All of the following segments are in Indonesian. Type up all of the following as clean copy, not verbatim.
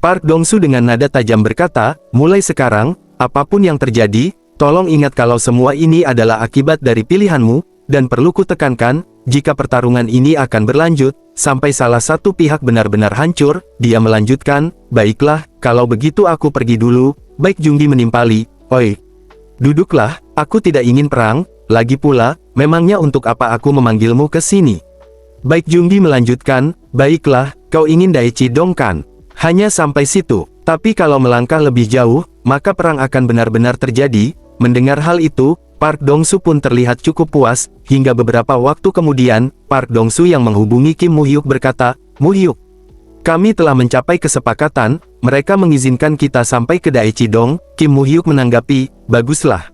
Park Dong-su dengan nada tajam berkata, mulai sekarang, apapun yang terjadi, tolong ingat kalau semua ini adalah akibat dari pilihanmu, dan perlu kutekankan, jika pertarungan ini akan berlanjut, sampai salah satu pihak benar-benar hancur, dia melanjutkan, baiklah, kalau begitu aku pergi dulu, Baik Junggi menimpali, oi. Duduklah, aku tidak ingin perang, lagi pula, memangnya untuk apa aku memanggilmu ke sini? Baik Junggi melanjutkan, baiklah, kau ingin Daichi Dong kan? Hanya sampai situ, tapi kalau melangkah lebih jauh, maka perang akan benar-benar terjadi. Mendengar hal itu, Park Dong-su pun terlihat cukup puas, hingga beberapa waktu kemudian, Park Dong-su yang menghubungi Kim Mu-hyuk berkata, Mu-hyuk, kami telah mencapai kesepakatan, mereka mengizinkan kita sampai ke Daichi Dong. Kim Mu-hyuk menanggapi, baguslah.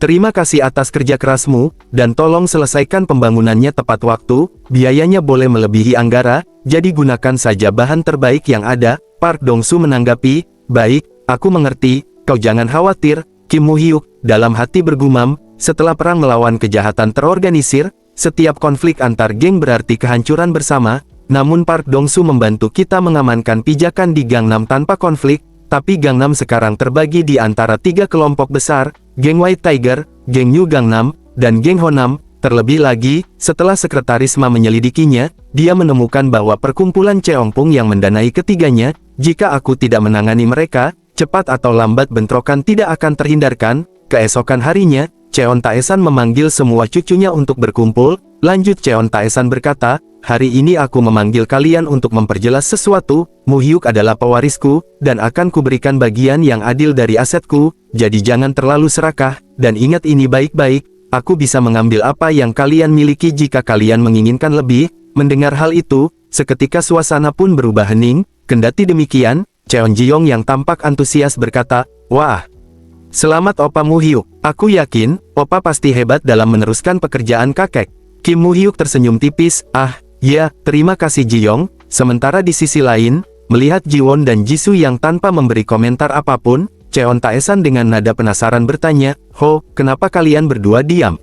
Terima kasih atas kerja kerasmu, dan tolong selesaikan pembangunannya tepat waktu, biayanya boleh melebihi anggara, jadi gunakan saja bahan terbaik yang ada. Park Dong-su menanggapi, baik, aku mengerti, kau jangan khawatir. Kim Mu-hyuk dalam hati bergumam, setelah perang melawan kejahatan terorganisir, setiap konflik antar geng berarti kehancuran bersama, namun Park Dong-su membantu kita mengamankan pijakan di Gangnam tanpa konflik, tapi Gangnam sekarang terbagi di antara 3 kelompok besar, geng White Tiger, geng New Gangnam, dan geng Honam. Terlebih lagi, setelah Sekretaris Ma menyelidikinya, dia menemukan bahwa perkumpulan Cheongpung yang mendanai ketiganya, jika aku tidak menangani mereka, cepat atau lambat bentrokan tidak akan terhindarkan. Keesokan harinya, Cheon Taesan memanggil semua cucunya untuk berkumpul. Lanjut Cheon Taesan berkata, hari ini aku memanggil kalian untuk memperjelas sesuatu. Mu-hyuk adalah pewarisku, dan akan kuberikan bagian yang adil dari asetku, jadi jangan terlalu serakah, dan ingat ini baik-baik, aku bisa mengambil apa yang kalian miliki jika kalian menginginkan lebih. Mendengar hal itu, seketika suasana pun berubah hening. Kendati demikian, Cheon Ji-yong yang tampak antusias berkata, wah, selamat Opa Mu-hyuk, aku yakin, Opa pasti hebat dalam meneruskan pekerjaan kakek. Kim Mu-hyuk tersenyum tipis, ya, terima kasih Ji-yong. Sementara di sisi lain, melihat Ji-won dan Jisoo yang tanpa memberi komentar apapun, Cheon Taesan dengan nada penasaran bertanya, kenapa kalian berdua diam?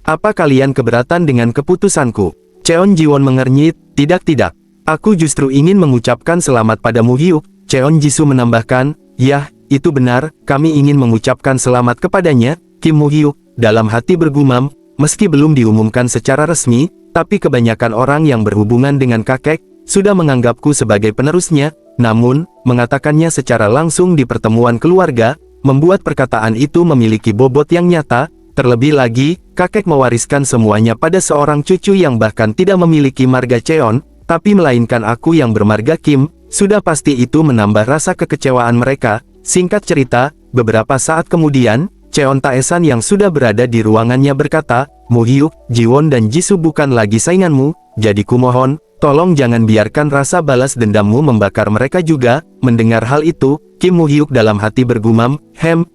Apa kalian keberatan dengan keputusanku? Cheon Ji-won mengernyit, tidak, aku justru ingin mengucapkan selamat pada Mu-hyuk. Cheon Jisoo menambahkan, yah, itu benar, kami ingin mengucapkan selamat kepadanya. Kim Mu-hyuk dalam hati bergumam, meski belum diumumkan secara resmi, tapi kebanyakan orang yang berhubungan dengan kakek, sudah menganggapku sebagai penerusnya, namun, mengatakannya secara langsung di pertemuan keluarga, membuat perkataan itu memiliki bobot yang nyata. Terlebih lagi, kakek mewariskan semuanya pada seorang cucu yang bahkan tidak memiliki marga Cheon, tapi melainkan aku yang bermarga Kim. Sudah pasti itu menambah rasa kekecewaan mereka. Singkat cerita, beberapa saat kemudian, Cheon Taesan yang sudah berada di ruangannya berkata, Mu-hyuk, Ji-won dan Jisoo bukan lagi sainganmu, jadi kumohon, tolong jangan biarkan rasa balas dendammu membakar mereka juga. Mendengar hal itu, Kim Mu-hyuk dalam hati bergumam,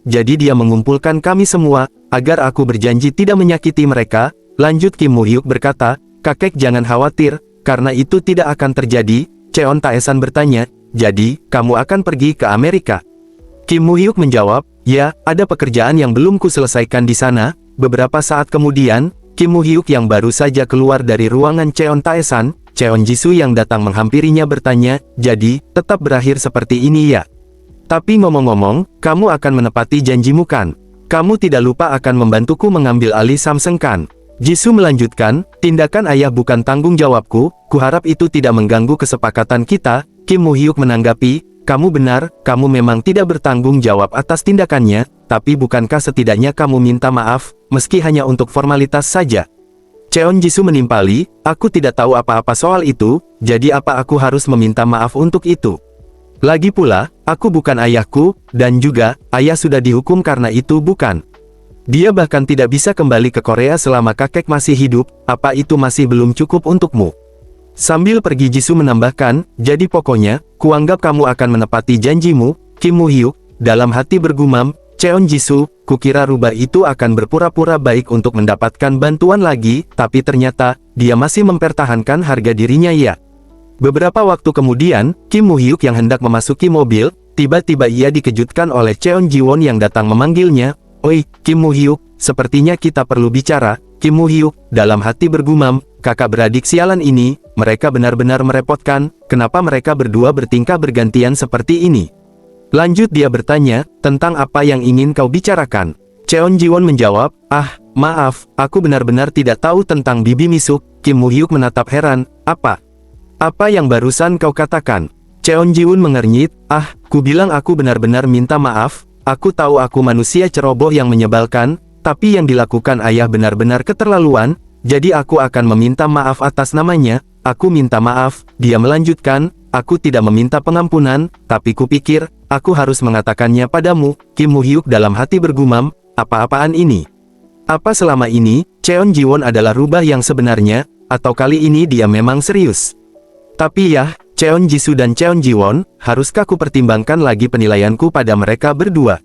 jadi dia mengumpulkan kami semua, agar aku berjanji tidak menyakiti mereka. Lanjut Kim Mu-hyuk berkata, kakek jangan khawatir, karena itu tidak akan terjadi. Cheon Taesan bertanya, jadi, kamu akan pergi ke Amerika? Kim Mu-hyuk menjawab, ya, ada pekerjaan yang belum kuselesaikan di sana. Beberapa saat kemudian, Kim Mu-hyuk yang baru saja keluar dari ruangan Cheon Taesan, Cheon Jisoo yang datang menghampirinya bertanya, jadi, tetap berakhir seperti ini ya? Tapi ngomong-ngomong, kamu akan menepati janjimu kan? Kamu tidak lupa akan membantuku mengambil alih Samsung kan? Jisoo melanjutkan, tindakan ayah bukan tanggung jawabku, kuharap itu tidak mengganggu kesepakatan kita. Kim Mu-hyuk menanggapi, kamu benar, kamu memang tidak bertanggung jawab atas tindakannya, tapi bukankah setidaknya kamu minta maaf, meski hanya untuk formalitas saja? Cheon Jisoo menimpali, aku tidak tahu apa-apa soal itu, jadi apa aku harus meminta maaf untuk itu? Lagi pula, aku bukan ayahku, dan juga, ayah sudah dihukum karena itu bukan? Dia bahkan tidak bisa kembali ke Korea selama kakek masih hidup, apa itu masih belum cukup untukmu? Sambil pergi Jisoo menambahkan, jadi pokoknya, kuanggap kamu akan menepati janjimu. Kim Mu-hyuk dalam hati bergumam, Cheon Jisoo, kukira rubah itu akan berpura-pura baik untuk mendapatkan bantuan lagi, tapi ternyata, dia masih mempertahankan harga dirinya ya. Beberapa waktu kemudian, Kim Mu-hyuk yang hendak memasuki mobil, tiba-tiba ia dikejutkan oleh Cheon Ji-won yang datang memanggilnya. Oi, Kim Mu-hyuk, sepertinya kita perlu bicara. Kim Mu-hyuk dalam hati bergumam, kakak beradik sialan ini, mereka benar-benar merepotkan, kenapa mereka berdua bertingkah bergantian seperti ini? Lanjut dia bertanya, tentang apa yang ingin kau bicarakan? Cheon Ji-won menjawab, maaf, aku benar-benar tidak tahu tentang Bibi Misuk. Kim Moo-hyuk menatap heran, apa? Apa yang barusan kau katakan? Cheon Ji-won mengernyit, ku bilang aku benar-benar minta maaf, aku tahu aku manusia ceroboh yang menyebalkan, tapi yang dilakukan ayah benar-benar keterlaluan, jadi aku akan meminta maaf atas namanya, aku minta maaf. Dia melanjutkan, aku tidak meminta pengampunan, tapi kupikir, aku harus mengatakannya padamu. Kim Moo-hyuk dalam hati bergumam, apa-apaan ini? Apa selama ini, Cheon Ji-won adalah rubah yang sebenarnya, atau kali ini dia memang serius? Tapi ya, Cheon Jisoo dan Cheon Ji-won, haruskah ku pertimbangkan lagi penilaianku pada mereka berdua?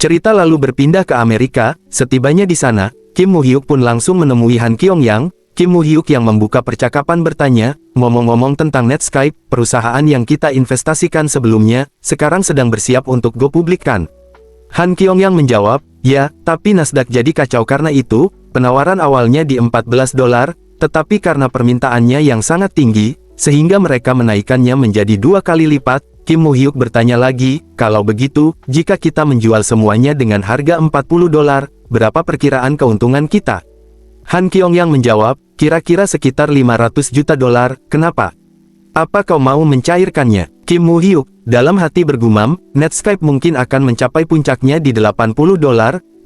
Cerita lalu berpindah ke Amerika. Setibanya di sana, Kim Moo-hyuk pun langsung menemui Han Kyong-yang. Kim Moo-hyuk yang membuka percakapan bertanya, ngomong-ngomong tentang Netscape, perusahaan yang kita investasikan sebelumnya, sekarang sedang bersiap untuk go publikkan. Han Kyong-yang menjawab, ya, tapi Nasdaq jadi kacau karena itu, penawaran awalnya di $14, tetapi karena permintaannya yang sangat tinggi, sehingga mereka menaikkannya menjadi 2 kali lipat. Kim Moo-hyuk bertanya lagi, kalau begitu, jika kita menjual semuanya dengan harga $40, berapa perkiraan keuntungan kita? Han Kyong-yang menjawab, kira-kira sekitar $500 juta. Kenapa? Apa kau mau mencairkannya? Kim Moo-hyuk, dalam hati bergumam, Netscape mungkin akan mencapai puncaknya di $80,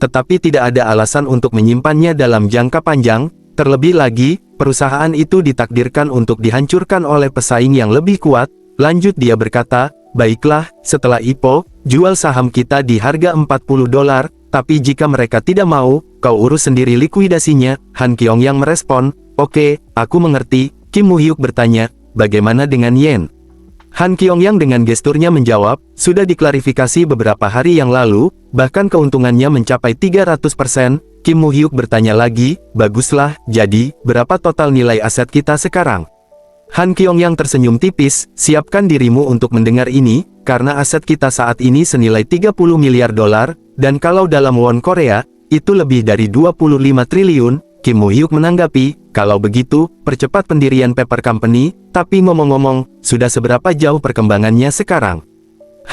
tetapi tidak ada alasan untuk menyimpannya dalam jangka panjang. Terlebih lagi, perusahaan itu ditakdirkan untuk dihancurkan oleh pesaing yang lebih kuat. Lanjut dia berkata, baiklah, setelah IPO, jual saham kita di harga $40, tapi jika mereka tidak mau, kau urus sendiri likuidasinya. Han Kyong-yang merespon, oke, aku mengerti. Kim Moo-hyuk bertanya, bagaimana dengan yen? Han Kyong-yang dengan gesturnya menjawab, sudah diklarifikasi beberapa hari yang lalu, bahkan keuntungannya mencapai 300%. Kim Moo-hyuk bertanya lagi, baguslah, jadi, berapa total nilai aset kita sekarang? Han Kyong-yang tersenyum tipis, siapkan dirimu untuk mendengar ini, karena aset kita saat ini senilai $30 miliar, dan kalau dalam won Korea, itu lebih dari 25 triliun. Kim Moo-hyuk menanggapi, kalau begitu, percepat pendirian paper company, tapi ngomong-ngomong, sudah seberapa jauh perkembangannya sekarang?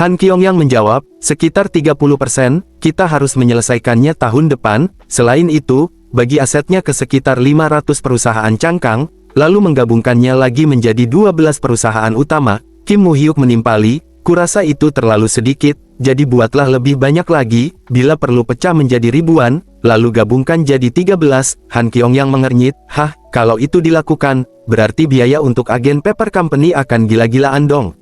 Han Kyong-yang menjawab, sekitar 30%, kita harus menyelesaikannya tahun depan. Selain itu, bagi asetnya ke sekitar 500 perusahaan cangkang, lalu menggabungkannya lagi menjadi 12 perusahaan utama. Kim Moo-hyuk menimpali, kurasa itu terlalu sedikit, jadi buatlah lebih banyak lagi, bila perlu pecah menjadi ribuan, lalu gabungkan jadi 13. Han Kyong-yang mengernyit, kalau itu dilakukan, berarti biaya untuk agen paper company akan gila-gilaan dong.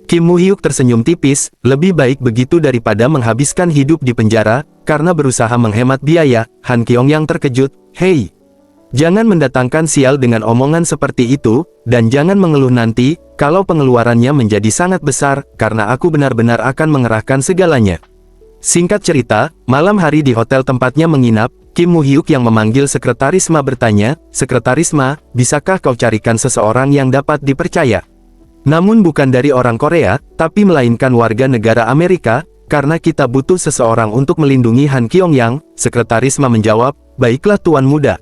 Kim Moo-hyuk tersenyum tipis, lebih baik begitu daripada menghabiskan hidup di penjara, karena berusaha menghemat biaya. Han Kyong-yang terkejut, hei, jangan mendatangkan sial dengan omongan seperti itu, dan jangan mengeluh nanti, kalau pengeluarannya menjadi sangat besar, karena aku benar-benar akan mengerahkan segalanya. Singkat cerita, malam hari di hotel tempatnya menginap, Kim Moo-hyuk yang memanggil Sekretaris Ma bertanya, Sekretaris Ma, bisakah kau carikan seseorang yang dapat dipercaya? Namun bukan dari orang Korea, tapi melainkan warga negara Amerika, karena kita butuh seseorang untuk melindungi Han Kyong-yang. Sekretaris Ma menjawab, baiklah Tuan Muda.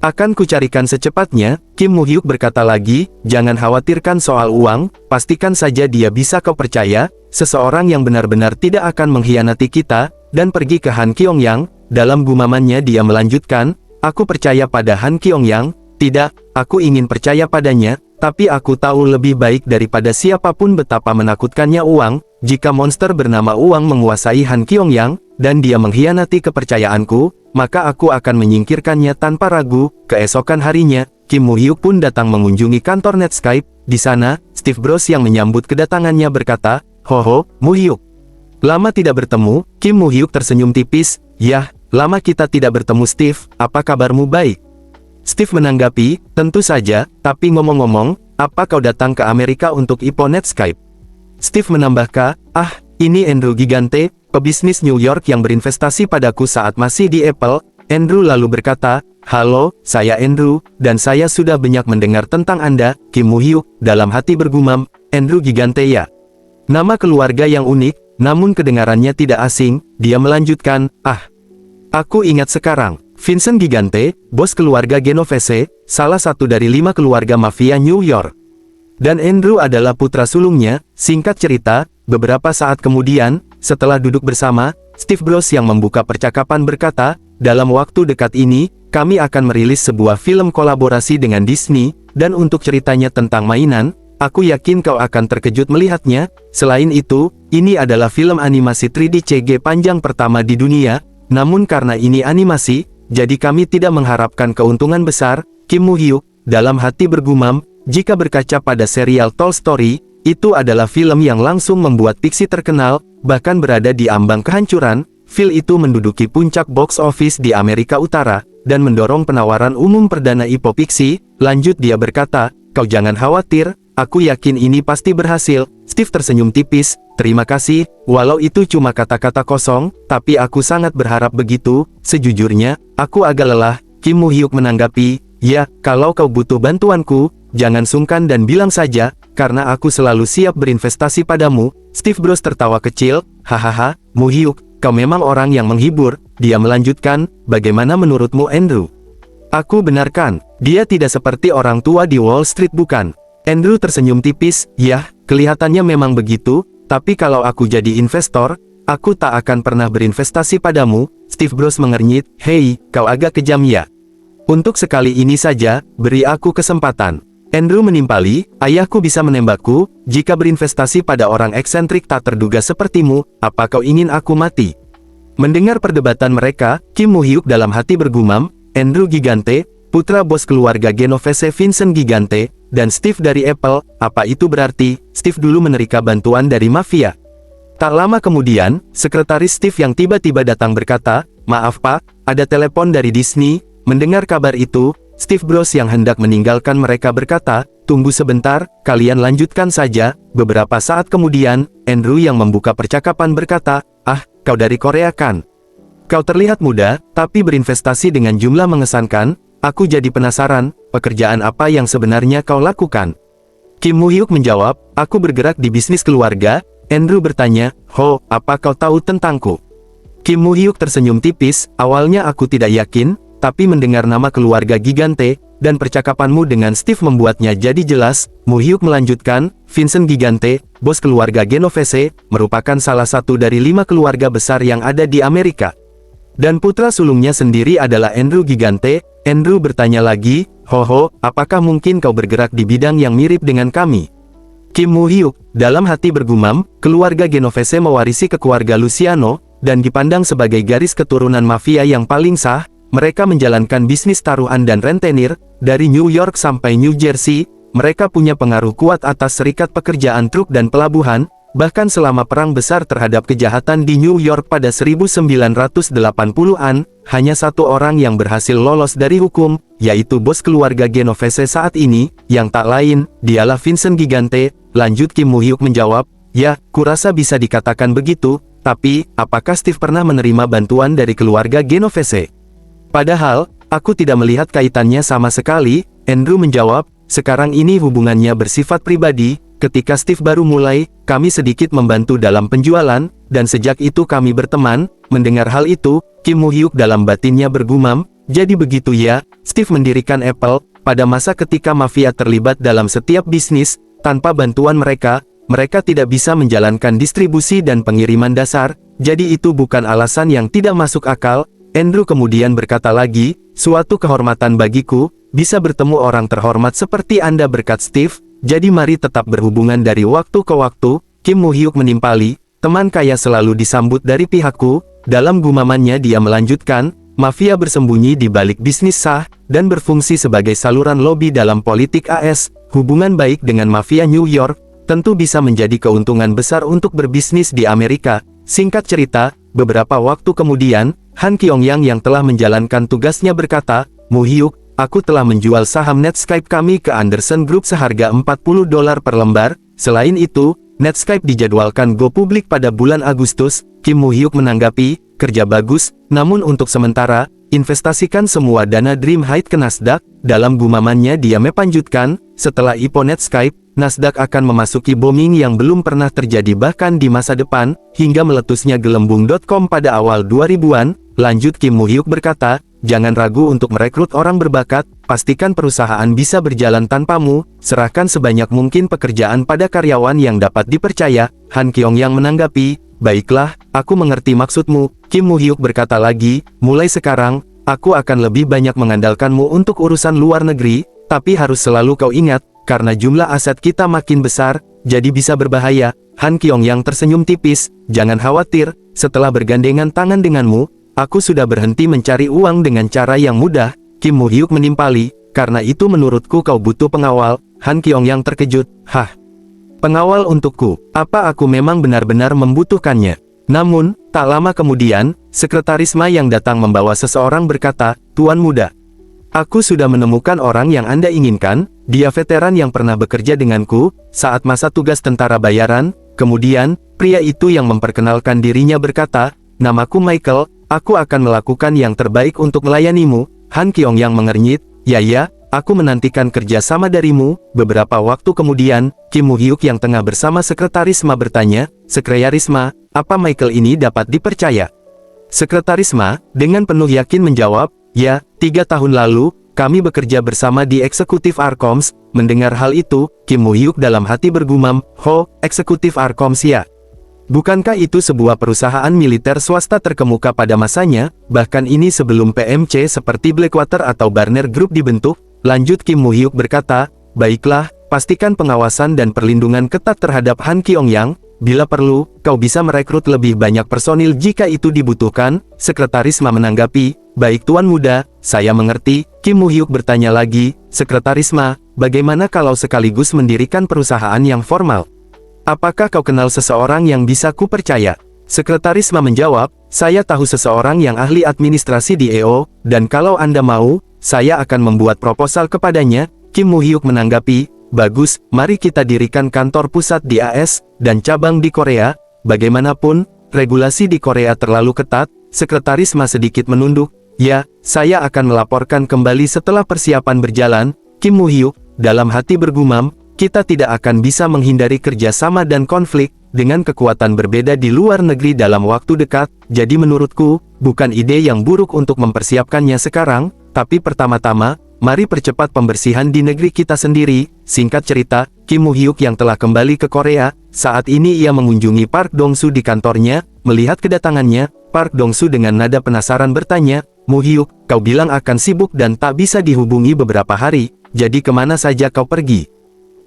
Akan kucarikan secepatnya. Kim Moo-hyuk berkata lagi, jangan khawatirkan soal uang, pastikan saja dia bisa kau percaya, seseorang yang benar-benar tidak akan mengkhianati kita, dan pergi ke Han Kyong-yang. Dalam gumamannya dia melanjutkan, aku percaya pada Han Kyong-yang, tidak, aku ingin percaya padanya, tapi aku tahu lebih baik daripada siapapun betapa menakutkannya uang. Jika monster bernama uang menguasai Han Kyong-yang, dan dia mengkhianati kepercayaanku, maka aku akan menyingkirkannya tanpa ragu. Keesokan harinya, Kim Moo-hyuk pun datang mengunjungi kantor Netscape. Di sana, Steve Bros yang menyambut kedatangannya berkata, Hoho, Moo-hyuk. Lama tidak bertemu. Kim Moo-hyuk tersenyum tipis, yah, lama kita tidak bertemu Steve, apa kabarmu baik? Steve menanggapi, tentu saja, tapi ngomong-ngomong, apa kau datang ke Amerika untuk IPO Netscape? Steve menambahkan, ini Andrew Gigante, pebisnis New York yang berinvestasi padaku saat masih di Apple. Andrew lalu berkata, halo, saya Andrew, dan saya sudah banyak mendengar tentang Anda. Kim Moo-hyuk, dalam hati bergumam, Andrew Gigante ya. Nama keluarga yang unik, namun kedengarannya tidak asing. Dia melanjutkan, aku ingat sekarang. Vincent Gigante, bos keluarga Genovese, salah satu dari 5 keluarga mafia New York. Dan Andrew adalah putra sulungnya. Singkat cerita, beberapa saat kemudian, setelah duduk bersama, Steve Bros yang membuka percakapan berkata, dalam waktu dekat ini, kami akan merilis sebuah film kolaborasi dengan Disney, dan untuk ceritanya tentang mainan, aku yakin kau akan terkejut melihatnya. Selain itu, ini adalah film animasi 3D CG panjang pertama di dunia, namun karena ini animasi, jadi kami tidak mengharapkan keuntungan besar. Kim Moo-hyuk, dalam hati bergumam, jika berkaca pada serial Toy Story, itu adalah film yang langsung membuat Pixie terkenal, bahkan berada di ambang kehancuran. Film itu menduduki puncak box office di Amerika Utara, dan mendorong penawaran umum perdana Ippo Pixie. Lanjut dia berkata, kau jangan khawatir, aku yakin ini pasti berhasil. Steve tersenyum tipis, terima kasih, walau itu cuma kata-kata kosong, tapi aku sangat berharap begitu. Sejujurnya, aku agak lelah. Kim Moo-hyuk menanggapi, ya, kalau kau butuh bantuanku, jangan sungkan dan bilang saja, karena aku selalu siap berinvestasi padamu. Steve Bros tertawa kecil, hahaha, Moo-hyuk, kau memang orang yang menghibur. Dia melanjutkan, bagaimana menurutmu Andrew? Aku benarkan, dia tidak seperti orang tua di Wall Street bukan? Andrew tersenyum tipis, yah, kelihatannya memang begitu, tapi kalau aku jadi investor, aku tak akan pernah berinvestasi padamu. Steve Bros mengernyit, hei, kau agak kejam ya. Untuk sekali ini saja, beri aku kesempatan. Andrew menimpali, ayahku bisa menembakku, jika berinvestasi pada orang eksentrik tak terduga sepertimu, apa kau ingin aku mati? Mendengar perdebatan mereka, Kim Moo-hyuk dalam hati bergumam, Andrew Gigante, putra bos keluarga Genovese Vincent Gigante, dan Steve dari Apple, apa itu berarti, Steve dulu menerima bantuan dari mafia? Tak lama kemudian, sekretaris Steve yang tiba-tiba datang berkata, maaf pak, ada telepon dari Disney. Mendengar kabar itu, Steve Bros yang hendak meninggalkan mereka berkata, tunggu sebentar, kalian lanjutkan saja. Beberapa saat kemudian, Andrew yang membuka percakapan berkata, ah, kau dari Korea kan? Kau terlihat muda, tapi berinvestasi dengan jumlah mengesankan. Aku jadi penasaran, pekerjaan apa yang sebenarnya kau lakukan? Kim Moo-hyuk menjawab, aku bergerak di bisnis keluarga. Andrew bertanya, ho, apa kau tahu tentangku? Kim Moo-hyuk tersenyum tipis, awalnya aku tidak yakin, tapi mendengar nama keluarga Gigante, dan percakapanmu dengan Steve membuatnya jadi jelas. Moo-hyuk melanjutkan, Vincent Gigante, bos keluarga Genovese, merupakan salah satu dari 5 keluarga besar yang ada di Amerika. Dan putra sulungnya sendiri adalah Andrew Gigante. Andrew bertanya lagi, hoho, apakah mungkin kau bergerak di bidang yang mirip dengan kami? Kim Moo-hyuk, dalam hati bergumam, keluarga Genovese mewarisi keluarga Luciano, dan dipandang sebagai garis keturunan mafia yang paling sah. Mereka menjalankan bisnis taruhan dan rentenir, dari New York sampai New Jersey. Mereka punya pengaruh kuat atas serikat pekerjaan truk dan pelabuhan, bahkan selama perang besar terhadap kejahatan di New York pada 1980-an, hanya satu orang yang berhasil lolos dari hukum, yaitu bos keluarga Genovese saat ini, yang tak lain, dialah Vincent Gigante. Lanjut Kim Moo-hyuk menjawab, ya, kurasa bisa dikatakan begitu, tapi, apakah Steve pernah menerima bantuan dari keluarga Genovese? Padahal, aku tidak melihat kaitannya sama sekali. Andrew menjawab, sekarang ini hubungannya bersifat pribadi. Ketika Steve baru mulai, kami sedikit membantu dalam penjualan, dan sejak itu kami berteman. Mendengar hal itu, Kim Moo-hyuk dalam batinnya bergumam, jadi begitu ya. Steve mendirikan Apple, pada masa ketika mafia terlibat dalam setiap bisnis. Tanpa bantuan mereka, mereka tidak bisa menjalankan distribusi dan pengiriman dasar, jadi itu bukan alasan yang tidak masuk akal. Andrew kemudian berkata lagi, suatu kehormatan bagiku, bisa bertemu orang terhormat seperti Anda berkat Steve, jadi mari tetap berhubungan dari waktu ke waktu. Kim Moo-hyuk menimpali, teman kaya selalu disambut dari pihakku. Dalam gumamannya dia melanjutkan, mafia bersembunyi di balik bisnis sah, dan berfungsi sebagai saluran lobi dalam politik AS. Hubungan baik dengan mafia New York, tentu bisa menjadi keuntungan besar untuk berbisnis di Amerika. Singkat cerita, beberapa waktu kemudian, Han Kyong-yang yang telah menjalankan tugasnya berkata, Moo-hyuk, aku telah menjual saham Netscape kami ke Anderson Group seharga $40 per lembar. Selain itu, Netscape dijadwalkan go publik pada bulan Agustus. Kim Moo-hyuk menanggapi, kerja bagus, namun untuk sementara, investasikan semua dana Dream Height ke Nasdaq. Dalam gumamannya dia melanjutkan, setelah IPO Netscape, Nasdaq akan memasuki booming yang belum pernah terjadi bahkan di masa depan, hingga meletusnya gelembung.com pada awal 2000-an. Lanjut Kim Moo-hyuk berkata, jangan ragu untuk merekrut orang berbakat, pastikan perusahaan bisa berjalan tanpamu, serahkan sebanyak mungkin pekerjaan pada karyawan yang dapat dipercaya. Han Kyong-yang menanggapi, baiklah, aku mengerti maksudmu. Kim Moo-hyuk berkata lagi, mulai sekarang, aku akan lebih banyak mengandalkanmu untuk urusan luar negeri, tapi harus selalu kau ingat, karena jumlah aset kita makin besar, jadi bisa berbahaya. Han Kyong-yang tersenyum tipis, jangan khawatir, setelah bergandengan tangan denganmu, aku sudah berhenti mencari uang dengan cara yang mudah. Kim Moo-hyuk menimpali, karena itu menurutku kau butuh pengawal. Han Kyong-yang terkejut, hah? Pengawal untukku? Apa aku memang benar-benar membutuhkannya? Namun, tak lama kemudian, Sekretaris Ma yang datang membawa seseorang berkata, Tuan muda, aku sudah menemukan orang yang Anda inginkan, dia veteran yang pernah bekerja denganku, saat masa tugas tentara bayaran. Kemudian, pria itu yang memperkenalkan dirinya berkata, namaku Michael, aku akan melakukan yang terbaik untuk melayanimu. Han Kyong-yang mengernyit, ya, aku menantikan kerjasama darimu. Beberapa waktu kemudian, Kim Moo-hyuk yang tengah bersama Sekretaris Ma bertanya, Sekretaris Ma, apa Michael ini dapat dipercaya? Sekretaris Ma, dengan penuh yakin menjawab, ya, 3 tahun lalu, kami bekerja bersama di Eksekutif Arkoms. Mendengar hal itu, Kim Moo-hyuk dalam hati bergumam, Eksekutif Arkoms ya? Bukankah itu sebuah perusahaan militer swasta terkemuka pada masanya, bahkan ini sebelum PMC seperti Blackwater atau Barner Group dibentuk? Lanjut Kim Moo-hyuk berkata, baiklah, pastikan pengawasan dan perlindungan ketat terhadap Han Kyong-yang, bila perlu, kau bisa merekrut lebih banyak personil jika itu dibutuhkan. Sekretaris Ma menanggapi, baik tuan muda, saya mengerti. Kim Moo-hyuk bertanya lagi, Sekretaris Ma, bagaimana kalau sekaligus mendirikan perusahaan yang formal? Apakah kau kenal seseorang yang bisa kupercaya? Sekretaris Ma menjawab, saya tahu seseorang yang ahli administrasi di EO, dan kalau Anda mau, saya akan membuat proposal kepadanya. Kim Moo-hyuk menanggapi, bagus, mari kita dirikan kantor pusat di AS, dan cabang di Korea. Bagaimanapun, regulasi di Korea terlalu ketat. Sekretaris Ma sedikit menunduk, ya, saya akan melaporkan kembali setelah persiapan berjalan. Kim Moo-hyuk, dalam hati bergumam, kita tidak akan bisa menghindari kerjasama dan konflik, dengan kekuatan berbeda di luar negeri dalam waktu dekat, jadi menurutku, bukan ide yang buruk untuk mempersiapkannya sekarang, tapi pertama-tama, mari percepat pembersihan di negeri kita sendiri. Singkat cerita, Kim Moo-hyuk yang telah kembali ke Korea, saat ini ia mengunjungi Park Dong-soo di kantornya. Melihat kedatangannya, Park Dong-soo dengan nada penasaran bertanya, Moo-hyuk, kau bilang akan sibuk dan tak bisa dihubungi beberapa hari, jadi kemana saja kau pergi?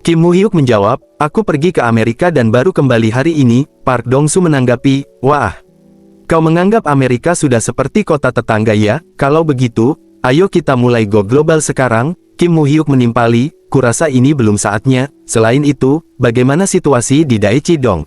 Kim Moo-hyuk menjawab, aku pergi ke Amerika dan baru kembali hari ini. Park Dong-soo menanggapi, wah, kau menganggap Amerika sudah seperti kota tetangga ya? Kalau begitu, ayo kita mulai go global sekarang. Kim Moo-hyuk menimpali, kurasa ini belum saatnya. Selain itu, bagaimana situasi di Daechi-dong?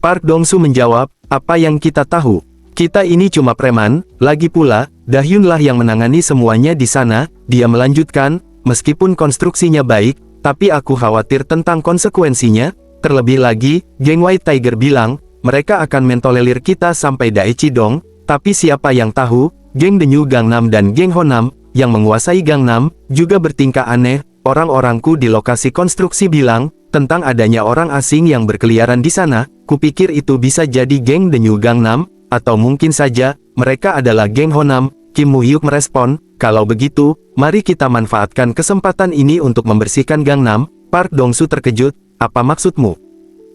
Park Dong-soo menjawab, apa yang kita tahu? Kita ini cuma preman, lagi pula, Dahyun-lah yang menangani semuanya di sana. Dia melanjutkan, meskipun konstruksinya baik, tapi aku khawatir tentang konsekuensinya. Terlebih lagi, geng White Tiger bilang, mereka akan mentolerir kita sampai Daechi-dong. Tapi siapa yang tahu, geng The New Gangnam dan geng Honam, yang menguasai Gangnam, juga bertingkah aneh. Orang-orangku di lokasi konstruksi bilang, tentang adanya orang asing yang berkeliaran di sana. Kupikir itu bisa jadi geng The New Gangnam, atau mungkin saja, mereka adalah geng Honam. Kim Moo-hyuk merespon, kalau begitu, mari kita manfaatkan kesempatan ini untuk membersihkan Gangnam. Park Dong-soo terkejut, apa maksudmu?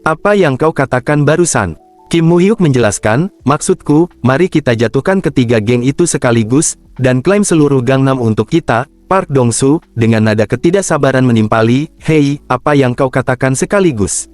Apa yang kau katakan barusan? Kim Moo-hyuk menjelaskan, maksudku, mari kita jatuhkan ketiga geng itu sekaligus, dan klaim seluruh Gangnam untuk kita. Park Dong-soo, dengan nada ketidaksabaran menimpali, hei, apa yang kau katakan sekaligus?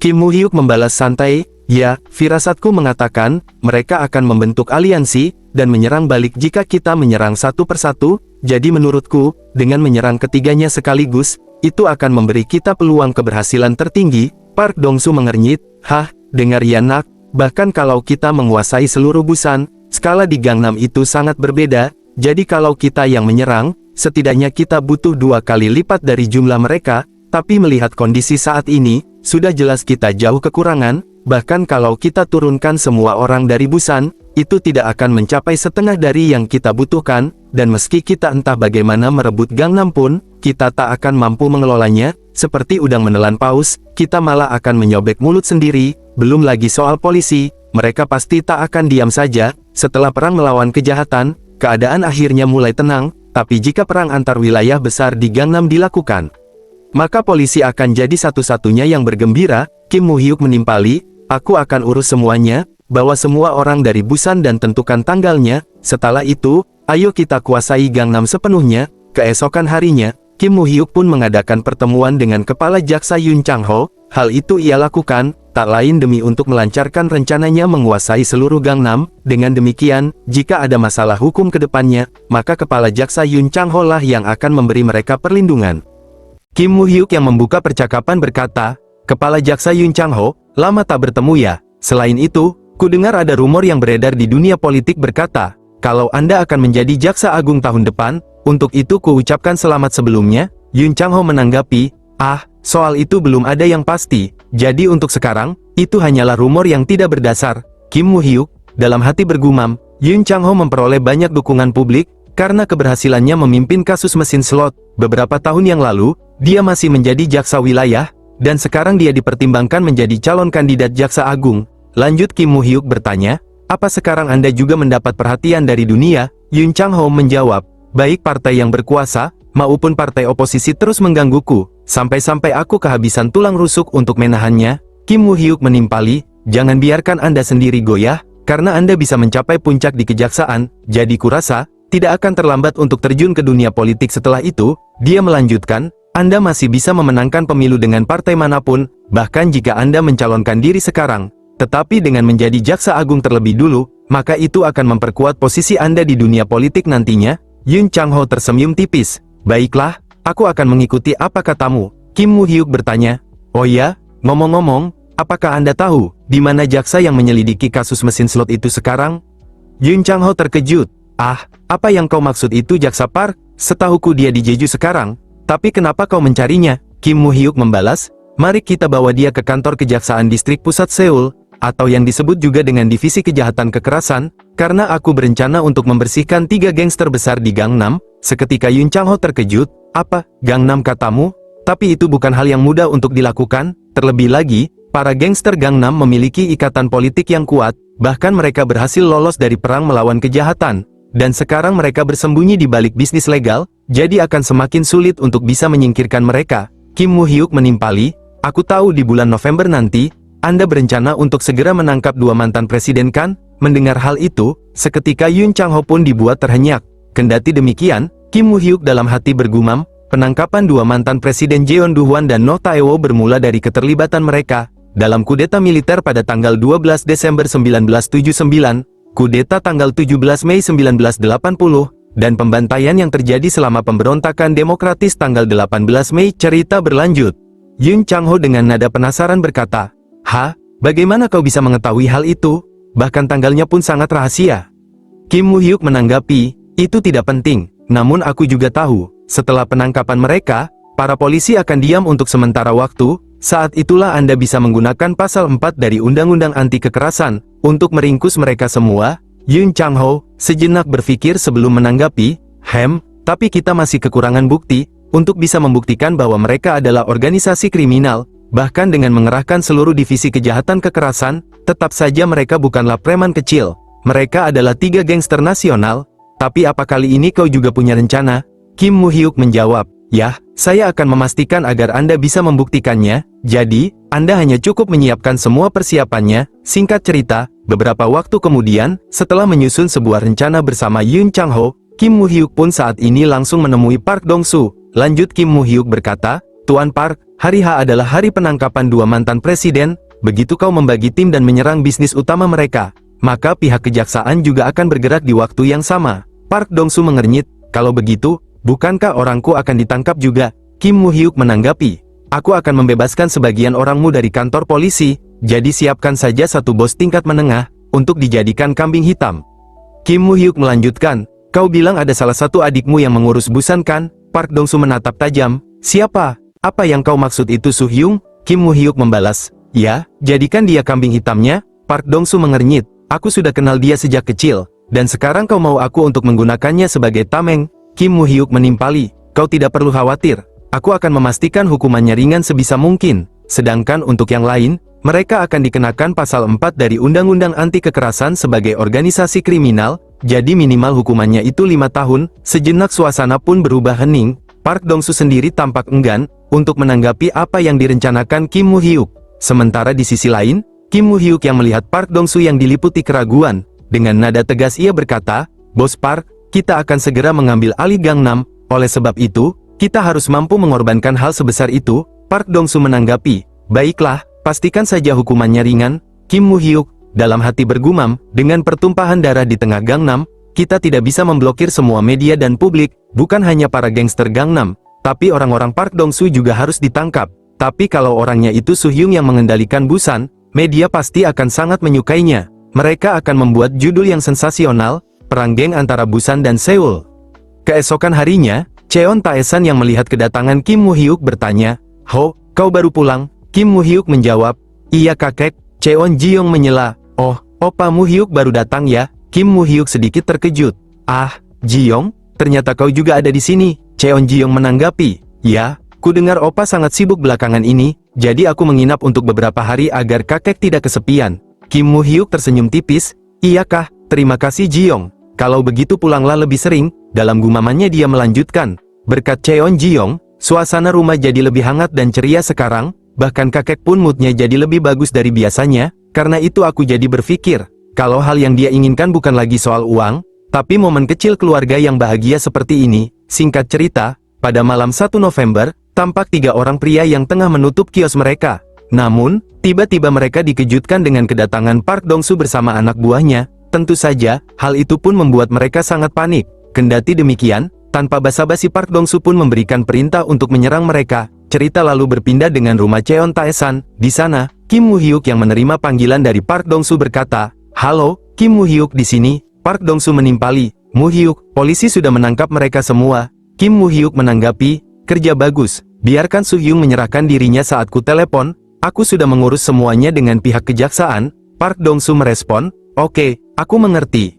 Kim Moo-hyuk membalas santai, ya, firasatku mengatakan, mereka akan membentuk aliansi, dan menyerang balik jika kita menyerang satu persatu. Jadi menurutku, dengan menyerang ketiganya sekaligus, itu akan memberi kita peluang keberhasilan tertinggi. Park Dong-soo mengernyit, hah, dengar ya nak, bahkan kalau kita menguasai seluruh Busan, skala di Gangnam itu sangat berbeda, jadi kalau kita yang menyerang, setidaknya kita butuh 2 kali lipat dari jumlah mereka. Tapi melihat kondisi saat ini, sudah jelas kita jauh kekurangan. Bahkan kalau kita turunkan semua orang dari Busan, itu tidak akan mencapai setengah dari yang kita butuhkan, dan meski kita entah bagaimana merebut Gangnam pun, kita tak akan mampu mengelolanya. Seperti udang menelan paus, kita malah akan menyobek mulut sendiri. Belum lagi soal polisi, mereka pasti tak akan diam saja. Setelah perang melawan kejahatan, keadaan akhirnya mulai tenang, tapi jika perang antar wilayah besar di Gangnam dilakukan, maka polisi akan jadi satu-satunya yang bergembira. Kim Moo-hyuk menimpali, aku akan urus semuanya, bawa semua orang dari Busan dan tentukan tanggalnya, setelah itu, ayo kita kuasai Gangnam sepenuhnya. Keesokan harinya, Kim Moo-hyuk pun mengadakan pertemuan dengan Kepala Jaksa Yoon Chang-ho. Hal itu ia lakukan, tak lain demi untuk melancarkan rencananya menguasai seluruh Gangnam. Dengan demikian, jika ada masalah hukum ke depannya, maka Kepala Jaksa Yoon Chang-ho lah yang akan memberi mereka perlindungan. Kim Moo-hyuk yang membuka percakapan berkata, Kepala Jaksa Yoon Chang-ho, lama tak bertemu ya. Selain itu, kudengar ada rumor yang beredar di dunia politik berkata, kalau Anda akan menjadi Jaksa Agung tahun depan. Untuk itu kuucapkan selamat sebelumnya. Yoon Chang-ho menanggapi, soal itu belum ada yang pasti, jadi untuk sekarang, itu hanyalah rumor yang tidak berdasar. Kim Moo-hyuk, dalam hati bergumam, Yoon Chang-ho memperoleh banyak dukungan publik, karena keberhasilannya memimpin kasus mesin slot. Beberapa tahun yang lalu, dia masih menjadi jaksa wilayah, dan sekarang dia dipertimbangkan menjadi calon kandidat Jaksa Agung. Lanjut Kim Moo-hyuk bertanya, apa sekarang Anda juga mendapat perhatian dari dunia? Yoon Chang-ho menjawab, baik partai yang berkuasa, maupun partai oposisi terus menggangguku, sampai-sampai aku kehabisan tulang rusuk untuk menahannya. Kim Moo-hyuk menimpali, jangan biarkan Anda sendiri goyah, karena Anda bisa mencapai puncak di kejaksaan, jadi kurasa, tidak akan terlambat untuk terjun ke dunia politik setelah itu. Dia melanjutkan, Anda masih bisa memenangkan pemilu dengan partai manapun, bahkan jika Anda mencalonkan diri sekarang, tetapi dengan menjadi Jaksa Agung terlebih dulu, maka itu akan memperkuat posisi Anda di dunia politik nantinya. Yoon Chang-ho tersenyum tipis. Baiklah, aku akan mengikuti apa katamu. Kim Moo-hyuk bertanya, oh ya, ngomong-ngomong, apakah Anda tahu, di mana jaksa yang menyelidiki kasus mesin slot itu sekarang? Yoon Chang-ho terkejut. Apa yang kau maksud itu Jaksa Park? Setahuku dia di Jeju sekarang. Tapi kenapa kau mencarinya? Kim Moo-hyuk membalas, mari kita bawa dia ke kantor Kejaksaan Distrik Pusat Seoul, atau yang disebut juga dengan Divisi Kejahatan Kekerasan, karena aku berencana untuk membersihkan 3 gangster besar di Gangnam. Seketika Yoon Chang-ho terkejut, apa, Gangnam katamu? Tapi itu bukan hal yang mudah untuk dilakukan, terlebih lagi, para gangster Gangnam memiliki ikatan politik yang kuat, bahkan mereka berhasil lolos dari perang melawan kejahatan, dan sekarang mereka bersembunyi di balik bisnis legal, jadi akan semakin sulit untuk bisa menyingkirkan mereka. Kim Moo-hyuk menimpali, aku tahu di bulan November nanti, Anda berencana untuk segera menangkap 2 mantan presiden kan? Mendengar hal itu, seketika Yoon Chang-ho pun dibuat terhenyak. Kendati demikian, Kim Moo-hyuk dalam hati bergumam, penangkapan 2 mantan presiden Jeon Do-hwan dan Noh Tae-woo bermula dari keterlibatan mereka dalam kudeta militer pada tanggal 12 Desember 1979, kudeta tanggal 17 Mei 1980, dan pembantaian yang terjadi selama pemberontakan demokratis tanggal 18 Mei. Cerita berlanjut. Yoon Chang-ho dengan nada penasaran berkata, bagaimana kau bisa mengetahui hal itu? Bahkan tanggalnya pun sangat rahasia. Kim Moo-hyuk menanggapi, itu tidak penting, namun aku juga tahu, setelah penangkapan mereka, para polisi akan diam untuk sementara waktu. Saat itulah Anda bisa menggunakan pasal 4 dari Undang-Undang Anti Kekerasan, untuk meringkus mereka semua. Yoon Chang-ho sejenak berpikir sebelum menanggapi, tapi kita masih kekurangan bukti, untuk bisa membuktikan bahwa mereka adalah organisasi kriminal. Bahkan dengan mengerahkan seluruh divisi kejahatan kekerasan, tetap saja mereka bukanlah preman kecil. Mereka adalah 3 gangster nasional. Tapi apa kali ini kau juga punya rencana? Kim Moo-hyuk menjawab, ya, saya akan memastikan agar Anda bisa membuktikannya. Jadi, Anda hanya cukup menyiapkan semua persiapannya. Singkat cerita, beberapa waktu kemudian, setelah menyusun sebuah rencana bersama Yoon Chang-ho, Kim Moo-hyuk pun saat ini langsung menemui Park Dong-soo. Lanjut Kim Moo-hyuk berkata, Tuan Park, hari H adalah hari penangkapan 2 mantan presiden. Begitu kau membagi tim dan menyerang bisnis utama mereka, maka pihak kejaksaan juga akan bergerak di waktu yang sama. Park Dong-soo mengernyit, kalau begitu, bukankah orangku akan ditangkap juga? Kim Moo-hyuk menanggapi, aku akan membebaskan sebagian orangmu dari kantor polisi, jadi siapkan saja 1 bos tingkat menengah, untuk dijadikan kambing hitam. Kim Moo-hyuk melanjutkan, kau bilang ada salah satu adikmu yang mengurus Busan kan? Park Dong-soo menatap tajam, siapa? Apa yang kau maksud itu Soo-hyung? Kim Moo-hyuk membalas, ya, jadikan dia kambing hitamnya. Park Dong-soo mengernyit, aku sudah kenal dia sejak kecil, dan sekarang kau mau aku untuk menggunakannya sebagai tameng? Kim Moo-hyuk menimpali, kau tidak perlu khawatir, aku akan memastikan hukumannya ringan sebisa mungkin. Sedangkan untuk yang lain, mereka akan dikenakan pasal 4 dari Undang-Undang Anti Kekerasan sebagai organisasi kriminal, jadi minimal hukumannya itu 5 tahun. Sejenak suasana pun berubah hening. Park Dong-soo sendiri tampak enggan untuk menanggapi apa yang direncanakan Kim Moo-hyuk. Sementara di sisi lain, Kim Moo-hyuk yang melihat Park Dong-soo yang diliputi keraguan, dengan nada tegas ia berkata, "Bos Park, kita akan segera mengambil alih Gangnam, oleh sebab itu, kita harus mampu mengorbankan hal sebesar itu." Park Dong-soo menanggapi, "Baiklah, pastikan saja hukumannya ringan." Kim Moo-hyuk dalam hati bergumam, dengan pertumpahan darah di tengah Gangnam, kita tidak bisa memblokir semua media dan publik, bukan hanya para gangster Gangnam, tapi orang-orang Park Dong-soo juga harus ditangkap. Tapi kalau orangnya itu Soo-hyung yang mengendalikan Busan, media pasti akan sangat menyukainya. Mereka akan membuat judul yang sensasional, perang geng antara Busan dan Seoul. Keesokan harinya, Cheon Taesan yang melihat kedatangan Kim Moo-hyuk bertanya, "Ho, kau baru pulang?" Kim Moo-hyuk menjawab, "Iya kakek." Cheon Ji-yong menyela, "Oh, Opa Moo-hyuk baru datang ya?" Kim Moo-hyuk sedikit terkejut. "Ah, Ji-yong, ternyata kau juga ada di sini." Cheon Ji-yong menanggapi, "Ya, ku dengar Opa sangat sibuk belakangan ini, jadi aku menginap untuk beberapa hari agar kakek tidak kesepian." Kim Moo-hyuk tersenyum tipis, "Iyakah, terima kasih Ji-yong. Kalau begitu pulanglah lebih sering." Dalam gumamannya dia melanjutkan, "Berkat Cheon Ji-yong, suasana rumah jadi lebih hangat dan ceria sekarang, bahkan kakek pun moodnya jadi lebih bagus dari biasanya. Karena itu aku jadi berpikir, kalau hal yang dia inginkan bukan lagi soal uang, tapi momen kecil keluarga yang bahagia seperti ini." Singkat cerita, pada malam 1 November, tampak 3 orang pria yang tengah menutup kios mereka. Namun, tiba-tiba mereka dikejutkan dengan kedatangan Park Dong-soo bersama anak buahnya. Tentu saja, hal itu pun membuat mereka sangat panik. Kendati demikian, tanpa basa-basi Park Dong-soo pun memberikan perintah untuk menyerang mereka. Cerita lalu berpindah dengan rumah Cheon Taesan. Di sana, Kim Moo-hyuk yang menerima panggilan dari Park Dong-soo berkata, "Halo, Kim Moo-hyuk di sini." Park Dong-soo menimpali, "Moo-hyuk, polisi sudah menangkap mereka semua." Kim Moo-hyuk menanggapi, "Kerja bagus. Biarkan Soo-hyung menyerahkan dirinya saat ku telepon. Aku sudah mengurus semuanya dengan pihak kejaksaan." Park Dong-soo merespon, "Oke, aku mengerti."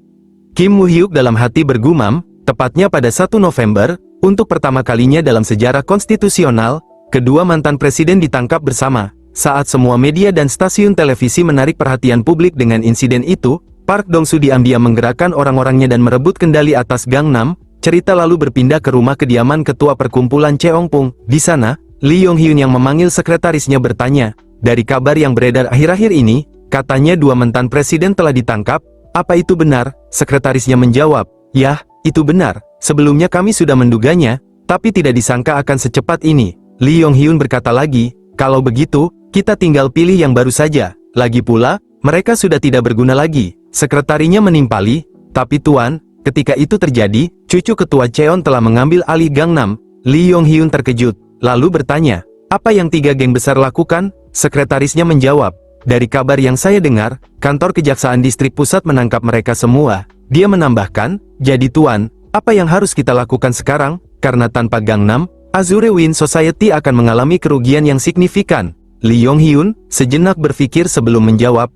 Kim Moo-hyuk dalam hati bergumam, tepatnya pada 1 November, untuk pertama kalinya dalam sejarah konstitusional, kedua mantan presiden ditangkap bersama. Saat semua media dan stasiun televisi menarik perhatian publik dengan insiden itu, Park Dong-soo diam-diam menggerakkan orang-orangnya dan merebut kendali atas Gangnam. Cerita lalu berpindah ke rumah kediaman ketua perkumpulan Cheongpung. Di sana, Lee Yong-hyun yang memanggil sekretarisnya bertanya, "Dari kabar yang beredar akhir-akhir ini, katanya 2 mantan presiden telah ditangkap. Apa itu benar?" Sekretarisnya menjawab, "Yah, itu benar. Sebelumnya kami sudah menduganya, tapi tidak disangka akan secepat ini." Lee Yong-hyun berkata lagi, "Kalau begitu, kita tinggal pilih yang baru saja. Lagi pula, mereka sudah tidak berguna lagi." Sekretarinya menimpali, "Tapi Tuan, ketika itu terjadi, cucu ketua Cheon telah mengambil alih Gangnam." Lee Yong-hyun terkejut, lalu bertanya, "Apa yang 3 geng besar lakukan?" Sekretarisnya menjawab, "Dari kabar yang saya dengar, kantor kejaksaan distrik pusat menangkap mereka semua." Dia menambahkan, "Jadi Tuan, apa yang harus kita lakukan sekarang? Karena tanpa Gangnam, Azure Wind Society akan mengalami kerugian yang signifikan." Lee Yong-hyun sejenak berpikir sebelum menjawab,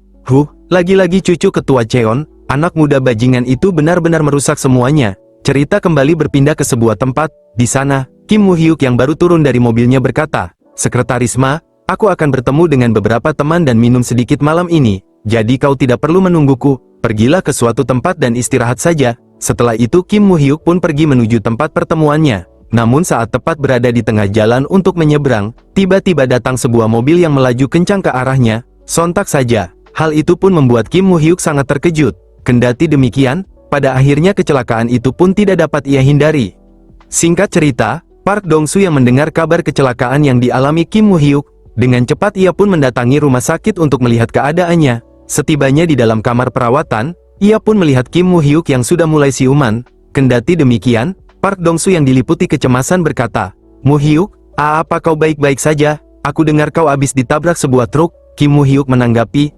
lagi-lagi cucu ketua Cheon, anak muda bajingan itu benar-benar merusak semuanya." Cerita kembali berpindah ke sebuah tempat. Di sana, Kim Moo-hyuk yang baru turun dari mobilnya berkata, "Sekretaris Ma, aku akan bertemu dengan beberapa teman dan minum sedikit malam ini. Jadi kau tidak perlu menungguku. Pergilah ke suatu tempat dan istirahat saja." Setelah itu Kim Moo-hyuk pun pergi menuju tempat pertemuannya. Namun saat tepat berada di tengah jalan untuk menyeberang, tiba-tiba datang sebuah mobil yang melaju kencang ke arahnya. Sontak saja, hal itu pun membuat Kim Moo-hyuk sangat terkejut. Kendati demikian, pada akhirnya kecelakaan itu pun tidak dapat ia hindari. Singkat cerita, Park Dong-soo yang mendengar kabar kecelakaan yang dialami Kim Moo-hyuk, dengan cepat ia pun mendatangi rumah sakit untuk melihat keadaannya. Setibanya di dalam kamar perawatan, ia pun melihat Kim Moo-hyuk yang sudah mulai siuman. Kendati demikian, Park Dong-soo yang diliputi kecemasan berkata, "Moo-hyuk, apa kau baik-baik saja? Aku dengar kau habis ditabrak sebuah truk." Kim Moo-hyuk menanggapi,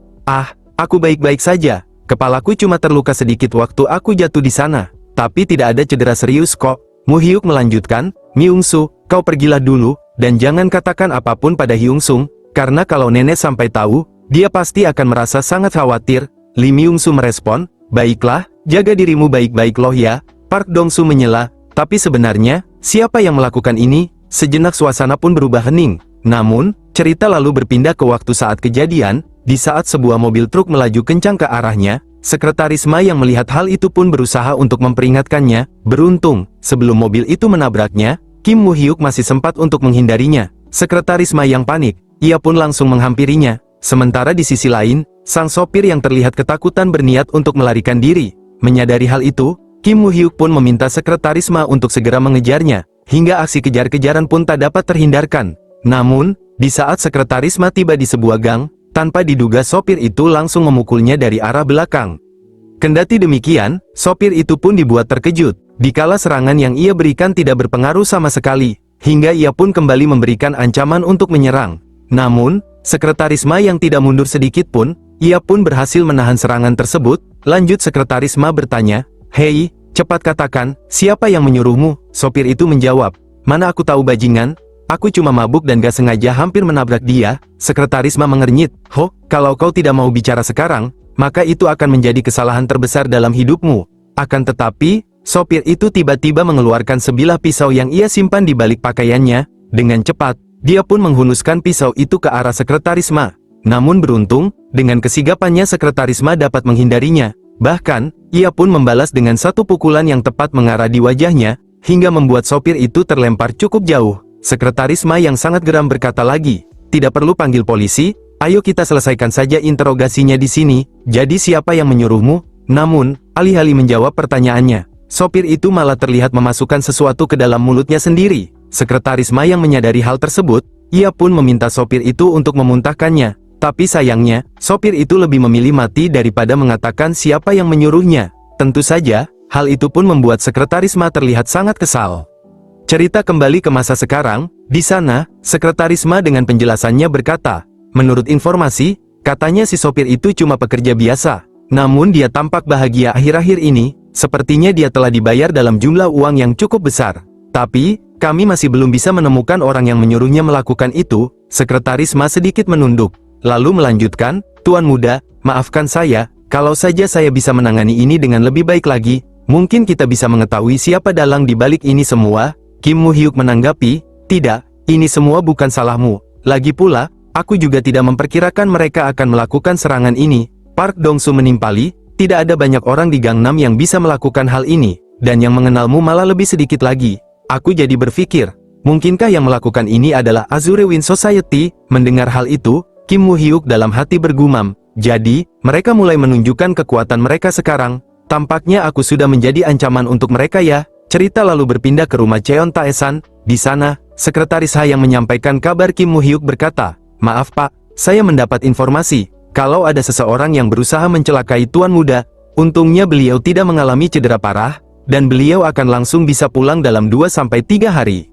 "Aku baik-baik saja. Kepalaku cuma terluka sedikit waktu aku jatuh di sana. Tapi tidak ada cedera serius kok." Moo-hyuk melanjutkan, "Myung-soo, kau pergilah dulu, dan jangan katakan apapun pada Hyung-sung, karena kalau nenek sampai tahu, dia pasti akan merasa sangat khawatir." Lee Myung-soo merespon, "Baiklah, jaga dirimu baik-baik loh ya." Park Dong-soo menyela, "Tapi sebenarnya, siapa yang melakukan ini?" Sejenak suasana pun berubah hening. Namun, Cerita lalu berpindah ke waktu saat kejadian, di saat sebuah mobil truk melaju kencang ke arahnya. Sekretaris Ma yang melihat hal itu pun berusaha untuk memperingatkannya. Beruntung, sebelum mobil itu menabraknya, Kim Woo-hyuk masih sempat untuk menghindarinya. Sekretaris Ma yang panik, ia pun langsung menghampirinya. Sementara di sisi lain, sang sopir yang terlihat ketakutan berniat untuk melarikan diri. Menyadari hal itu, Kim Woo-hyuk pun meminta Sekretaris Ma untuk segera mengejarnya, hingga aksi kejar-kejaran pun tak dapat terhindarkan. Namun, di saat Sekretaris Ma tiba di sebuah gang, tanpa diduga sopir itu langsung memukulnya dari arah belakang. Kendati demikian, sopir itu pun dibuat terkejut, dikala serangan yang ia berikan tidak berpengaruh sama sekali, hingga ia pun kembali memberikan ancaman untuk menyerang. Namun, Sekretaris Ma yang tidak mundur sedikit pun, ia pun berhasil menahan serangan tersebut. Lanjut Sekretaris Ma bertanya, "Hei, cepat katakan, siapa yang menyuruhmu?" Sopir itu menjawab, "Mana aku tahu bajingan, aku cuma mabuk dan gak sengaja hampir menabrak dia." Sekretaris Ma mengernyit, "Ho, kalau kau tidak mau bicara sekarang, maka itu akan menjadi kesalahan terbesar dalam hidupmu." Akan tetapi, sopir itu tiba-tiba mengeluarkan sebilah pisau yang ia simpan di balik pakaiannya. Dengan cepat, dia pun menghunuskan pisau itu ke arah Sekretaris Ma. Namun beruntung, dengan kesigapannya Sekretaris Ma dapat menghindarinya. Bahkan, ia pun membalas dengan satu pukulan yang tepat mengarah di wajahnya, hingga membuat sopir itu terlempar cukup jauh. Sekretaris Ma yang sangat geram berkata lagi, "Tidak perlu panggil polisi, ayo kita selesaikan saja interogasinya di sini. Jadi siapa yang menyuruhmu?" Namun, alih-alih menjawab pertanyaannya, sopir itu malah terlihat memasukkan sesuatu ke dalam mulutnya sendiri. Sekretaris Ma yang menyadari hal tersebut, ia pun meminta sopir itu untuk memuntahkannya. Tapi sayangnya, sopir itu lebih memilih mati daripada mengatakan siapa yang menyuruhnya. Tentu saja, hal itu pun membuat Sekretaris Ma terlihat sangat kesal. Cerita kembali ke masa sekarang, di sana, Sekretaris Ma dengan penjelasannya berkata, "Menurut informasi, katanya si sopir itu cuma pekerja biasa. Namun dia tampak bahagia akhir-akhir ini, sepertinya dia telah dibayar dalam jumlah uang yang cukup besar. Tapi, kami masih belum bisa menemukan orang yang menyuruhnya melakukan itu." Sekretaris Ma sedikit menunduk, lalu melanjutkan, "Tuan muda, maafkan saya, kalau saja saya bisa menangani ini dengan lebih baik lagi, mungkin kita bisa mengetahui siapa dalang di balik ini semua." Kim Woo-hyuk menanggapi, "Tidak, ini semua bukan salahmu. Lagi pula, aku juga tidak memperkirakan mereka akan melakukan serangan ini." Park Dong-soo menimpali, "Tidak ada banyak orang di Gangnam yang bisa melakukan hal ini, dan yang mengenalmu malah lebih sedikit lagi. Aku jadi berpikir, mungkinkah yang melakukan ini adalah Azure Wind Society?" Mendengar hal itu, Kim Woo-hyuk dalam hati bergumam, "Jadi, mereka mulai menunjukkan kekuatan mereka sekarang. Tampaknya aku sudah menjadi ancaman untuk mereka ya." Cerita lalu berpindah ke rumah Cheon Tae-san. Di sana, Sekretaris Ha yang menyampaikan kabar Kim Woo-hyuk berkata, "Maaf Pak, saya mendapat informasi kalau ada seseorang yang berusaha mencelakai Tuan Muda. Untungnya beliau tidak mengalami cedera parah, dan beliau akan langsung bisa pulang dalam 2-3 hari."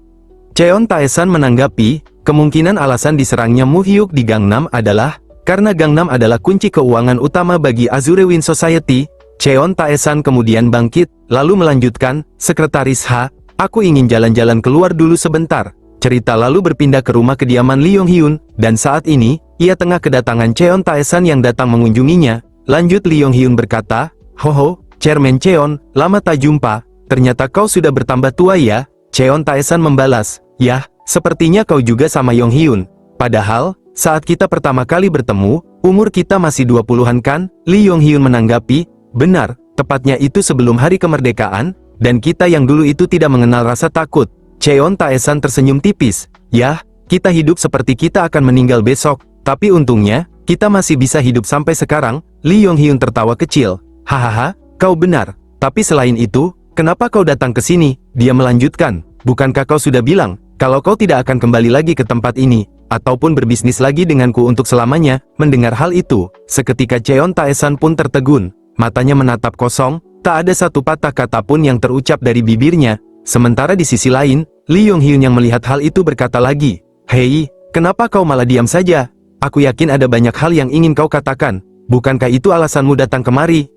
Cheon Tae-san menanggapi, kemungkinan alasan diserangnya Woo-hyuk di Gangnam adalah karena Gangnam adalah kunci keuangan utama bagi Azure Wind Society. Cheon Tae-san kemudian bangkit, lalu melanjutkan, "Sekretaris Ha, aku ingin jalan-jalan keluar dulu sebentar." Cerita lalu berpindah ke rumah kediaman Lee Yong-hyun, dan saat ini, ia tengah kedatangan Cheon Tae-san yang datang mengunjunginya. Lanjut Lee Yong-hyun berkata, "Hoho, Chairman Cheon, lama tak jumpa, ternyata kau sudah bertambah tua ya." Cheon Tae-san membalas, "Yah, sepertinya kau juga sama Yong-hyun. Padahal, saat kita pertama kali bertemu, umur kita masih 20-an kan?" Lee Yong-hyun menanggapi, "Benar, tepatnya itu sebelum hari kemerdekaan, dan kita yang dulu itu tidak mengenal rasa takut." Cheon Tae-san tersenyum tipis, "Yah, kita hidup seperti kita akan meninggal besok, tapi untungnya, kita masih bisa hidup sampai sekarang." Lee Yong-hyun tertawa kecil, "Hahaha, kau benar, tapi selain itu, kenapa kau datang ke sini?" Dia melanjutkan, "Bukankah kau sudah bilang, kalau kau tidak akan kembali lagi ke tempat ini, ataupun berbisnis lagi denganku untuk selamanya?" Mendengar hal itu, seketika Cheon Tae-san pun tertegun. Matanya menatap kosong, tak ada satu patah kata pun yang terucap dari bibirnya. Sementara di sisi lain, Lee Yong-hyun yang melihat hal itu berkata lagi, "Hei, kenapa kau malah diam saja? Aku yakin ada banyak hal yang ingin kau katakan. Bukankah itu alasanmu datang kemari?"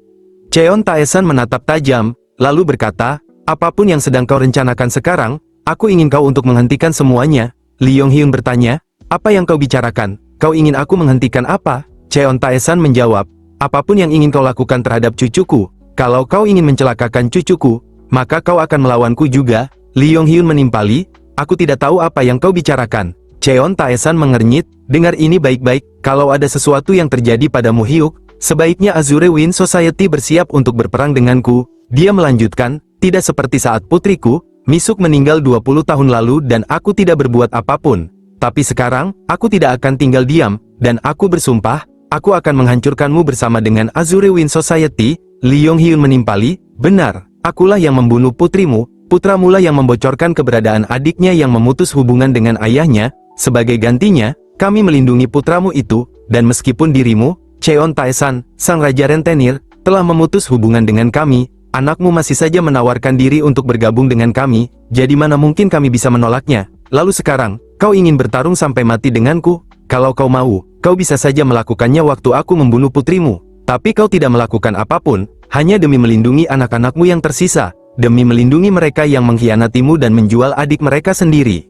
Cheon Tae-san menatap tajam, lalu berkata, "Apapun yang sedang kau rencanakan sekarang, aku ingin kau untuk menghentikan semuanya." Lee Yong-hyun bertanya, "Apa yang kau bicarakan? Kau ingin aku menghentikan apa?" Cheon Tae-san menjawab, "Apapun yang ingin kau lakukan terhadap cucuku. Kalau kau ingin mencelakakan cucuku, maka kau akan melawanku juga." Lee Yong-hyun menimpali, "Aku tidak tahu apa yang kau bicarakan." Cheon Tae-san mengernyit, dengar ini baik-baik, kalau ada sesuatu yang terjadi pada Mu Hyuk, sebaiknya Azure Wind Society bersiap untuk berperang denganku. Dia melanjutkan, tidak seperti saat putriku, Misuk meninggal 20 tahun lalu dan aku tidak berbuat apapun. Tapi sekarang, aku tidak akan tinggal diam, dan aku bersumpah, aku akan menghancurkanmu bersama dengan Azure Wind Society. Lee Yong-hyun menimpali, benar, akulah yang membunuh putrimu, putramulah yang membocorkan keberadaan adiknya yang memutus hubungan dengan ayahnya. Sebagai gantinya, kami melindungi putramu itu, dan meskipun dirimu, Cheon Taesan, sang Raja Rentenir, telah memutus hubungan dengan kami, anakmu masih saja menawarkan diri untuk bergabung dengan kami, jadi mana mungkin kami bisa menolaknya. Lalu sekarang, kau ingin bertarung sampai mati denganku? Kalau kau mau, kau bisa saja melakukannya waktu aku membunuh putrimu. Tapi kau tidak melakukan apapun, hanya demi melindungi anak-anakmu yang tersisa, demi melindungi mereka yang mengkhianatimu dan menjual adik mereka sendiri.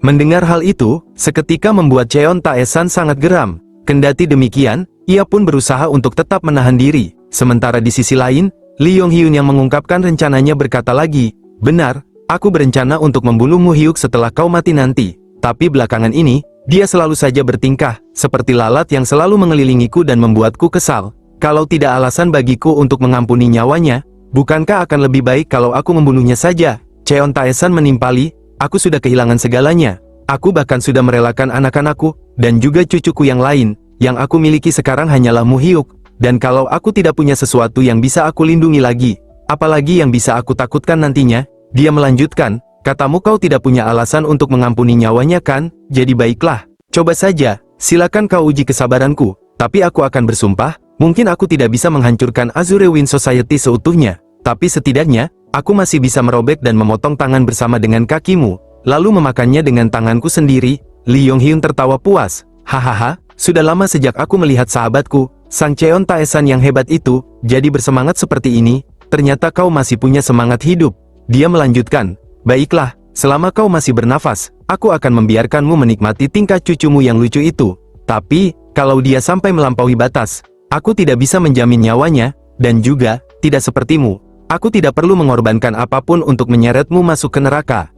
Mendengar hal itu, seketika membuat Cheon Taesan sangat geram. Kendati demikian, ia pun berusaha untuk tetap menahan diri. Sementara di sisi lain, Lee Yong-hyun yang mengungkapkan rencananya berkata lagi, benar, aku berencana untuk membunuh Mu Hyuk setelah kau mati nanti. Tapi belakangan ini, dia selalu saja bertingkah, seperti lalat yang selalu mengelilingiku dan membuatku kesal. Kalau tidak alasan bagiku untuk mengampuni nyawanya, bukankah akan lebih baik kalau aku membunuhnya saja? Cheon Taesan menimpali, aku sudah kehilangan segalanya. Aku bahkan sudah merelakan anak-anakku, dan juga cucuku yang lain. Yang aku miliki sekarang hanyalah Mu Hyuk. Dan kalau aku tidak punya sesuatu yang bisa aku lindungi lagi, apalagi yang bisa aku takutkan nantinya, dia melanjutkan, katamu kau tidak punya alasan untuk mengampuni nyawanya kan? Jadi baiklah, coba saja, silakan kau uji kesabaranku, tapi aku akan bersumpah, mungkin aku tidak bisa menghancurkan Azure Wind Society seutuhnya, tapi setidaknya, aku masih bisa merobek dan memotong tangan bersama dengan kakimu, lalu memakannya dengan tanganku sendiri. Lee Yong-hyun tertawa puas, hahaha, sudah lama sejak aku melihat sahabatku, Sang Cheon Taesan yang hebat itu, jadi bersemangat seperti ini, ternyata kau masih punya semangat hidup. Dia melanjutkan, baiklah, selama kau masih bernafas, aku akan membiarkanmu menikmati tingkah cucumu yang lucu itu. Tapi, kalau dia sampai melampaui batas, aku tidak bisa menjamin nyawanya, dan juga, tidak sepertimu, aku tidak perlu mengorbankan apapun untuk menyeretmu masuk ke neraka.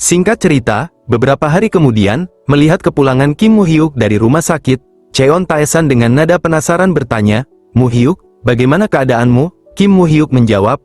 Singkat cerita, beberapa hari kemudian, melihat kepulangan Kim Mu Hyuk dari rumah sakit, Cheon Taesan dengan nada penasaran bertanya, Mu Hyuk, bagaimana keadaanmu? Kim Mu Hyuk menjawab,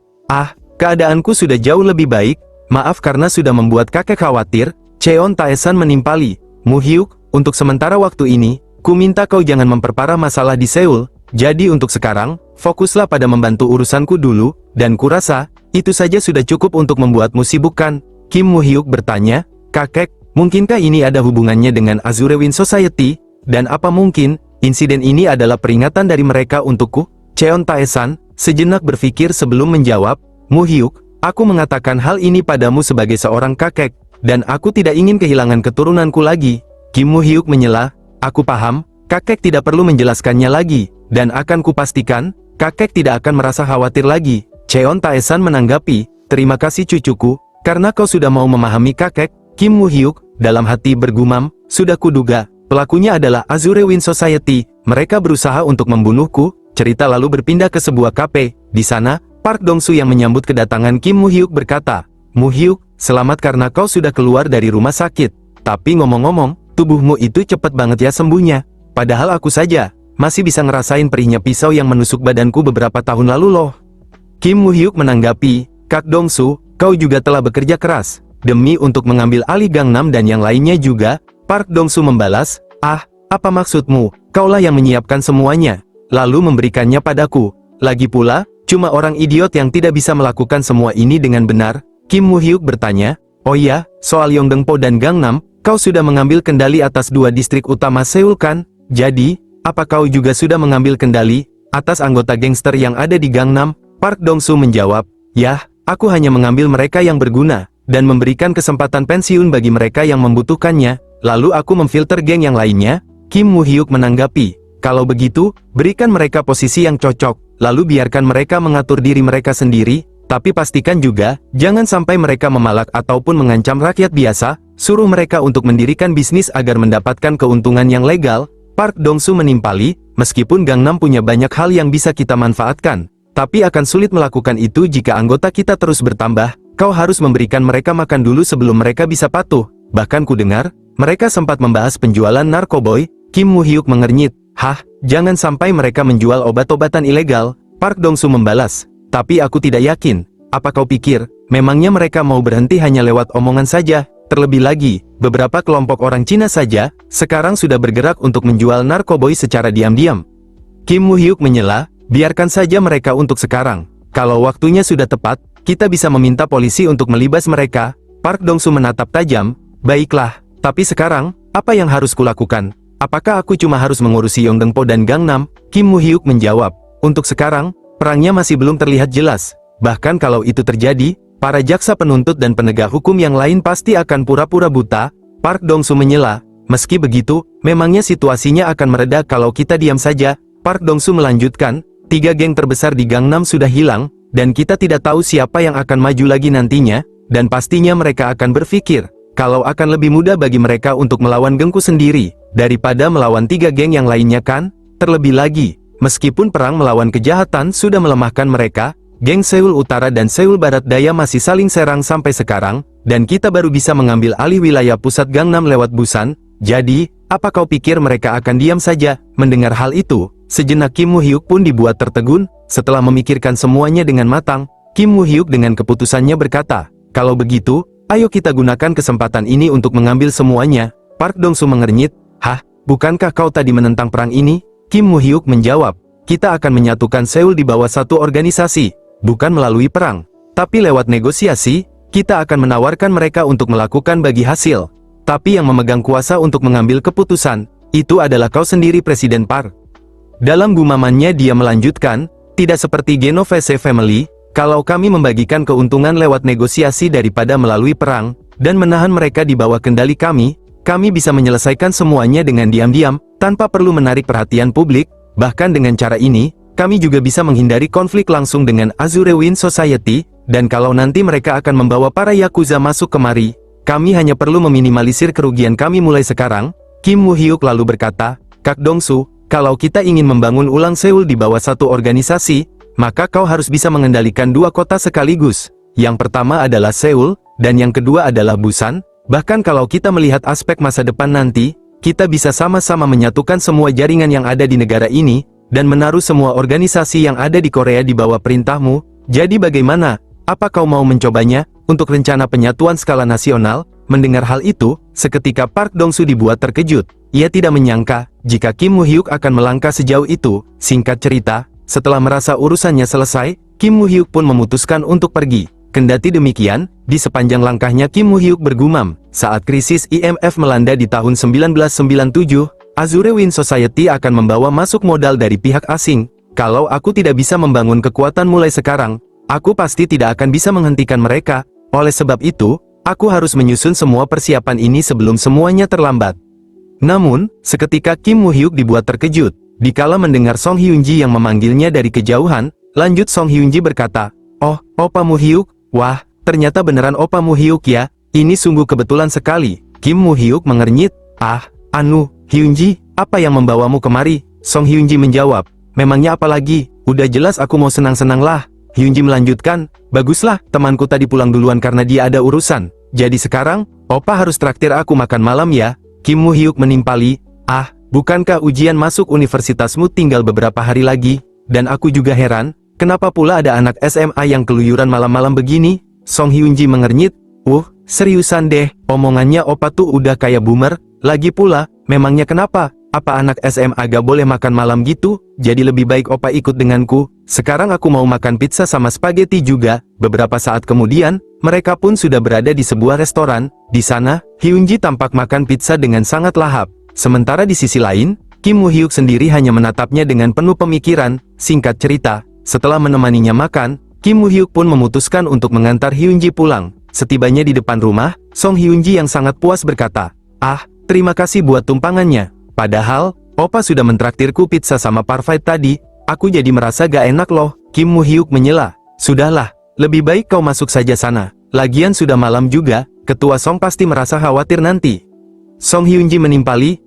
keadaanku sudah jauh lebih baik, maaf karena sudah membuat kakek khawatir. Cheon Taesan menimpali, Mu Hyuk, untuk sementara waktu ini, ku minta kau jangan memperparah masalah di Seoul, jadi untuk sekarang, fokuslah pada membantu urusanku dulu, dan kurasa, itu saja sudah cukup untuk membuatmu sibuk kan? Kim Mu Hyuk bertanya, kakek, mungkinkah ini ada hubungannya dengan Azure Wind Society? Dan apa mungkin, insiden ini adalah peringatan dari mereka untukku? Cheon Taesan, sejenak berpikir sebelum menjawab, Mu Hyuk, aku mengatakan hal ini padamu sebagai seorang kakek, dan aku tidak ingin kehilangan keturunanku lagi. Kim Mu Hyuk menyela, aku paham, kakek tidak perlu menjelaskannya lagi, dan akan kupastikan, kakek tidak akan merasa khawatir lagi. Cheon Taesan menanggapi, terima kasih cucuku, karena kau sudah mau memahami kakek. Kim Mu Hyuk, dalam hati bergumam, sudah kuduga, pelakunya adalah Azure Wind Society, mereka berusaha untuk membunuhku. Cerita lalu berpindah ke sebuah kafe, di sana, Park Dong-soo yang menyambut kedatangan Kim Mu Hyuk berkata, Mu Hyuk, selamat karena kau sudah keluar dari rumah sakit, tapi ngomong-ngomong, tubuhmu itu cepat banget ya sembuhnya, padahal aku saja, masih bisa ngerasain perihnya pisau yang menusuk badanku beberapa tahun lalu loh. Kim Mu Hyuk menanggapi, Kak Dong-soo, kau juga telah bekerja keras, demi untuk mengambil alih Gangnam dan yang lainnya juga. Park Dong-soo membalas, apa maksudmu, kaulah yang menyiapkan semuanya, lalu memberikannya padaku. Lagi pula, cuma orang idiot yang tidak bisa melakukan semua ini dengan benar. Kim Mu Hyuk bertanya, oh ya, soal Yongdeungpo dan Gangnam, kau sudah mengambil kendali atas dua distrik utama Seoul kan? Jadi, apa kau juga sudah mengambil kendali atas anggota gangster yang ada di Gangnam? Park Dong-soo menjawab, yah, aku hanya mengambil mereka yang berguna, dan memberikan kesempatan pensiun bagi mereka yang membutuhkannya, lalu aku memfilter geng yang lainnya. Kim Mu Hyuk menanggapi, kalau begitu, berikan mereka posisi yang cocok, lalu biarkan mereka mengatur diri mereka sendiri, tapi pastikan juga, jangan sampai mereka memalak ataupun mengancam rakyat biasa. suruh mereka untuk mendirikan bisnis agar mendapatkan keuntungan yang legal. Park Dong-su menimpali, meskipun Gangnam punya banyak hal yang bisa kita manfaatkan, tapi akan sulit melakukan itu jika anggota kita terus bertambah. Kau harus memberikan mereka makan dulu sebelum mereka bisa patuh. Bahkan ku dengar, mereka sempat membahas penjualan narkoboy. Kim Woo-hyuk mengernyit. Hah, jangan sampai mereka menjual obat-obatan ilegal, Park Dong-su membalas. Tapi aku tidak yakin. Apa kau pikir, memangnya mereka mau berhenti hanya lewat omongan saja? Terlebih lagi, beberapa kelompok orang Cina saja, sekarang sudah bergerak untuk menjual narkoboy secara diam-diam. Kim Woo-hyuk menyela, biarkan saja mereka untuk sekarang. Kalau waktunya sudah tepat, kita bisa meminta polisi untuk melibas mereka. Park Dong-su menatap tajam. Baiklah, tapi sekarang, apa yang harus kulakukan? Apakah aku cuma harus mengurusi Yongdengpo dan Gangnam? Kim Woo-hyuk menjawab. Untuk sekarang, perangnya masih belum terlihat jelas. Bahkan kalau itu terjadi, para jaksa penuntut dan penegak hukum yang lain pasti akan pura-pura buta. Park Dong-su menyela. Meski begitu, memangnya situasinya akan mereda kalau kita diam saja. Park Dong-su melanjutkan, 3 geng terbesar di Gangnam sudah hilang, dan kita tidak tahu siapa yang akan maju lagi nantinya, dan pastinya mereka akan berpikir, kalau akan lebih mudah bagi mereka untuk melawan gengku sendiri, daripada melawan 3 geng yang lainnya kan? Terlebih lagi, meskipun perang melawan kejahatan sudah melemahkan mereka, geng Seoul Utara dan Seoul Barat Daya masih saling serang sampai sekarang, dan kita baru bisa mengambil alih wilayah pusat Gangnam lewat Busan. Jadi, apa kau pikir mereka akan diam saja? Mendengar hal itu, sejenak Kim Woo-hyuk pun dibuat tertegun. Setelah memikirkan semuanya dengan matang, Kim Woo-hyuk dengan keputusannya berkata, kalau begitu, ayo kita gunakan kesempatan ini untuk mengambil semuanya. Park Dong-su mengernyit. Hah, bukankah kau tadi menentang perang ini? Kim Woo-hyuk menjawab, kita akan menyatukan Seoul di bawah satu organisasi, bukan melalui perang, tapi lewat negosiasi. Kita akan menawarkan mereka untuk melakukan bagi hasil. Tapi yang memegang kuasa untuk mengambil keputusan, itu adalah kau sendiri Presiden Park. Dalam gumamannya dia melanjutkan, tidak seperti Genovese Family, kalau kami membagikan keuntungan lewat negosiasi daripada melalui perang, dan menahan mereka di bawah kendali kami bisa menyelesaikan semuanya dengan diam-diam, tanpa perlu menarik perhatian publik. Bahkan dengan cara ini, kami juga bisa menghindari konflik langsung dengan Azure Wind Society, dan kalau nanti mereka akan membawa para Yakuza masuk kemari, kami hanya perlu meminimalisir kerugian kami mulai sekarang. Kim Woo-hyuk lalu berkata, Kak Dong-su, kalau kita ingin membangun ulang Seoul di bawah satu organisasi, maka kau harus bisa mengendalikan 2 kota sekaligus. Yang pertama adalah Seoul, dan yang kedua adalah Busan. Bahkan kalau kita melihat aspek masa depan nanti, kita bisa sama-sama menyatukan semua jaringan yang ada di negara ini, dan menaruh semua organisasi yang ada di Korea di bawah perintahmu. Jadi bagaimana? Apa kau mau mencobanya, untuk rencana penyatuan skala nasional? Mendengar hal itu, seketika Park Dong-su dibuat terkejut. Ia tidak menyangka, jika Kim Woo-hyuk akan melangkah sejauh itu. Singkat cerita, setelah merasa urusannya selesai, Kim Woo-hyuk pun memutuskan untuk pergi. Kendati demikian, di sepanjang langkahnya Kim Woo-hyuk bergumam, saat krisis IMF melanda di tahun 1997, Azure Wind Society akan membawa masuk modal dari pihak asing. Kalau aku tidak bisa membangun kekuatan mulai sekarang, aku pasti tidak akan bisa menghentikan mereka. Oleh sebab itu, aku harus menyusun semua persiapan ini sebelum semuanya terlambat. Namun, seketika Kim Woo-hyuk dibuat terkejut, dikala mendengar Song Hyun-ji yang memanggilnya dari kejauhan. Lanjut Song Hyun-ji berkata, "Oh, Opa Woo-hyuk, wah, ternyata beneran Opa Woo-hyuk ya, ini sungguh kebetulan sekali." Kim Woo-hyuk mengernyit, Hyun-ji, apa yang membawamu kemari? Song Hyun-ji menjawab, memangnya apa lagi, udah jelas aku mau senang-senang lah. Hyun-ji melanjutkan, baguslah, temanku tadi pulang duluan karena dia ada urusan. Jadi sekarang, Opa harus traktir aku makan malam ya. Kim Woo-hyuk menimpali, bukankah ujian masuk universitasmu tinggal beberapa hari lagi? Dan aku juga heran, kenapa pula ada anak SMA yang keluyuran malam-malam begini? Song Hyun-ji mengernyit, seriusan deh, omongannya Opa tuh udah kayak boomer. Lagi pula, memangnya kenapa? Apa anak SMA gak boleh makan malam gitu? Jadi lebih baik Opa ikut denganku. Sekarang aku mau makan pizza sama spaghetti juga. Beberapa saat kemudian, mereka pun sudah berada di sebuah restoran. Di sana, Hyun-ji tampak makan pizza dengan sangat lahap. Sementara di sisi lain, Kim Woo-hyuk sendiri hanya menatapnya dengan penuh pemikiran. Singkat cerita, setelah menemaninya makan, Kim Woo-hyuk pun memutuskan untuk mengantar Hyun-ji pulang. Setibanya di depan rumah, Song Hyun-ji yang sangat puas berkata, terima kasih buat tumpangannya. Padahal, Opa sudah mentraktirku pizza sama parfait tadi, aku jadi merasa gak enak loh. Kim Woo-hyuk menyela, sudahlah, lebih baik kau masuk saja sana. Lagian sudah malam juga, ketua Song pasti merasa khawatir nanti. Song Hyunji menimpali,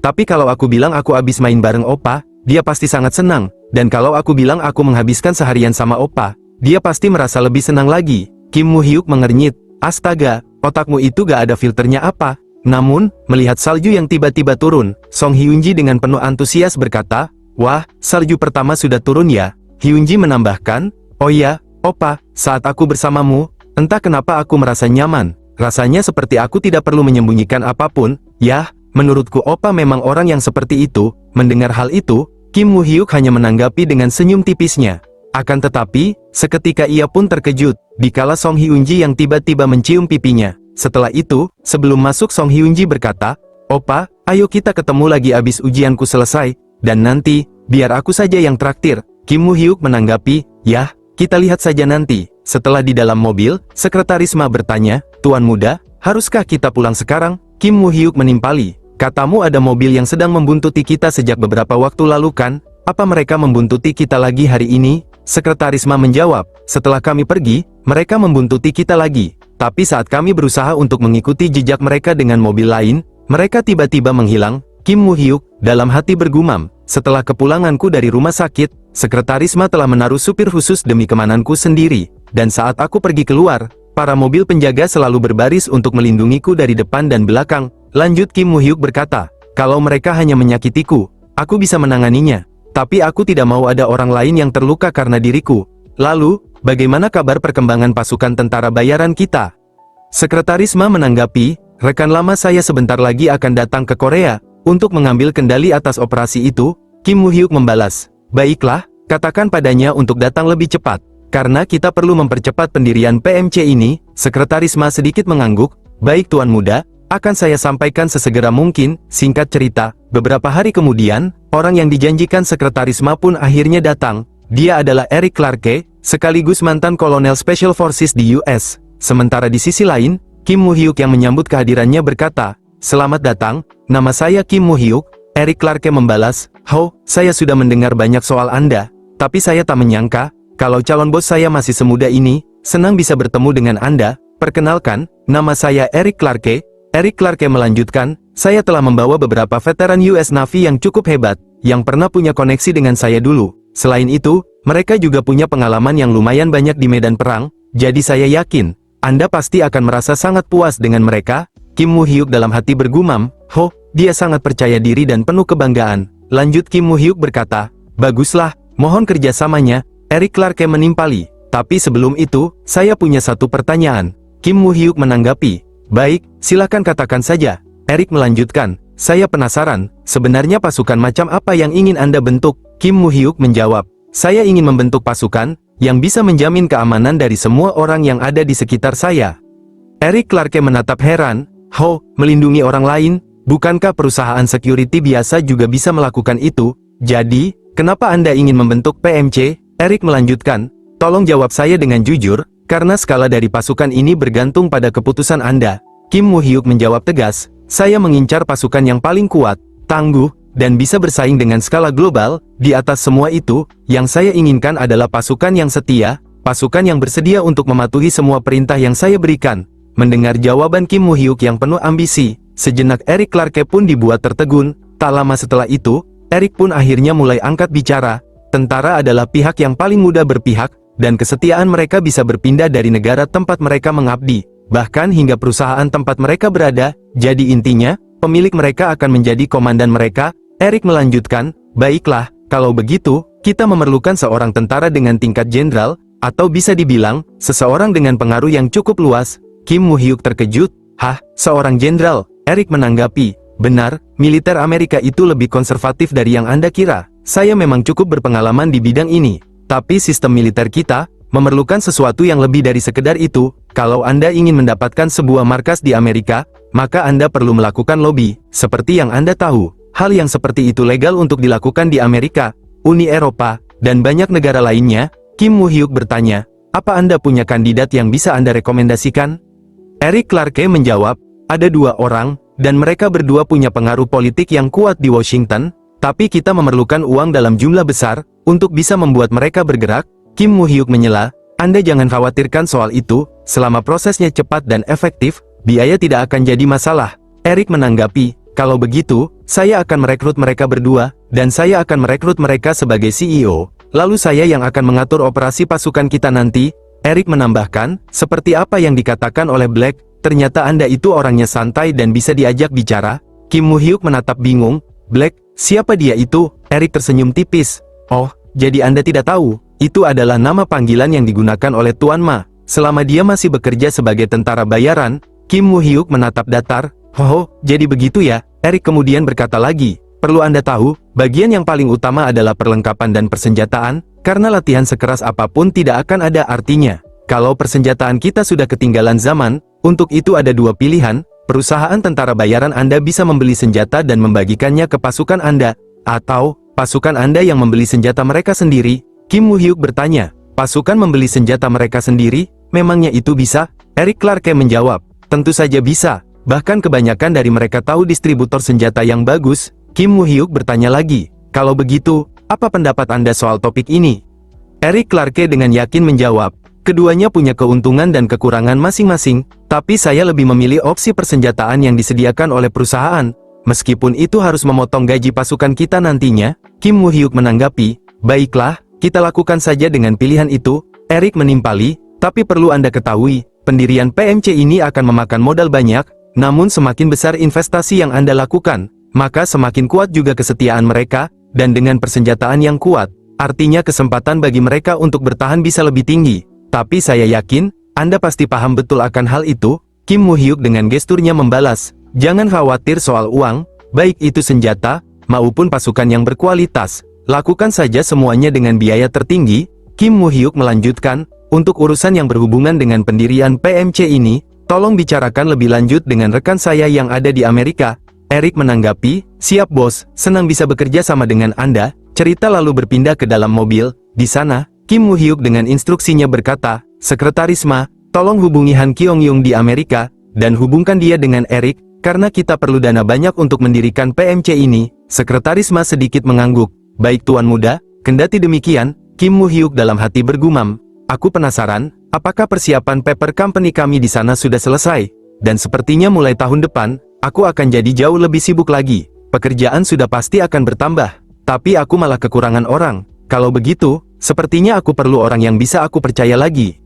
tapi kalau aku bilang aku abis main bareng Opa, dia pasti sangat senang. Dan kalau aku bilang aku menghabiskan seharian sama Opa, dia pasti merasa lebih senang lagi. Kim Moo-hyuk mengernyit, astaga, otakmu itu gak ada filternya apa? Namun, melihat salju yang tiba-tiba turun, Song Hyunji dengan penuh antusias berkata, wah, salju pertama sudah turun ya? Hyunji menambahkan, oh ya, Opa, saat aku bersamamu, entah kenapa aku merasa nyaman. Rasanya seperti aku tidak perlu menyembunyikan apapun. Yah, menurutku Opa memang orang yang seperti itu. Mendengar hal itu, Kim Moo-hyuk hanya menanggapi dengan senyum tipisnya. Akan tetapi, seketika ia pun terkejut, dikala Song Hyunji yang tiba-tiba mencium pipinya. Setelah itu, sebelum masuk Song Hyunji berkata, Opa, ayo kita ketemu lagi abis ujianku selesai, dan nanti, biar aku saja yang traktir. Kim Moo-hyuk menanggapi, yah, kita lihat saja nanti. Setelah di dalam mobil, Sekretaris Ma bertanya, Tuan Muda, haruskah kita pulang sekarang? Kim Moo-hyuk menimpali, katamu ada mobil yang sedang membuntuti kita sejak beberapa waktu lalu kan? Apa mereka membuntuti kita lagi hari ini? Sekretaris Ma menjawab, setelah kami pergi, mereka membuntuti kita lagi. Tapi saat kami berusaha untuk mengikuti jejak mereka dengan mobil lain, mereka tiba-tiba menghilang. Kim Moo-hyuk dalam hati bergumam, setelah kepulanganku dari rumah sakit, Sekretaris Ma telah menaruh supir khusus demi keamananku sendiri. Dan saat aku pergi keluar, para mobil penjaga selalu berbaris untuk melindungiku dari depan dan belakang. Lanjut Kim Moo-hyuk berkata, kalau mereka hanya menyakitiku, aku bisa menanganinya. Tapi aku tidak mau ada orang lain yang terluka karena diriku. Lalu, bagaimana kabar perkembangan pasukan tentara bayaran kita? Sekretaris Ma menanggapi, rekan lama saya sebentar lagi akan datang ke Korea, untuk mengambil kendali atas operasi itu. Kim Moo-hyuk membalas, baiklah, katakan padanya untuk datang lebih cepat. Karena kita perlu mempercepat pendirian PMC ini. Sekretaris Ma sedikit mengangguk, baik Tuan Muda, akan saya sampaikan sesegera mungkin. Singkat cerita, beberapa hari kemudian, orang yang dijanjikan Sekretaris Ma pun akhirnya datang. Dia adalah Eric Clarke, sekaligus mantan Kolonel Special Forces di US. Sementara di sisi lain, Kim Moo-hyuk yang menyambut kehadirannya berkata, selamat datang, nama saya Kim Moo-hyuk. Eric Clarke membalas, saya sudah mendengar banyak soal Anda, tapi saya tak menyangka, kalau calon bos saya masih semuda ini. Senang bisa bertemu dengan Anda. Perkenalkan, nama saya Eric Clarke. Eric Clarke melanjutkan, saya telah membawa beberapa veteran US Navy yang cukup hebat, yang pernah punya koneksi dengan saya dulu. Selain itu, mereka juga punya pengalaman yang lumayan banyak di medan perang, jadi saya yakin, Anda pasti akan merasa sangat puas dengan mereka. Kim Moo-hyuk dalam hati bergumam, dia sangat percaya diri dan penuh kebanggaan. Lanjut Kim Moo-hyuk berkata, baguslah, mohon kerjasamanya. Eric Clarke menimpali, tapi sebelum itu, saya punya satu pertanyaan. Kim Moo-hyuk menanggapi, baik, silakan katakan saja. Eric melanjutkan, saya penasaran, sebenarnya pasukan macam apa yang ingin Anda bentuk? Kim Moo-hyuk menjawab, saya ingin membentuk pasukan, yang bisa menjamin keamanan dari semua orang yang ada di sekitar saya. Eric Clarke menatap heran, melindungi orang lain? Bukankah perusahaan security biasa juga bisa melakukan itu? Jadi, kenapa Anda ingin membentuk PMC? Eric melanjutkan, tolong jawab saya dengan jujur, karena skala dari pasukan ini bergantung pada keputusan Anda. Kim Moo-hyuk menjawab tegas, saya mengincar pasukan yang paling kuat, tangguh, dan bisa bersaing dengan skala global. Di atas semua itu, yang saya inginkan adalah pasukan yang setia, pasukan yang bersedia untuk mematuhi semua perintah yang saya berikan. Mendengar jawaban Kim Moo-hyuk yang penuh ambisi, sejenak Eric Clarke pun dibuat tertegun. Tak lama setelah itu, Eric pun akhirnya mulai angkat bicara. Tentara adalah pihak yang paling mudah berpihak, dan kesetiaan mereka bisa berpindah dari negara tempat mereka mengabdi, bahkan hingga perusahaan tempat mereka berada. Jadi intinya, pemilik mereka akan menjadi komandan mereka. Eric melanjutkan, baiklah, kalau begitu, kita memerlukan seorang tentara dengan tingkat jenderal, atau bisa dibilang, seseorang dengan pengaruh yang cukup luas. Kim Moo-hyuk terkejut, seorang jenderal? Eric menanggapi, benar, militer Amerika itu lebih konservatif dari yang Anda kira. Saya memang cukup berpengalaman di bidang ini, tapi sistem militer kita memerlukan sesuatu yang lebih dari sekedar itu. Kalau Anda ingin mendapatkan sebuah markas di Amerika, maka Anda perlu melakukan lobby. Seperti yang Anda tahu, hal yang seperti itu legal untuk dilakukan di Amerika, Uni Eropa, dan banyak negara lainnya. Kim Moo-hyuk bertanya, apa Anda punya kandidat yang bisa Anda rekomendasikan? Eric Clarke menjawab, ada 2 orang, dan mereka berdua punya pengaruh politik yang kuat di Washington. Tapi kita memerlukan uang dalam jumlah besar, untuk bisa membuat mereka bergerak. Kim Moo-hyuk menyela, Anda jangan khawatirkan soal itu, selama prosesnya cepat dan efektif, biaya tidak akan jadi masalah. Erik menanggapi, kalau begitu, saya akan merekrut mereka berdua, dan saya akan merekrut mereka sebagai CEO. Lalu saya yang akan mengatur operasi pasukan kita nanti. Erik menambahkan, seperti apa yang dikatakan oleh Black, ternyata Anda itu orangnya santai dan bisa diajak bicara. Kim Moo-hyuk menatap bingung. Black, siapa dia itu? Erik tersenyum tipis. Oh, jadi Anda tidak tahu? Itu adalah nama panggilan yang digunakan oleh Tuan Ma. Selama dia masih bekerja sebagai tentara bayaran. Kim Moo-hyuk menatap datar. Oh, jadi begitu ya? Erik kemudian berkata lagi, perlu Anda tahu, bagian yang paling utama adalah perlengkapan dan persenjataan, karena latihan sekeras apapun tidak akan ada artinya. Kalau persenjataan kita sudah ketinggalan zaman, untuk itu ada dua pilihan, perusahaan tentara bayaran Anda bisa membeli senjata dan membagikannya ke pasukan Anda, atau pasukan Anda yang membeli senjata mereka sendiri. Kim Moo-hyuk bertanya, pasukan membeli senjata mereka sendiri, memangnya itu bisa? Erik Clarke menjawab, tentu saja bisa. Bahkan kebanyakan dari mereka tahu distributor senjata yang bagus. Kim Moo-hyuk bertanya lagi, kalau begitu, apa pendapat Anda soal topik ini? Erik Clarke dengan yakin menjawab, keduanya punya keuntungan dan kekurangan masing-masing, tapi saya lebih memilih opsi persenjataan yang disediakan oleh perusahaan. Meskipun itu harus memotong gaji pasukan kita nantinya, Kim Moo-hyuk menanggapi, baiklah, kita lakukan saja dengan pilihan itu. Erik menimpali, tapi perlu Anda ketahui, pendirian PMC ini akan memakan modal banyak. Namun semakin besar investasi yang Anda lakukan, maka semakin kuat juga kesetiaan mereka, dan dengan persenjataan yang kuat, artinya kesempatan bagi mereka untuk bertahan bisa lebih tinggi. Tapi saya yakin, Anda pasti paham betul akan hal itu. Kim Moo-hyuk dengan gesturnya membalas, jangan khawatir soal uang, baik itu senjata, maupun pasukan yang berkualitas, lakukan saja semuanya dengan biaya tertinggi. Kim Moo-hyuk melanjutkan, untuk urusan yang berhubungan dengan pendirian PMC ini, tolong bicarakan lebih lanjut dengan rekan saya yang ada di Amerika. Erik menanggapi, siap bos, senang bisa bekerja sama dengan Anda. Cerita lalu berpindah ke dalam mobil. Di sana, Kim Moo-hyuk dengan instruksinya berkata, Sekretaris Ma, tolong hubungi Han Kyong-yung di Amerika, dan hubungkan dia dengan Erik, karena kita perlu dana banyak untuk mendirikan PMC ini. Sekretaris Ma sedikit mengangguk. Baik Tuan Muda, kendati demikian, Kim Moo-hyuk dalam hati bergumam, aku penasaran, apakah persiapan paper company kami di sana sudah selesai? Dan sepertinya mulai tahun depan, aku akan jadi jauh lebih sibuk lagi. Pekerjaan sudah pasti akan bertambah. Tapi aku malah kekurangan orang. Kalau begitu, sepertinya aku perlu orang yang bisa aku percaya lagi.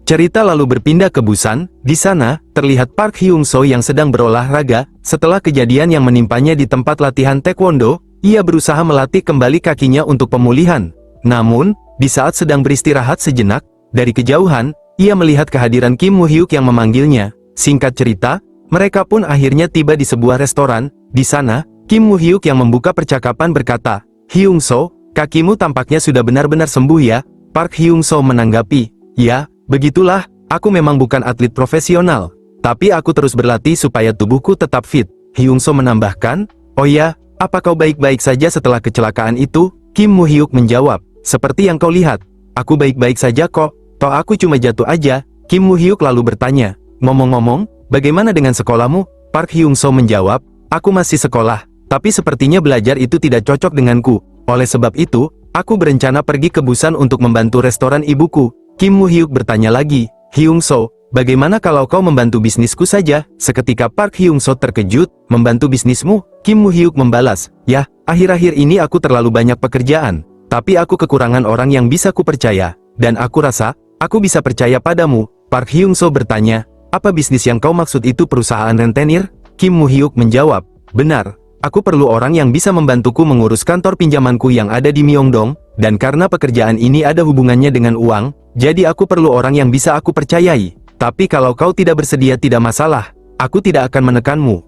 Cerita lalu berpindah ke Busan. Di sana, terlihat Park Hyung-soo yang sedang berolahraga. Setelah kejadian yang menimpanya di tempat latihan taekwondo, ia berusaha melatih kembali kakinya untuk pemulihan. Namun, di saat sedang beristirahat sejenak, dari kejauhan, ia melihat kehadiran Kim Moo-hyuk yang memanggilnya. Singkat cerita, mereka pun akhirnya tiba di sebuah restoran. Di sana, Kim Moo-hyuk yang membuka percakapan berkata, Hyung-soo, kakimu tampaknya sudah benar-benar sembuh ya? Park Hyung-soo menanggapi, ya, begitulah, aku memang bukan atlet profesional. Tapi aku terus berlatih supaya tubuhku tetap fit. Hyung-soo menambahkan, oh ya, apa kau baik-baik saja setelah kecelakaan itu? Kim Moo-hyuk menjawab, seperti yang kau lihat, aku baik-baik saja kok. Toh aku cuma jatuh aja. Kim Moo-hyuk lalu bertanya, ngomong-ngomong, bagaimana dengan sekolahmu? Park Hyung-soo menjawab, aku masih sekolah, tapi sepertinya belajar itu tidak cocok denganku. Oleh sebab itu, aku berencana pergi ke Busan untuk membantu restoran ibuku. Kim Moo-hyuk bertanya lagi, Hyung-soo, bagaimana kalau kau membantu bisnisku saja? Seketika Park Hyung-soo terkejut, membantu bisnismu? Kim Moo-hyuk membalas, ya, akhir-akhir ini aku terlalu banyak pekerjaan, tapi aku kekurangan orang yang bisa kupercaya, dan aku rasa, aku bisa percaya padamu. Park Hyung-soo bertanya, apa bisnis yang kau maksud itu perusahaan rentenir? Kim Moo-hyuk menjawab, benar, aku perlu orang yang bisa membantuku mengurus kantor pinjamanku yang ada di Myeongdong, dan karena pekerjaan ini ada hubungannya dengan uang, jadi aku perlu orang yang bisa aku percayai. Tapi kalau kau tidak bersedia tidak masalah, aku tidak akan menekanmu.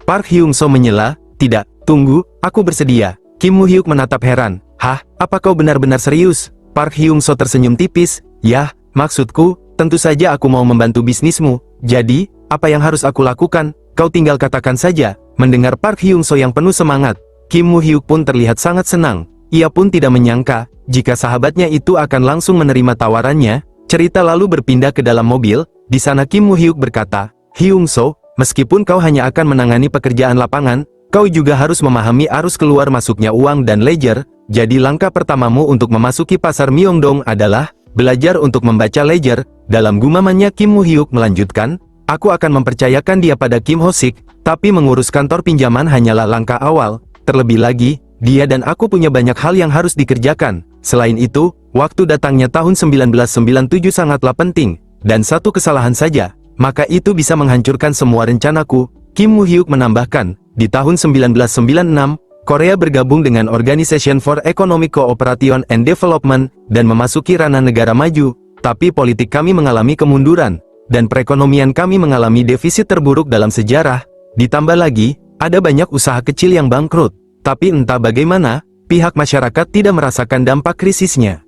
Park Hyung-soo menyela, tidak, tunggu, aku bersedia. Kim Moo-hyuk menatap heran, hah, apa kau benar-benar serius? Park Hyung-soo tersenyum tipis, ya, maksudku, tentu saja aku mau membantu bisnismu. Jadi, apa yang harus aku lakukan? Kau tinggal katakan saja. Mendengar Park Hyung-soo yang penuh semangat, Kim Moo-hyuk pun terlihat sangat senang. Ia pun tidak menyangka, jika sahabatnya itu akan langsung menerima tawarannya. Cerita lalu berpindah ke dalam mobil. Di sana Kim Moo-hyuk berkata, Hyung-soo, meskipun kau hanya akan menangani pekerjaan lapangan, kau juga harus memahami arus keluar masuknya uang dan ledger. Jadi langkah pertamamu untuk memasuki pasar Myeongdong adalah belajar untuk membaca ledger. Dalam gumamannya Kim Woo-hyuk melanjutkan, aku akan mempercayakan dia pada Kim Ho-sik, tapi mengurus kantor pinjaman hanyalah langkah awal. Terlebih lagi, dia dan aku punya banyak hal yang harus dikerjakan. Selain itu, waktu datangnya tahun 1997 sangatlah penting, dan satu kesalahan saja, maka itu bisa menghancurkan semua rencanaku. Kim Woo-hyuk menambahkan, di tahun 1996, Korea bergabung dengan Organization for Economic Cooperation and Development, dan memasuki ranah negara maju, tapi politik kami mengalami kemunduran, dan perekonomian kami mengalami defisit terburuk dalam sejarah. Ditambah lagi, ada banyak usaha kecil yang bangkrut, tapi entah bagaimana, pihak masyarakat tidak merasakan dampak krisisnya.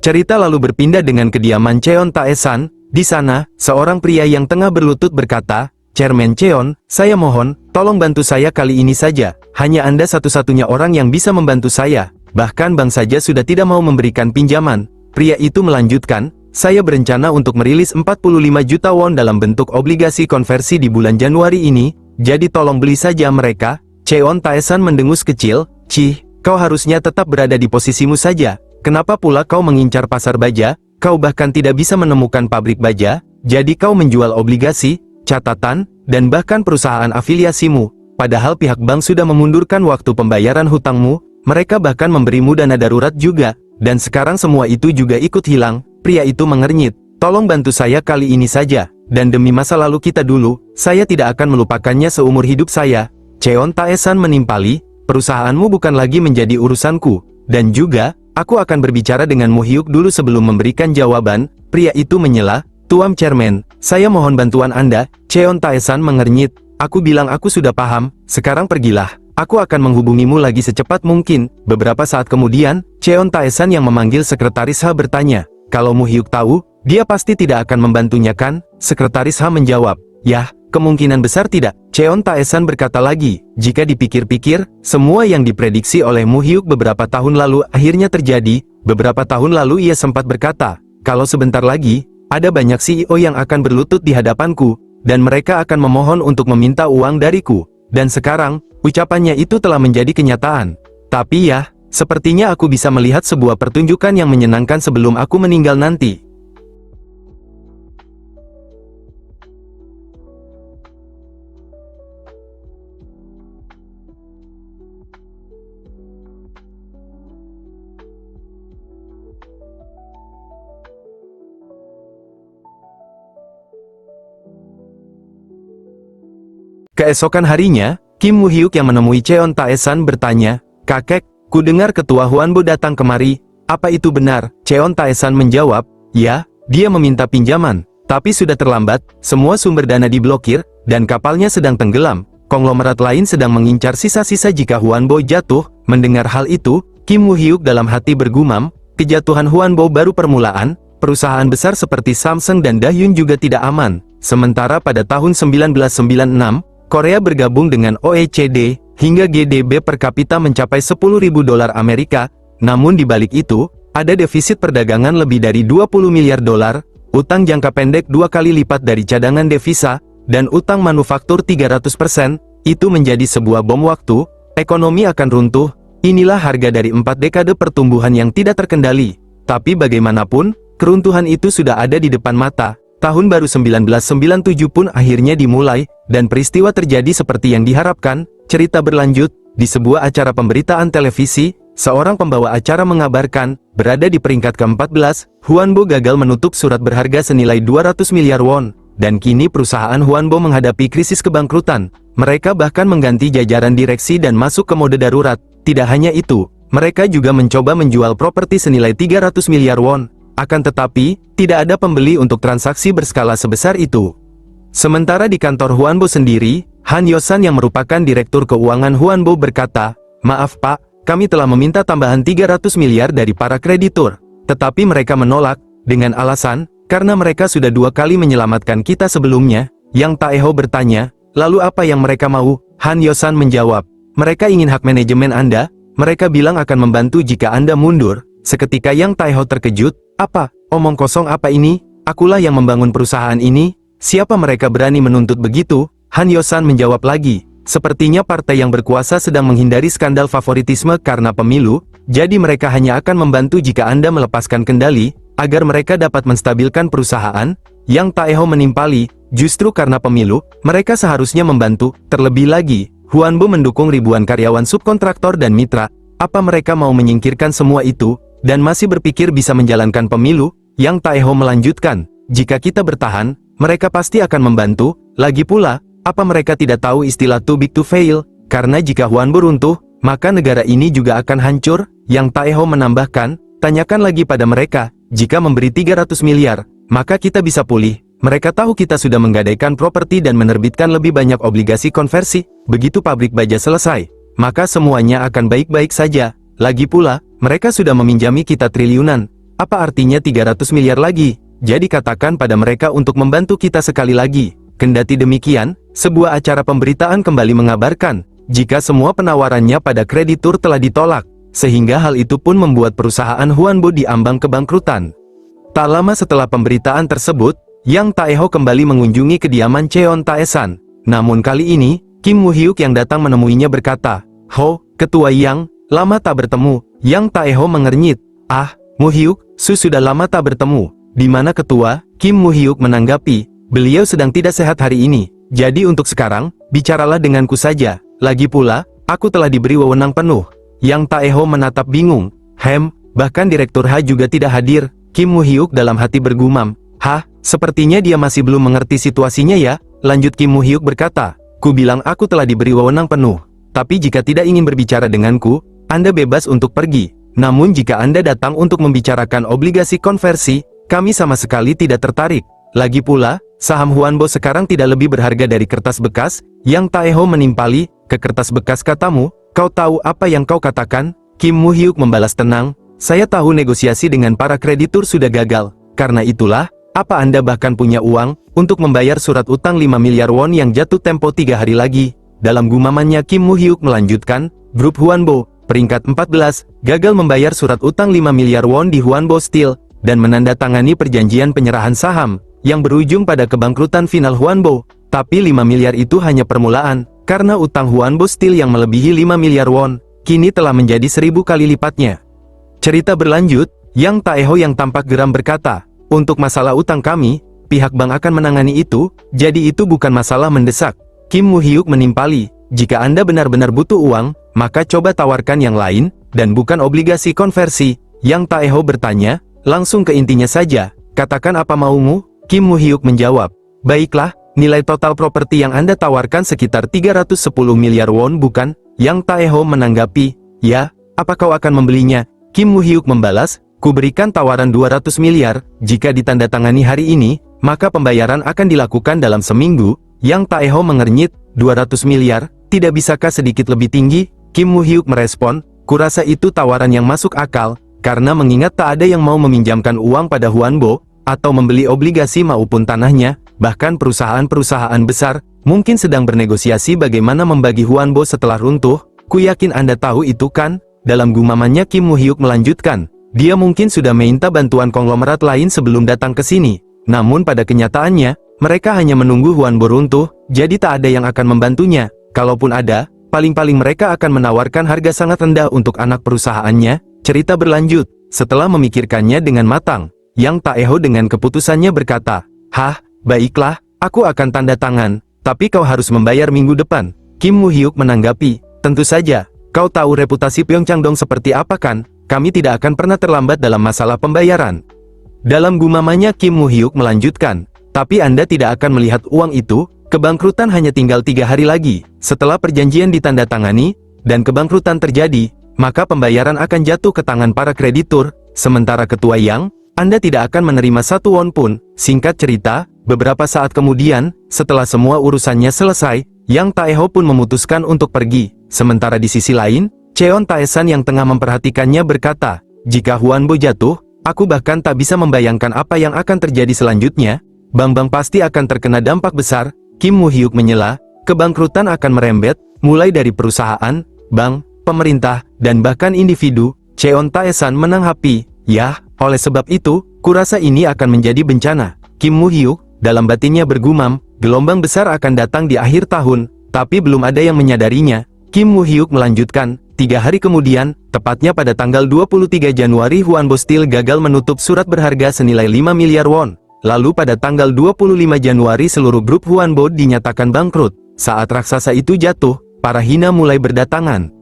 Cerita lalu berpindah dengan kediaman Cheon Tae-san. Di sana, seorang pria yang tengah berlutut berkata, "Chairman Cheon, saya mohon, tolong bantu saya kali ini saja. Hanya Anda satu-satunya orang yang bisa membantu saya. Bahkan bank saja sudah tidak mau memberikan pinjaman." Pria itu melanjutkan, "Saya berencana untuk merilis 45 juta won dalam bentuk obligasi konversi di bulan Januari ini, jadi tolong beli saja mereka." Cheon Tae-san mendengus kecil, "Cih, kau harusnya tetap berada di posisimu saja. Kenapa pula kau mengincar pasar baja? Kau bahkan tidak bisa menemukan pabrik baja, jadi kau menjual obligasi, catatan, dan bahkan perusahaan afiliasimu. Padahal pihak bank sudah memundurkan waktu pembayaran hutangmu, mereka bahkan memberimu dana darurat juga, dan sekarang semua itu juga ikut hilang." Pria itu mengernyit, "Tolong bantu saya kali ini saja, dan demi masa lalu kita dulu, saya tidak akan melupakannya seumur hidup saya." Cheon Tae-san menimpali, "Perusahaanmu bukan lagi menjadi urusanku, dan juga, aku akan berbicara dengan Woo-hyuk dulu sebelum memberikan jawaban." Pria itu menyela, "Tuan Chairman, saya mohon bantuan Anda." Cheon Tae-san mengernyit, "Aku bilang aku sudah paham, sekarang pergilah. Aku akan menghubungimu lagi secepat mungkin." Beberapa saat kemudian, Cheon Tae-san yang memanggil Sekretaris H bertanya, "Kalau Woo-hyuk tahu, dia pasti tidak akan membantunya kan?" Sekretaris H menjawab, "Yah, kemungkinan besar tidak." Cheon Tae-san berkata lagi, "Jika dipikir-pikir, semua yang diprediksi oleh Woo-hyuk beberapa tahun lalu akhirnya terjadi." Beberapa tahun lalu ia sempat berkata, "Kalau sebentar lagi, ada banyak CEO yang akan berlutut di hadapanku, dan mereka akan memohon untuk meminta uang dariku." Dan sekarang, ucapannya itu telah menjadi kenyataan. Tapi ya, sepertinya aku bisa melihat sebuah pertunjukan yang menyenangkan sebelum aku meninggal nanti. Keesokan harinya, Kim Woo-hyuk yang menemui Cheon Tae-san bertanya, "Kakek, ku dengar Ketua Hwanbo datang kemari, apa itu benar?" Cheon Tae-san menjawab, "Ya, dia meminta pinjaman, tapi sudah terlambat, semua sumber dana diblokir, dan kapalnya sedang tenggelam. Konglomerat lain sedang mengincar sisa-sisa jika Hwanbo jatuh." Mendengar hal itu, Kim Woo-hyuk dalam hati bergumam, kejatuhan Hwanbo baru permulaan, perusahaan besar seperti Samsung dan Dahyun juga tidak aman. Sementara pada tahun 1996, Korea bergabung dengan OECD, hingga GDP per kapita mencapai 10.000 dolar Amerika, namun di balik itu, ada defisit perdagangan lebih dari 20 miliar dolar, utang jangka pendek 2 kali lipat dari cadangan devisa, dan utang manufaktur 300%, itu menjadi sebuah bom waktu, ekonomi akan runtuh. Inilah harga dari 4 dekade pertumbuhan yang tidak terkendali. Tapi bagaimanapun, keruntuhan itu sudah ada di depan mata. Tahun baru 1997 pun akhirnya dimulai, dan peristiwa terjadi seperti yang diharapkan. Cerita berlanjut, di sebuah acara pemberitaan televisi, seorang pembawa acara mengabarkan, berada di peringkat ke-14, Hwanbo gagal menutup surat berharga senilai 200 miliar won, dan kini perusahaan Hwanbo menghadapi krisis kebangkrutan. Mereka bahkan mengganti jajaran direksi dan masuk ke mode darurat. Tidak hanya itu, mereka juga mencoba menjual properti senilai 300 miliar won. Akan tetapi, tidak ada pembeli untuk transaksi berskala sebesar itu. Sementara di kantor Hwanbo sendiri, Han Yosan yang merupakan Direktur Keuangan Hwanbo berkata, "Maaf Pak, kami telah meminta tambahan 300 miliar dari para kreditur. Tetapi mereka menolak, dengan alasan, karena mereka sudah 2 kali menyelamatkan kita sebelumnya." Yang Taeho bertanya, "Lalu apa yang mereka mau?" Han Yosan menjawab, "Mereka ingin hak manajemen Anda, mereka bilang akan membantu jika Anda mundur." Seketika Yang Taeho terkejut, "Apa? Omong kosong apa ini? Akulah yang membangun perusahaan ini. Siapa mereka berani menuntut begitu?" Han Yosan menjawab lagi, "Sepertinya partai yang berkuasa sedang menghindari skandal favoritisme karena pemilu, jadi mereka hanya akan membantu jika Anda melepaskan kendali." agar mereka dapat menstabilkan perusahaan. Yang Taeho menimpali, justru karena pemilu, mereka seharusnya membantu. Terlebih lagi, Huanbo mendukung ribuan karyawan subkontraktor dan mitra. Apa mereka mau menyingkirkan semua itu, dan masih berpikir bisa menjalankan pemilu? Yang Taeho melanjutkan, jika kita bertahan, mereka pasti akan membantu. Lagi pula, apa mereka tidak tahu istilah too big to fail? Karena jika Huanbo runtuh, maka negara ini juga akan hancur. Yang Taeho menambahkan, tanyakan lagi pada mereka, jika memberi 300 miliar, maka kita bisa pulih. Mereka tahu kita sudah menggadaikan properti dan menerbitkan lebih banyak obligasi konversi. Begitu pabrik baja selesai, maka semuanya akan baik-baik saja. Lagi pula, mereka sudah meminjami kita triliunan. Apa artinya 300 miliar lagi? Jadi katakan pada mereka untuk membantu kita sekali lagi. Kendati demikian, sebuah acara pemberitaan kembali mengabarkan, jika semua penawarannya pada kreditur telah ditolak, sehingga hal itu pun membuat perusahaan Huanbo diambang kebangkrutan. Tak lama setelah pemberitaan tersebut, Yang Taeho kembali mengunjungi kediaman Cheon Taesan. Namun kali ini, Kim Woo-hyuk yang datang menemuinya berkata, "Ho, Ketua Yang, lama tak bertemu." Yang Taeho mengernyit, "Ah, Woo-hyuk, sudah lama tak bertemu." "Di mana Ketua?" Kim Woo-hyuk menanggapi, "Beliau sedang tidak sehat hari ini. Jadi untuk sekarang, bicaralah denganku saja. Lagi pula, aku telah diberi wewenang penuh." Yang Taeho menatap bingung. Bahkan Direktur H juga tidak hadir." Kim Woo-hyuk dalam hati bergumam, "Hah, sepertinya dia masih belum mengerti situasinya ya." Lanjut Kim Woo-hyuk berkata, "Ku bilang aku telah diberi wewenang penuh. Tapi jika tidak ingin berbicara denganku, Anda bebas untuk pergi. Namun jika Anda datang untuk membicarakan obligasi konversi, kami sama sekali tidak tertarik. Lagi pula, saham Huanbo sekarang tidak lebih berharga dari kertas bekas." Yang Taeho menimpali, "Ke kertas bekas katamu? Kau tahu apa yang kau katakan?" Kim Woo-hyuk membalas tenang, "Saya tahu negosiasi dengan para kreditur sudah gagal. Karena itulah, apa Anda bahkan punya uang untuk membayar surat utang 5 miliar won yang jatuh tempo 3 hari lagi?" Dalam gumamannya Kim Woo-hyuk melanjutkan, "Grup Huanbo, peringkat 14, gagal membayar surat utang 5 miliar won di Huanbo Steel, dan menandatangani perjanjian penyerahan saham, yang berujung pada kebangkrutan final Huanbo. Tapi 5 miliar itu hanya permulaan, karena utang Huanbo Steel yang melebihi 5 miliar won, kini telah menjadi 1000 kali lipatnya." Cerita berlanjut, Yang Taeho yang tampak geram berkata, "Untuk masalah utang kami, pihak bank akan menangani itu, jadi itu bukan masalah mendesak." Kim Woo-hyuk menimpali, "Jika Anda benar-benar butuh uang, maka coba tawarkan yang lain, dan bukan obligasi konversi." Yang Taeho bertanya, "Langsung ke intinya saja, katakan apa maumu?" Kim Woo-hyuk menjawab, "Baiklah, nilai total properti yang Anda tawarkan sekitar 310 miliar won bukan?" Yang Taeho menanggapi, "Ya, apa kau akan membelinya?" Kim Woo-hyuk membalas, "Ku berikan tawaran 200 miliar, jika ditandatangani hari ini, maka pembayaran akan dilakukan dalam seminggu." Yang Taeho mengernyit, 200 miliar, tidak bisakah sedikit lebih tinggi? Kim Woo-hyuk merespon, "Kurasa itu tawaran yang masuk akal, karena mengingat tak ada yang mau meminjamkan uang pada Huanbo, atau membeli obligasi maupun tanahnya, bahkan perusahaan-perusahaan besar, mungkin sedang bernegosiasi bagaimana membagi Huanbo setelah runtuh. Ku yakin Anda tahu itu kan?" Dalam gumamannya Kim Woo-hyuk melanjutkan, "Dia mungkin sudah minta bantuan konglomerat lain sebelum datang ke sini. Namun pada kenyataannya, mereka hanya menunggu Huanbo runtuh, jadi tak ada yang akan membantunya. Kalaupun ada, paling-paling mereka akan menawarkan harga sangat rendah untuk anak perusahaannya." Cerita berlanjut, setelah memikirkannya dengan matang, Yang Taeho dengan keputusannya berkata, "Hah, baiklah, aku akan tanda tangan, tapi kau harus membayar minggu depan." Kim Woo-hyuk menanggapi, "Tentu saja. Kau tahu reputasi Pyeongchangdong seperti apa kan? Kami tidak akan pernah terlambat dalam masalah pembayaran." Dalam gumamannya Kim Woo-hyuk melanjutkan, "Tapi Anda tidak akan melihat uang itu, kebangkrutan hanya tinggal 3 hari lagi. Setelah perjanjian ditandatangani, dan kebangkrutan terjadi, maka pembayaran akan jatuh ke tangan para kreditur, sementara Ketua Yang, Anda tidak akan menerima 1 won pun." Singkat cerita, beberapa saat kemudian, setelah semua urusannya selesai, Yang Taeho pun memutuskan untuk pergi. Sementara di sisi lain, Cheon Taesan yang tengah memperhatikannya berkata, "Jika Huanbo jatuh, aku bahkan tak bisa membayangkan apa yang akan terjadi selanjutnya. Bank-bank pasti akan terkena dampak besar." Kim Woo-hyuk menyela, "Kebangkrutan akan merembet, mulai dari perusahaan, bank, pemerintah, dan bahkan individu." Cheon Taesan menanggapi, "Yah, oleh sebab itu, kurasa ini akan menjadi bencana." Kim Woo-hyuk dalam batinnya bergumam, "Gelombang besar akan datang di akhir tahun, tapi belum ada yang menyadarinya." Kim Woo-hyuk melanjutkan, 3 hari kemudian, tepatnya pada tanggal 23 Januari, Huanbo Steel gagal menutup surat berharga senilai 5 miliar won. Lalu pada tanggal 25 Januari seluruh grup Huanbo dinyatakan bangkrut. Saat raksasa itu jatuh, para hina mulai berdatangan.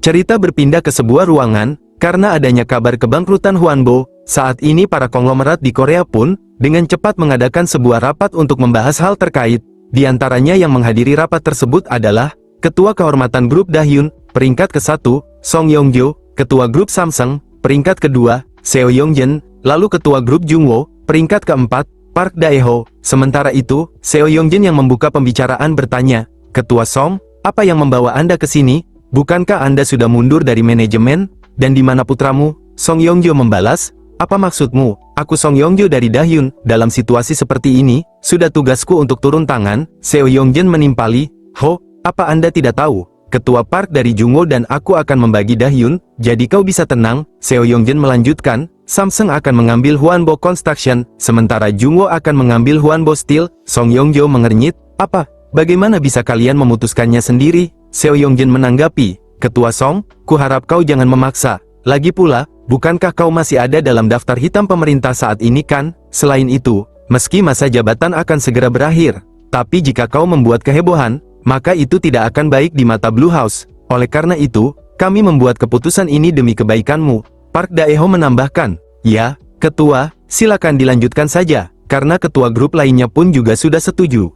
Cerita berpindah ke sebuah ruangan, karena adanya kabar kebangkrutan Huanbo. Saat ini para konglomerat di Korea pun, dengan cepat mengadakan sebuah rapat untuk membahas hal terkait. Di antaranya yang menghadiri rapat tersebut adalah Ketua Kehormatan Grup Dahyun, peringkat ke-1, Song Yong-jo, Ketua Grup Samsung, peringkat kedua, Seo Yong-jin, lalu Ketua Grup Jungwoo, peringkat ke-4, Park Dae-ho. Sementara itu, Seo Yong-jin yang membuka pembicaraan bertanya, "Ketua Song, apa yang membawa Anda ke sini? Bukankah Anda sudah mundur dari manajemen? Dan di mana putramu?" Song Yong-jo membalas, "Apa maksudmu? Aku Song Yong-jo dari Dahyun. Dalam situasi seperti ini, sudah tugasku untuk turun tangan." Seo Yong-jin menimpali, "Ho, apa Anda tidak tahu? Ketua Park dari Jungwoo dan aku akan membagi Dahyun, jadi kau bisa tenang." Seo Yong-jin melanjutkan, "Samsung akan mengambil Huanbo Construction, sementara Jungwoo akan mengambil Huanbo Steel." Song Yong-jo mengernyit, "Apa? Bagaimana bisa kalian memutuskannya sendiri?" Seo Yong-jin menanggapi, "Ketua Song, kuharap kau jangan memaksa. Lagi pula, bukankah kau masih ada dalam daftar hitam pemerintah saat ini kan? Selain itu, meski masa jabatan akan segera berakhir, tapi jika kau membuat kehebohan, maka itu tidak akan baik di mata Blue House. Oleh karena itu, kami membuat keputusan ini demi kebaikanmu." Park Dae-ho menambahkan, "Ya, Ketua, silakan dilanjutkan saja," karena ketua grup lainnya pun juga sudah setuju.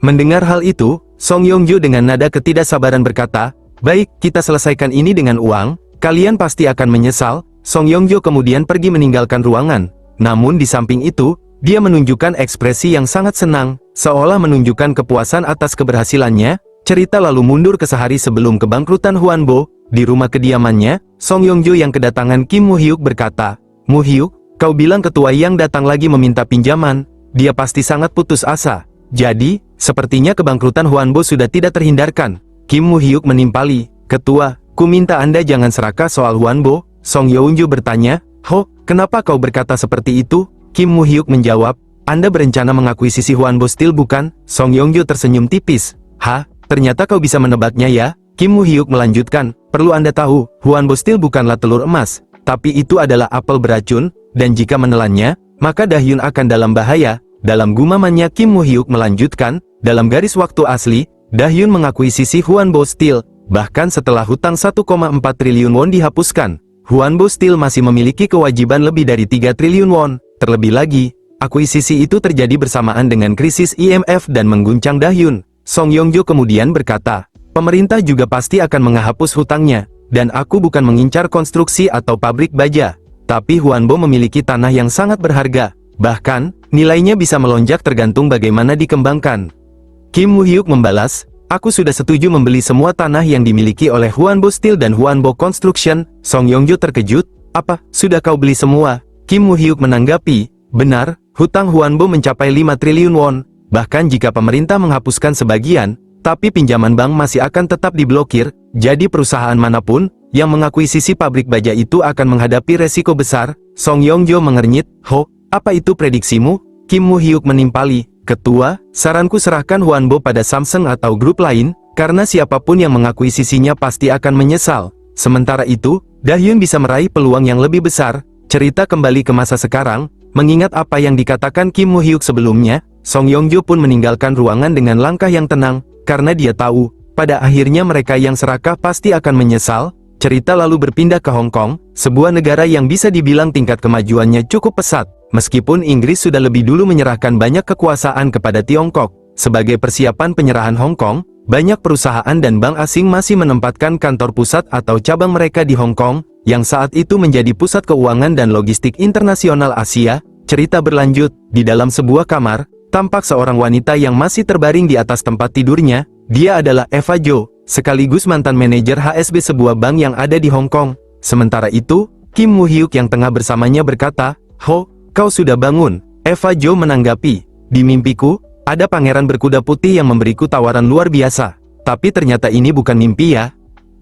Mendengar hal itu, Song Yong-jo dengan nada ketidaksabaran berkata, "Baik, kita selesaikan ini dengan uang, kalian pasti akan menyesal." Song Yong-jo kemudian pergi meninggalkan ruangan. Namun di samping itu, dia menunjukkan ekspresi yang sangat senang, seolah menunjukkan kepuasan atas keberhasilannya. Cerita lalu mundur ke sehari sebelum kebangkrutan Huanbo. Di rumah kediamannya, Song Yong-jo yang kedatangan Kim Mu-hyuk berkata, "Mu-hyuk, kau bilang ketua yang datang lagi meminta pinjaman. Dia pasti sangat putus asa. Jadi, sepertinya kebangkrutan Huanbo sudah tidak terhindarkan." Kim Mu-hyuk menimpali, "Ketua, ku minta Anda jangan serakah soal Huanbo." Song Yong-jo bertanya, "Ho, kenapa kau berkata seperti itu?" Kim Mu-hyuk menjawab, "Anda berencana mengakuisisi Huanbo Steel bukan?" Song Yong-jo tersenyum tipis, "Hah, ternyata kau bisa menebaknya ya?" Kim Mu-hyuk melanjutkan, "Perlu Anda tahu, Huanbo Steel bukanlah telur emas, tapi itu adalah apel beracun, dan jika menelannya, maka Dahyun akan dalam bahaya." Dalam gumamannya Kim Mu-hyuk melanjutkan, "Dalam garis waktu asli, Dahyun mengakuisisi Huanbo Steel, bahkan setelah hutang 1,4 triliun won dihapuskan. Huanbo Steel masih memiliki kewajiban lebih dari 3 triliun won. Terlebih lagi, akuisisi itu terjadi bersamaan dengan krisis IMF dan mengguncang Dahyun." Song Yong-jo kemudian berkata, "Pemerintah juga pasti akan menghapus hutangnya, dan aku bukan mengincar konstruksi atau pabrik baja, tapi Huanbo memiliki tanah yang sangat berharga, bahkan, nilainya bisa melonjak tergantung bagaimana dikembangkan." Kim Mu-hyuk membalas, "Aku sudah setuju membeli semua tanah yang dimiliki oleh Huanbo Steel dan Huanbo Construction." Song Yong-jo terkejut, "Apa, sudah kau beli semua?" Kim Mu-hyuk menanggapi, "Benar, hutang Huanbo mencapai 5 triliun won, bahkan jika pemerintah menghapuskan sebagian, tapi pinjaman bank masih akan tetap diblokir, jadi perusahaan manapun yang mengakuisisi pabrik baja itu akan menghadapi resiko besar." Song Yong-jo mengernyit, "Ho, apa itu prediksimu?" Kim Mu-hyuk menimpali, "Ketua, saranku serahkan Huanbo pada Samsung atau grup lain, karena siapapun yang mengakuisisinya pasti akan menyesal. Sementara itu, Dahyun bisa meraih peluang yang lebih besar." Cerita kembali ke masa sekarang, mengingat apa yang dikatakan Kim Mu-hyuk sebelumnya, Song Yong-jo pun meninggalkan ruangan dengan langkah yang tenang, karena dia tahu, pada akhirnya mereka yang serakah pasti akan menyesal. Cerita lalu berpindah ke Hong Kong, sebuah negara yang bisa dibilang tingkat kemajuannya cukup pesat. Meskipun Inggris sudah lebih dulu menyerahkan banyak kekuasaan kepada Tiongkok, sebagai persiapan penyerahan Hong Kong, banyak perusahaan dan bank asing masih menempatkan kantor pusat atau cabang mereka di Hong Kong, yang saat itu menjadi pusat keuangan dan logistik internasional Asia. Cerita berlanjut, di dalam sebuah kamar, tampak seorang wanita yang masih terbaring di atas tempat tidurnya. Dia adalah Eva Jo, sekaligus mantan manajer HSB sebuah bank yang ada di Hong Kong. Sementara itu, Kim Mu-hyuk yang tengah bersamanya berkata, "Ho, kau sudah bangun?" Eva Jo menanggapi, "Di mimpiku, ada pangeran berkuda putih yang memberiku tawaran luar biasa. Tapi ternyata ini bukan mimpi ya."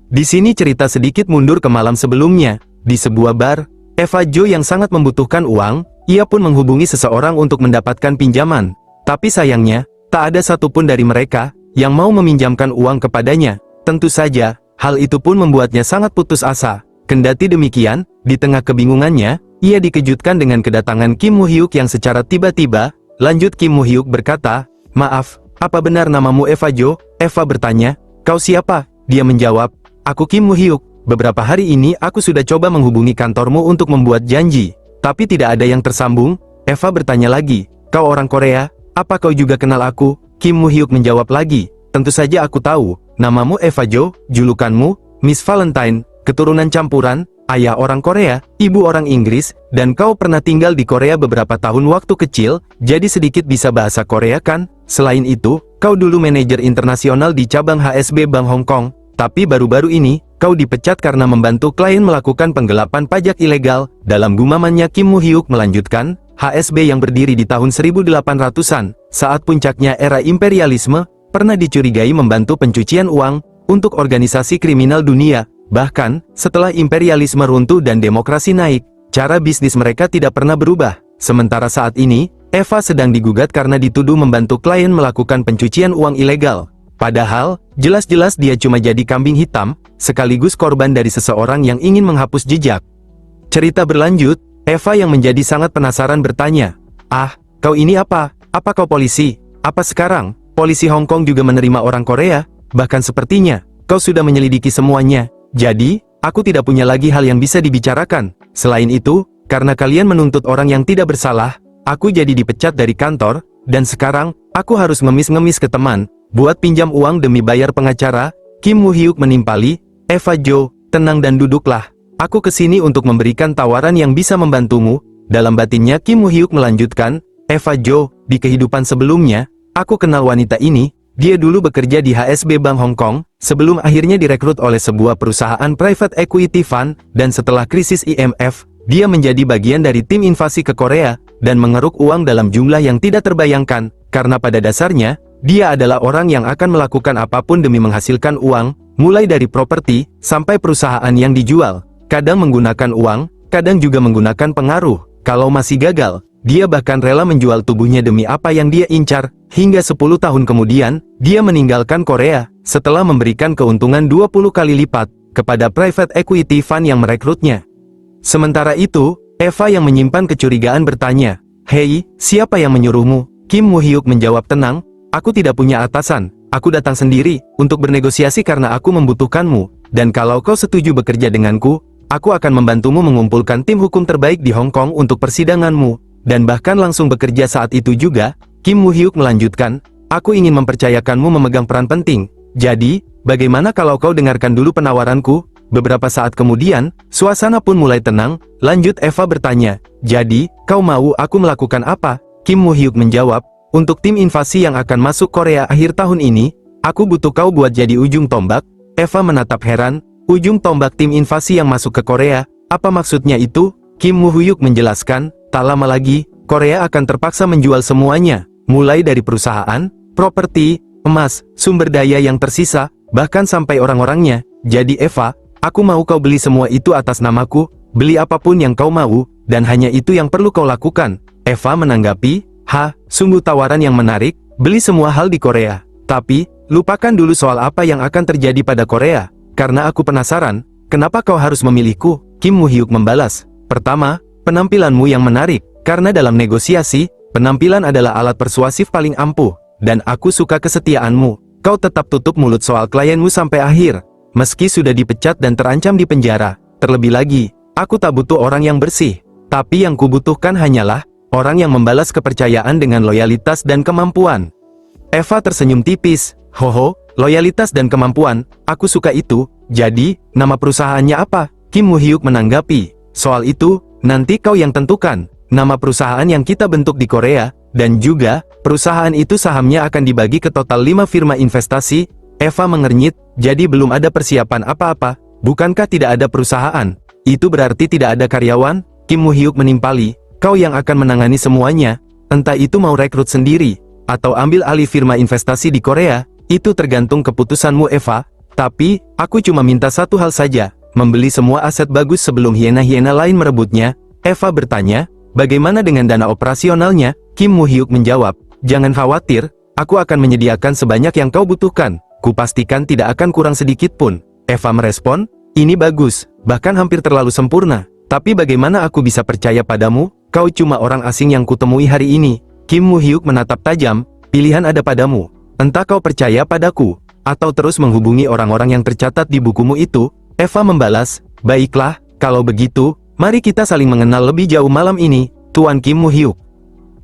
Di sini cerita sedikit mundur ke malam sebelumnya. Di sebuah bar, Eva Jo yang sangat membutuhkan uang, ia pun menghubungi seseorang untuk mendapatkan pinjaman. Tapi sayangnya, tak ada satupun dari mereka yang mau meminjamkan uang kepadanya. Tentu saja, Hal itu pun membuatnya sangat putus asa. Kendati demikian, di tengah kebingungannya, ia dikejutkan dengan kedatangan Kim Woo-hyuk yang secara tiba-tiba. Lanjut Kim Woo-hyuk berkata, "Maaf, apa benar namamu Eva Jo?" Eva bertanya, "Kau siapa?" Dia menjawab, "Aku Kim Woo-hyuk. Beberapa hari ini aku sudah coba menghubungi kantormu untuk membuat janji, tapi tidak ada yang tersambung." Eva bertanya lagi, "Kau orang Korea? Apa kau juga kenal aku?" Kim Woo-hyuk menjawab lagi, "Tentu saja aku tahu. Namamu Eva Jo, julukanmu Miss Valentine, keturunan campuran, ayah orang Korea, ibu orang Inggris, dan kau pernah tinggal di Korea beberapa tahun waktu kecil, jadi sedikit bisa bahasa Korea kan? Selain itu, kau dulu manajer internasional di cabang HSB Bank Hong Kong, tapi baru-baru ini, kau dipecat karena membantu klien melakukan penggelapan pajak ilegal." Dalam gumamannya Kim Woo-hyuk melanjutkan, HSB yang berdiri di tahun 1800-an, saat puncaknya era imperialisme, pernah dicurigai membantu pencucian uang untuk organisasi kriminal dunia. Bahkan, setelah imperialisme runtuh dan demokrasi naik, cara bisnis mereka tidak pernah berubah. Sementara saat ini, Eva sedang digugat karena dituduh membantu klien melakukan pencucian uang ilegal. Padahal, jelas-jelas dia cuma jadi kambing hitam, sekaligus korban dari seseorang yang ingin menghapus jejak. Cerita berlanjut, Eva yang menjadi sangat penasaran bertanya, "Ah, kau ini apa? Apa kau polisi? Apa sekarang, polisi Hong Kong juga menerima orang Korea? Bahkan sepertinya, kau sudah menyelidiki semuanya. Jadi, aku tidak punya lagi hal yang bisa dibicarakan. Selain itu, karena kalian menuntut orang yang tidak bersalah, aku jadi dipecat dari kantor, dan sekarang, aku harus ngemis-ngemis ke teman, buat pinjam uang demi bayar pengacara." Kim Woo-hyuk menimpali, "Eva Jo, tenang dan duduklah. Aku kesini untuk memberikan tawaran yang bisa membantumu." Dalam batinnya Kim Woo-hyuk melanjutkan, "Eva Jo, di kehidupan sebelumnya, aku kenal wanita ini. Dia dulu bekerja di HSB Bank Hong Kong, sebelum akhirnya direkrut oleh sebuah perusahaan private equity fund, dan setelah krisis IMF, dia menjadi bagian dari tim invasi ke Korea, dan mengeruk uang dalam jumlah yang tidak terbayangkan, karena pada dasarnya, dia adalah orang yang akan melakukan apapun demi menghasilkan uang, mulai dari properti, sampai perusahaan yang dijual. Kadang menggunakan uang, kadang juga menggunakan pengaruh. Kalau masih gagal, dia bahkan rela menjual tubuhnya demi apa yang dia incar. Hingga 10 tahun kemudian, dia meninggalkan Korea, setelah memberikan keuntungan 20 kali lipat, kepada private equity fund yang merekrutnya. Sementara itu, Eva yang menyimpan kecurigaan bertanya, "Hei, siapa yang menyuruhmu?" Kim Woo-hyuk menjawab tenang, "Aku tidak punya atasan, aku datang sendiri, untuk bernegosiasi karena aku membutuhkanmu, dan kalau kau setuju bekerja denganku, aku akan membantumu mengumpulkan tim hukum terbaik di Hong Kong untuk persidanganmu, dan bahkan langsung bekerja saat itu juga." Kim Woo-hyuk melanjutkan, "Aku ingin mempercayakanmu memegang peran penting. Jadi, bagaimana kalau kau dengarkan dulu penawaranku?" Beberapa saat kemudian, suasana pun mulai tenang. Lanjut Eva bertanya, "Jadi, kau mau aku melakukan apa?" Kim Woo-hyuk menjawab, "Untuk tim invasi yang akan masuk Korea akhir tahun ini, aku butuh kau buat jadi ujung tombak." Eva menatap heran, "Ujung tombak tim invasi yang masuk ke Korea? Apa maksudnya itu?" Kim Woo-hyuk menjelaskan, "Tak lama lagi, Korea akan terpaksa menjual semuanya. Mulai dari perusahaan, properti, emas, sumber daya yang tersisa, bahkan sampai orang-orangnya. Jadi Eva, aku mau kau beli semua itu atas namaku, beli apapun yang kau mau, dan hanya itu yang perlu kau lakukan." Eva menanggapi, sungguh tawaran yang menarik, beli semua hal di Korea. Tapi, lupakan dulu soal apa yang akan terjadi pada Korea, karena aku penasaran, kenapa kau harus memilihku?" Kim Woo-hyuk membalas, "Pertama, penampilanmu yang menarik, karena dalam negosiasi, penampilan adalah alat persuasif paling ampuh, dan aku suka kesetiaanmu. Kau tetap tutup mulut soal klienmu sampai akhir, meski sudah dipecat dan terancam di penjara. Terlebih lagi, aku tak butuh orang yang bersih, tapi yang kubutuhkan hanyalah orang yang membalas kepercayaan dengan loyalitas dan kemampuan." Eva tersenyum tipis, "Hoho, loyalitas dan kemampuan, aku suka itu. Jadi, nama perusahaannya apa?" Kim Woo-hyuk menanggapi, "Soal itu, nanti kau yang tentukan. Nama perusahaan yang kita bentuk di Korea, dan juga, perusahaan itu sahamnya akan dibagi ke total 5 firma investasi." Eva mengernyit, "Jadi belum ada persiapan apa-apa? Bukankah tidak ada perusahaan? Itu berarti tidak ada karyawan?" Kim Woo-hyuk menimpali, "Kau yang akan menangani semuanya, entah itu mau rekrut sendiri, atau ambil alih firma investasi di Korea, itu tergantung keputusanmu Eva. Tapi, aku cuma minta satu hal saja, membeli semua aset bagus sebelum hiena-hiena lain merebutnya." Eva bertanya, "Bagaimana dengan dana operasionalnya?" Kim Woo-hyuk menjawab, "Jangan khawatir, aku akan menyediakan sebanyak yang kau butuhkan. Kupastikan tidak akan kurang sedikit pun." Eva merespon, ini bagus, bahkan hampir terlalu sempurna. Tapi bagaimana aku bisa percaya padamu? Kau cuma orang asing yang kutemui hari ini. Kim Woo-hyuk menatap tajam, pilihan ada padamu. Entah kau percaya padaku, atau terus menghubungi orang-orang yang tercatat di bukumu itu. Eva membalas, baiklah, kalau begitu, mari kita saling mengenal lebih jauh malam ini, Tuan Kim Woo-hyuk.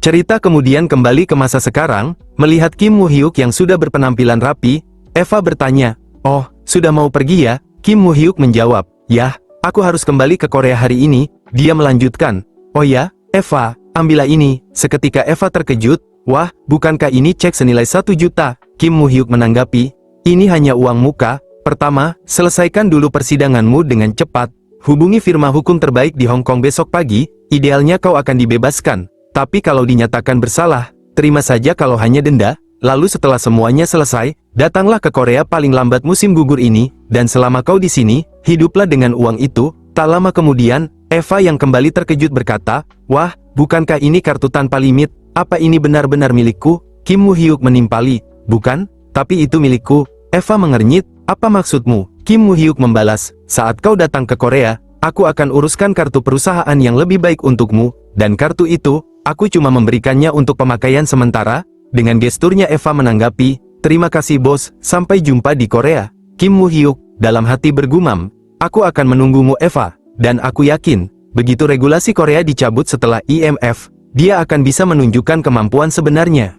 Cerita kemudian kembali ke masa sekarang, melihat Kim Woo-hyuk yang sudah berpenampilan rapi, Eva bertanya, oh, sudah mau pergi ya? Kim Woo-hyuk menjawab, yah, aku harus kembali ke Korea hari ini. Dia melanjutkan, oh ya, Eva, ambillah ini. Seketika Eva terkejut, wah, bukankah ini cek senilai 1 juta? Kim Woo-hyuk menanggapi, ini hanya uang muka. Pertama, selesaikan dulu persidanganmu dengan cepat. Hubungi firma hukum terbaik di Hong Kong besok pagi, idealnya kau akan dibebaskan. Tapi kalau dinyatakan bersalah, terima saja kalau hanya denda. Lalu setelah semuanya selesai, datanglah ke Korea paling lambat musim gugur ini, dan selama kau di sini, hiduplah dengan uang itu. Tak lama kemudian, Eva yang kembali terkejut berkata, wah, bukankah ini kartu tanpa limit? Apa ini benar-benar milikku? Kim Woo-hyuk menimpali, bukan, tapi itu milikku. Eva mengernyit, apa maksudmu? Kim Woo-hyuk membalas, saat kau datang ke Korea, aku akan uruskan kartu perusahaan yang lebih baik untukmu, dan kartu itu, aku cuma memberikannya untuk pemakaian sementara. Dengan gesturnya Eva menanggapi, terima kasih bos, sampai jumpa di Korea. Kim Woo-hyuk, dalam hati bergumam, aku akan menunggumu Eva, dan aku yakin, begitu regulasi Korea dicabut setelah IMF, dia akan bisa menunjukkan kemampuan sebenarnya.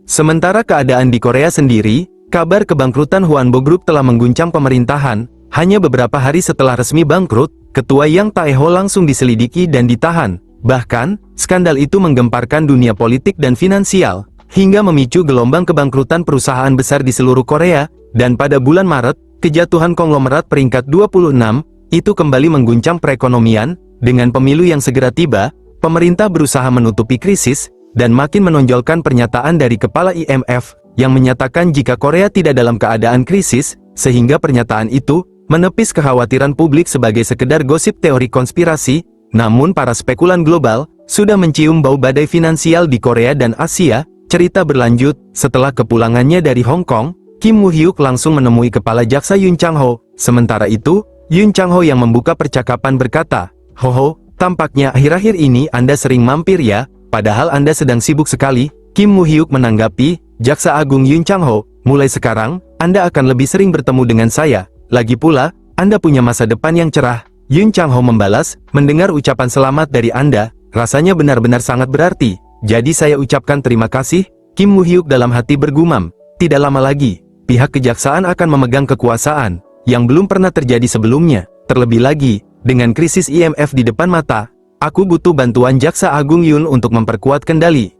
Sementara keadaan di Korea sendiri, kabar kebangkrutan Hwanbo Group telah mengguncang pemerintahan. Hanya beberapa hari setelah resmi bangkrut, ketua Yang Taeho langsung diselidiki dan ditahan. Bahkan, skandal itu menggemparkan dunia politik dan finansial, hingga memicu gelombang kebangkrutan perusahaan besar di seluruh Korea, dan pada bulan Maret, kejatuhan konglomerat peringkat 26, itu kembali mengguncang perekonomian. Dengan pemilu yang segera tiba, pemerintah berusaha menutupi krisis, dan makin menonjolkan pernyataan dari kepala IMF, yang menyatakan jika Korea tidak dalam keadaan krisis, sehingga pernyataan itu, menepis kekhawatiran publik sebagai sekedar gosip teori konspirasi. Namun para spekulan global, sudah mencium bau badai finansial di Korea dan Asia. Cerita berlanjut, setelah kepulangannya dari Hong Kong, Kim Woo-hyuk langsung menemui Kepala Jaksa Yoon Chang-ho. Sementara itu, Yoon Chang-ho yang membuka percakapan berkata, Ho, tampaknya akhir-akhir ini Anda sering mampir ya, padahal Anda sedang sibuk sekali. Kim Woo-hyuk menanggapi, Jaksa Agung Yoon Chang-ho, mulai sekarang, Anda akan lebih sering bertemu dengan saya. Lagi pula, Anda punya masa depan yang cerah. Yoon Chang-ho membalas, mendengar ucapan selamat dari Anda, rasanya benar-benar sangat berarti. Jadi saya ucapkan terima kasih. Kim Woo-hyuk dalam hati bergumam, tidak lama lagi, pihak kejaksaan akan memegang kekuasaan, yang belum pernah terjadi sebelumnya. Terlebih lagi, dengan krisis IMF di depan mata, aku butuh bantuan Jaksa Agung Yoon untuk memperkuat kendali.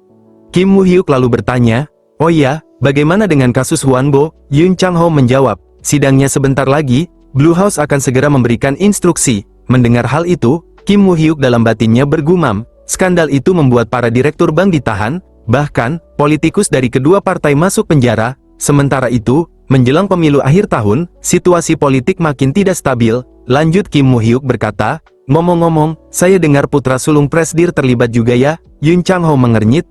Kim Woo-hyuk lalu bertanya, oh ya, bagaimana dengan kasus Hwanbo? Yoon Chang-ho menjawab, sidangnya sebentar lagi, Blue House akan segera memberikan instruksi. Mendengar hal itu, Kim Woo-hyuk dalam batinnya bergumam, skandal itu membuat para direktur bank ditahan, bahkan, politikus dari kedua partai masuk penjara. Sementara itu, menjelang pemilu akhir tahun, situasi politik makin tidak stabil. Lanjut Kim Woo-hyuk berkata, ngomong-ngomong, saya dengar putra sulung Presdir terlibat juga ya? Yoon Chang-ho mengernyit,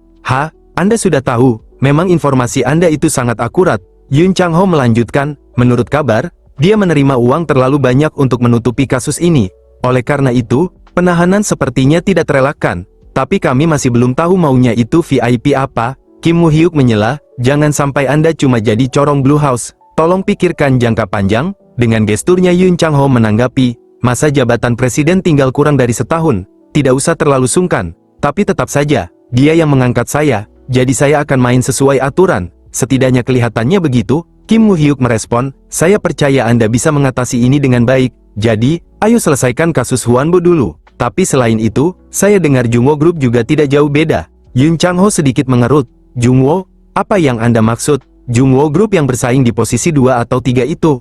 Anda sudah tahu, memang informasi Anda itu sangat akurat. Yoon Chang-ho melanjutkan, menurut kabar, dia menerima uang terlalu banyak untuk menutupi kasus ini. Oleh karena itu, penahanan sepertinya tidak terelakkan, tapi kami masih belum tahu maunya itu VIP apa. Kim Woo-hyuk menyela, jangan sampai Anda cuma jadi corong Blue House, tolong pikirkan jangka panjang. Dengan gesturnya Yoon Chang-ho menanggapi, masa jabatan presiden tinggal kurang dari setahun, tidak usah terlalu sungkan, tapi tetap saja, dia yang mengangkat saya, jadi saya akan main sesuai aturan. Setidaknya kelihatannya begitu. Kim Woo-hyuk merespon, saya percaya Anda bisa mengatasi ini dengan baik, jadi, ayo selesaikan kasus Hwanbo dulu. Tapi selain itu, saya dengar Jungwoo Group juga tidak jauh beda. Yoon Chang-ho sedikit mengerut, Jungwoo? Apa yang Anda maksud? Jungwoo Group yang bersaing di posisi 2 atau 3 itu?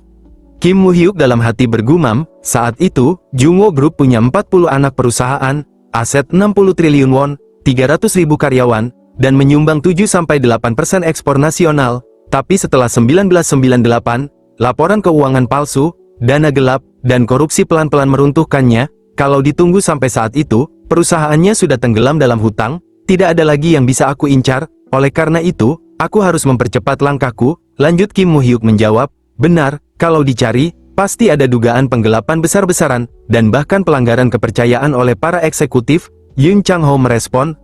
Kim Woo-hyuk dalam hati bergumam, saat itu, Jungwoo Group punya 40 anak perusahaan, aset 60 triliun won, 300.000 karyawan, dan menyumbang 7-8% ekspor nasional. Tapi setelah 1998, laporan keuangan palsu, dana gelap, dan korupsi pelan-pelan meruntuhkannya. Kalau ditunggu sampai saat itu, perusahaannya sudah tenggelam dalam hutang, tidak ada lagi yang bisa aku incar. Oleh karena itu, aku harus mempercepat langkahku. Lanjut Kim Woo-hyuk menjawab, benar, kalau dicari, pasti ada dugaan penggelapan besar-besaran, dan bahkan pelanggaran kepercayaan oleh para eksekutif. Yun Chang-ho merespon,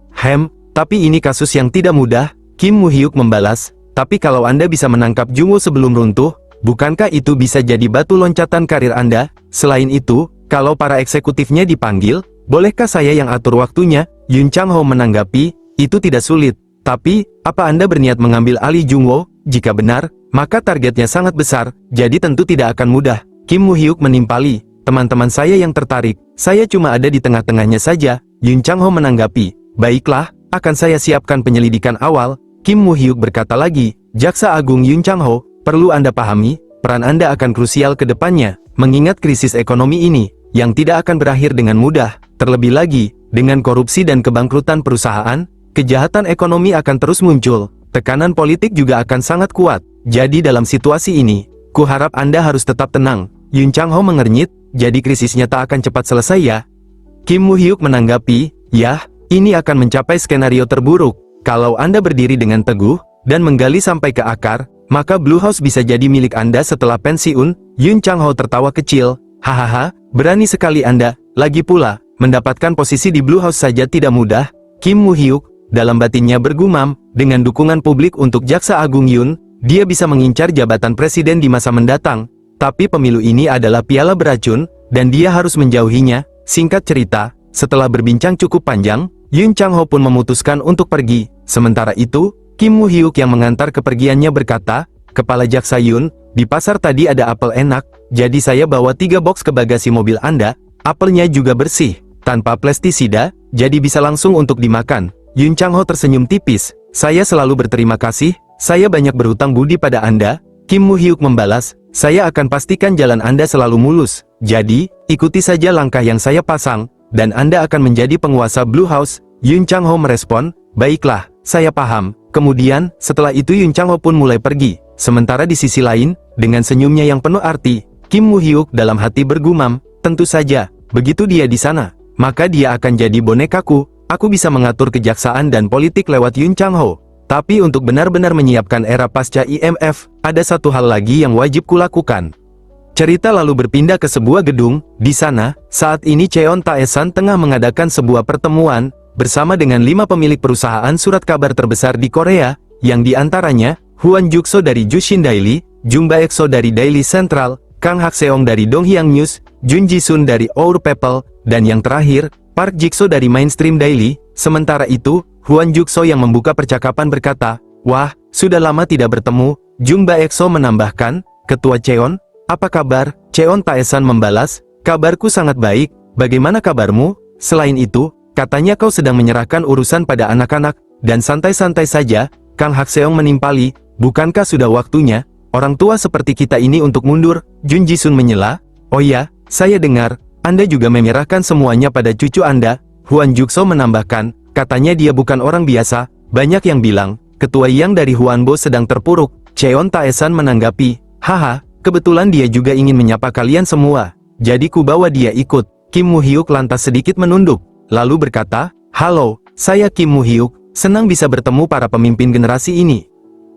tapi ini kasus yang tidak mudah. Kim Moo-hyuk membalas, tapi kalau Anda bisa menangkap Jung-woo sebelum runtuh, bukankah itu bisa jadi batu loncatan karir Anda? Selain itu, kalau para eksekutifnya dipanggil, bolehkah saya yang atur waktunya? Yun Chang-ho menanggapi, itu tidak sulit. Tapi, apa Anda berniat mengambil alih Jung-woo? Jika benar, maka targetnya sangat besar, jadi tentu tidak akan mudah. Kim Moo-hyuk menimpali, teman-teman saya yang tertarik, saya cuma ada di tengah-tengahnya saja. Yun Chang-ho menanggapi, baiklah, akan saya siapkan penyelidikan awal. Kim Moo-hyuk berkata lagi, Jaksa Agung Yun Chang-ho, perlu Anda pahami, peran Anda akan krusial ke depannya, mengingat krisis ekonomi ini, yang tidak akan berakhir dengan mudah. Terlebih lagi, dengan korupsi dan kebangkrutan perusahaan, kejahatan ekonomi akan terus muncul, tekanan politik juga akan sangat kuat. Jadi dalam situasi ini, kuharap Anda harus tetap tenang. Yun Chang-ho mengernyit, jadi krisisnya tak akan cepat selesai ya? Kim Moo-hyuk menanggapi, yah, ini akan mencapai skenario terburuk. Kalau Anda berdiri dengan teguh, dan menggali sampai ke akar, maka Blue House bisa jadi milik Anda setelah pensiun. Yun Chang-ho tertawa kecil, hahaha, berani sekali Anda. Lagi pula, mendapatkan posisi di Blue House saja tidak mudah. Kim Moo-hyuk, dalam batinnya bergumam, dengan dukungan publik untuk Jaksa Agung Yun, dia bisa mengincar jabatan presiden di masa mendatang. Tapi pemilu ini adalah piala beracun, dan dia harus menjauhinya. Singkat cerita, setelah berbincang cukup panjang, Yun Chang-ho pun memutuskan untuk pergi. Sementara itu, Kim Moo-hyuk yang mengantar kepergiannya berkata, Kepala Jaksa Yun, di pasar tadi ada apel enak, jadi saya bawa 3 box ke bagasi mobil Anda. Apelnya juga bersih, tanpa pestisida, jadi bisa langsung untuk dimakan. Yun Chang-ho tersenyum tipis, saya selalu berterima kasih, saya banyak berhutang budi pada Anda. Kim Moo-hyuk membalas, saya akan pastikan jalan Anda selalu mulus. Jadi, ikuti saja langkah yang saya pasang, dan Anda akan menjadi penguasa Blue House. Yun Chang-ho merespon, baiklah, saya paham. Kemudian, setelah itu Yun Chang-ho pun mulai pergi. Sementara di sisi lain, dengan senyumnya yang penuh arti, Kim Moo-hyuk dalam hati bergumam, tentu saja, begitu dia di sana, maka dia akan jadi bonekaku. Aku bisa mengatur kejaksaan dan politik lewat Yun Chang-ho. Tapi untuk benar-benar menyiapkan era pasca IMF, ada satu hal lagi yang wajib kulakukan. Cerita lalu berpindah ke sebuah gedung. Di sana, saat ini Cheon Tae-san tengah mengadakan sebuah pertemuan bersama dengan 5 pemilik perusahaan surat kabar terbesar di Korea, yang diantaranya Hwan Jukso dari Jushin Daily, Jung Baekso dari Daily Central, Kang Hak-seong dari Donghyang News, Jun Ji-sun dari Our People, dan yang terakhir, Park Jik-so dari Mainstream Daily. Sementara itu, Hwan Jukso yang membuka percakapan berkata, wah, sudah lama tidak bertemu. Jung Baekso menambahkan, Ketua Cheon, apa kabar? Cheon Tae-san membalas, kabarku sangat baik, bagaimana kabarmu? Selain itu, katanya kau sedang menyerahkan urusan pada anak-anak, dan santai-santai saja. Kang Hak-seong menimpali, bukankah sudah waktunya, orang tua seperti kita ini untuk mundur? Jun Ji-sun menyela, oh ya, saya dengar, Anda juga menyerahkan semuanya pada cucu Anda. Hwan Jukso menambahkan, katanya dia bukan orang biasa, banyak yang bilang, Ketua Yang dari Hwanbo sedang terpuruk. Cheon Tae-san menanggapi, haha, kebetulan dia juga ingin menyapa kalian semua, jadi ku bawa dia ikut. Kim Moo-hyuk lantas sedikit menunduk, lalu berkata, halo, saya Kim Moo-hyuk, senang bisa bertemu para pemimpin generasi ini.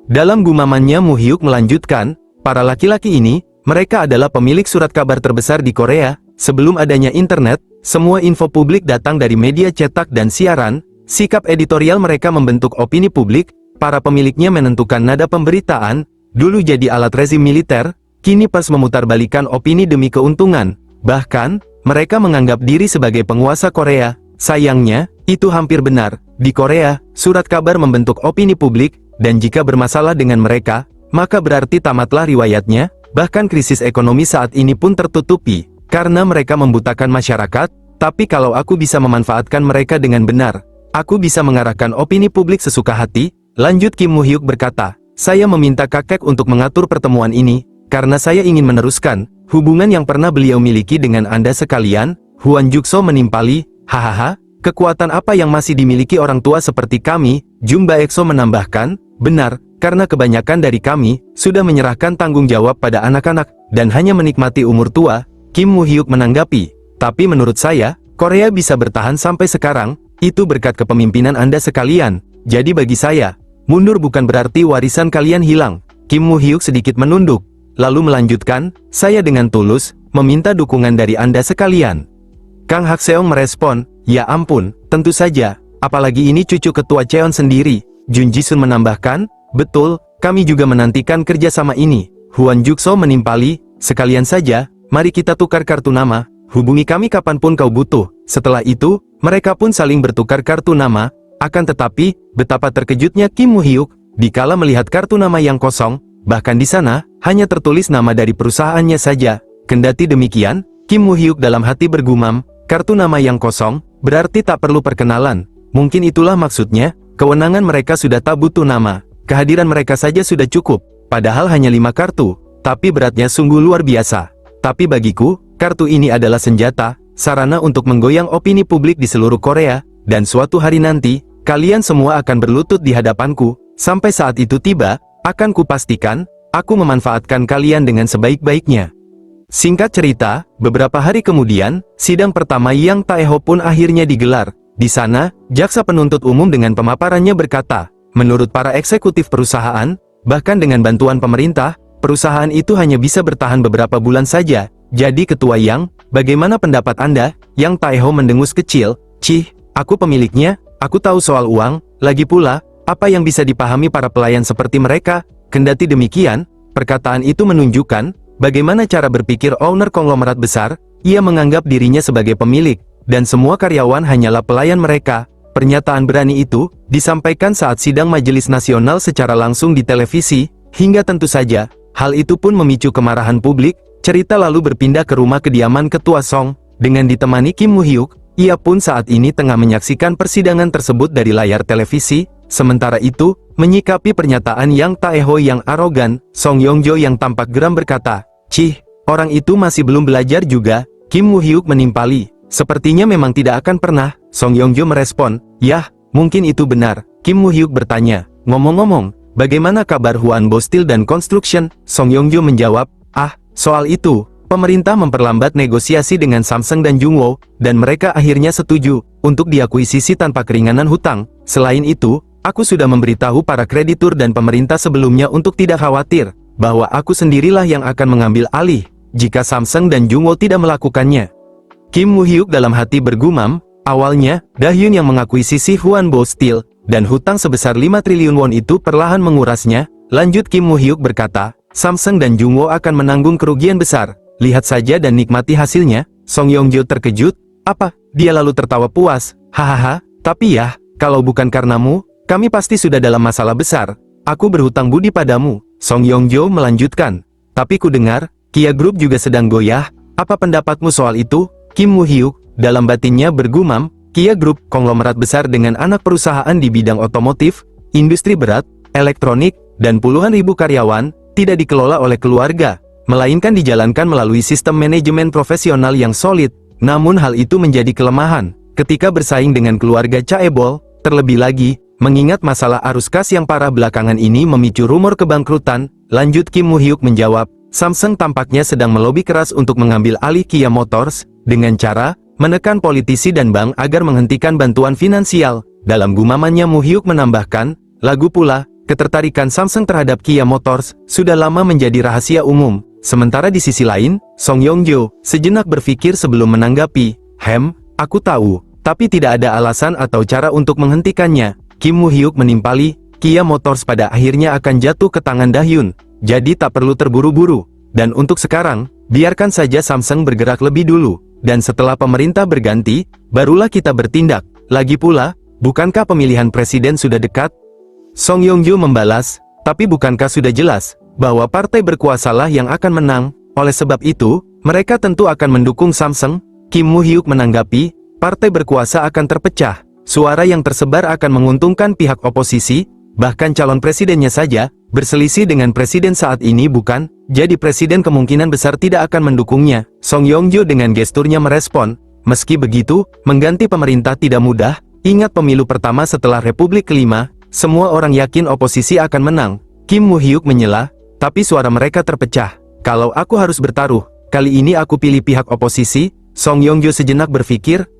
Dalam gumamannya Moo-hyuk melanjutkan, para laki-laki ini, mereka adalah pemilik surat kabar terbesar di Korea. Sebelum adanya internet, semua info publik datang dari media cetak dan siaran. Sikap editorial mereka membentuk opini publik, para pemiliknya menentukan nada pemberitaan. Dulu jadi alat rezim militer, kini pas memutarbalikkan opini demi keuntungan. Bahkan, mereka menganggap diri sebagai penguasa Korea. Sayangnya, itu hampir benar. Di Korea, surat kabar membentuk opini publik, dan jika bermasalah dengan mereka, maka berarti tamatlah riwayatnya. Bahkan krisis ekonomi saat ini pun tertutupi, karena mereka membutakan masyarakat. Tapi kalau aku bisa memanfaatkan mereka dengan benar, aku bisa mengarahkan opini publik sesuka hati. Lanjut Kim Moo-hyuk berkata, saya meminta kakek untuk mengatur pertemuan ini, karena saya ingin meneruskan hubungan yang pernah beliau miliki dengan Anda sekalian. Hwan Jukso menimpali, hahaha, kekuatan apa yang masih dimiliki orang tua seperti kami? Jung Baekso menambahkan, benar, karena kebanyakan dari kami sudah menyerahkan tanggung jawab pada anak-anak, dan hanya menikmati umur tua. Kim Moo-hyuk menanggapi, tapi menurut saya, Korea bisa bertahan sampai sekarang, itu berkat kepemimpinan Anda sekalian. Jadi bagi saya, mundur bukan berarti warisan kalian hilang. Kim Moo-hyuk sedikit menunduk, lalu melanjutkan, saya dengan tulus, meminta dukungan dari Anda sekalian. Kang Hakseong merespon, ya ampun, tentu saja, apalagi ini cucu ketua Cheon sendiri. Jun Jisun menambahkan, betul, kami juga menantikan kerjasama ini. Huan Jukso menimpali, sekalian saja, mari kita tukar kartu nama, hubungi kami kapanpun kau butuh. Setelah itu, mereka pun saling bertukar kartu nama, akan tetapi, betapa terkejutnya Kim Woo-hyuk, dikala melihat kartu nama yang kosong, bahkan di sana, hanya tertulis nama dari perusahaannya saja. Kendati demikian, Kim Woo-hyuk dalam hati bergumam, kartu nama yang kosong, berarti tak perlu perkenalan. Mungkin itulah maksudnya, kewenangan mereka sudah tak butuh nama, kehadiran mereka saja sudah cukup, padahal hanya 5 kartu, tapi beratnya sungguh luar biasa. Tapi bagiku, kartu ini adalah senjata, sarana untuk menggoyang opini publik di seluruh Korea, dan suatu hari nanti, kalian semua akan berlutut di hadapanku, sampai saat itu tiba, akan kupastikan, aku memanfaatkan kalian dengan sebaik-baiknya. Singkat cerita, beberapa hari kemudian, sidang pertama Yang Taeho pun akhirnya digelar. Di sana, jaksa penuntut umum dengan pemaparannya berkata, menurut para eksekutif perusahaan, bahkan dengan bantuan pemerintah, perusahaan itu hanya bisa bertahan beberapa bulan saja. Jadi ketua Yang, bagaimana pendapat Anda? Yang Taeho mendengus kecil, cih, aku pemiliknya, aku tahu soal uang, lagi pula, apa yang bisa dipahami para pelayan seperti mereka? Kendati demikian, perkataan itu menunjukkan, bagaimana cara berpikir owner konglomerat besar, ia menganggap dirinya sebagai pemilik, dan semua karyawan hanyalah pelayan mereka. Pernyataan berani itu, disampaikan saat sidang Majelis Nasional secara langsung di televisi, hingga tentu saja, hal itu pun memicu kemarahan publik. Cerita lalu berpindah ke rumah kediaman Ketua Song, dengan ditemani Kim Woo-hyuk, ia pun saat ini tengah menyaksikan persidangan tersebut dari layar televisi. Sementara itu, menyikapi pernyataan Yang Taeho yang arogan, Song Yong-jo yang tampak geram berkata, cih, orang itu masih belum belajar juga. Kim Woo-hyuk menimpali, sepertinya memang tidak akan pernah. Song Yong-jo merespon, yah, mungkin itu benar. Kim Woo-hyuk bertanya, ngomong-ngomong, bagaimana kabar Hwanbo Steel dan Construction? Song Yong-jo menjawab, soal itu, pemerintah memperlambat negosiasi dengan Samsung dan Jungwoo, dan mereka akhirnya setuju untuk diakuisisi tanpa keringanan hutang. Selain itu, aku sudah memberitahu para kreditur dan pemerintah sebelumnya untuk tidak khawatir, bahwa aku sendirilah yang akan mengambil alih, jika Samsung dan Jungwoo tidak melakukannya. Kim Woo-hyuk dalam hati bergumam, awalnya, Dahyun yang mengakuisisi Hwanbo Steel, dan hutang sebesar 5 triliun won itu perlahan mengurasnya. Lanjut Kim Woo-hyuk berkata, Samsung dan Jungwoo akan menanggung kerugian besar, lihat saja dan nikmati hasilnya. Song Yong-jo terkejut, apa? Dia lalu tertawa puas, hahaha, tapi ya, kalau bukan karenamu, kami pasti sudah dalam masalah besar, aku berhutang budi padamu. Song Yong-jo melanjutkan, tapi ku dengar, Kia Group juga sedang goyah, apa pendapatmu soal itu? Kim Woo-hyuk, dalam batinnya bergumam, Kia Group, konglomerat besar dengan anak perusahaan di bidang otomotif, industri berat, elektronik, dan puluhan ribu karyawan, tidak dikelola oleh keluarga, melainkan dijalankan melalui sistem manajemen profesional yang solid. Namun hal itu menjadi kelemahan, ketika bersaing dengan keluarga Chaebol, terlebih lagi, mengingat masalah arus kas yang parah belakangan ini memicu rumor kebangkrutan. Lanjut Kim Woo-hyuk menjawab, Samsung tampaknya sedang melobi keras untuk mengambil alih Kia Motors, dengan cara, menekan politisi dan bank agar menghentikan bantuan finansial. Dalam gumamannya Woo-hyuk menambahkan, lagu pula, ketertarikan Samsung terhadap Kia Motors, sudah lama menjadi rahasia umum. Sementara di sisi lain, Song Yong-jo, sejenak berpikir sebelum menanggapi, aku tahu, tapi tidak ada alasan atau cara untuk menghentikannya. Kim Woo-hyuk menimpali, Kia Motors pada akhirnya akan jatuh ke tangan Dahyun, jadi tak perlu terburu-buru. Dan untuk sekarang, biarkan saja Samsung bergerak lebih dulu, dan setelah pemerintah berganti, barulah kita bertindak. Lagi pula, bukankah pemilihan presiden sudah dekat? Song Yong-jo membalas, tapi bukankah sudah jelas, bahwa partai berkuasalah yang akan menang, oleh sebab itu, mereka tentu akan mendukung Samsung. Kim Woo-hyuk menanggapi, partai berkuasa akan terpecah, suara yang tersebar akan menguntungkan pihak oposisi, bahkan calon presidennya saja, berselisih dengan presiden saat ini bukan, jadi presiden kemungkinan besar tidak akan mendukungnya. Song Yong-jo dengan gesturnya merespon, meski begitu, mengganti pemerintah tidak mudah, ingat pemilu pertama setelah Republik kelima, semua orang yakin oposisi akan menang. Kim Woo-hyuk menyela, tapi suara mereka terpecah. Kalau aku harus bertaruh, kali ini aku pilih pihak oposisi. Song Yong-jo sejenak berpikir,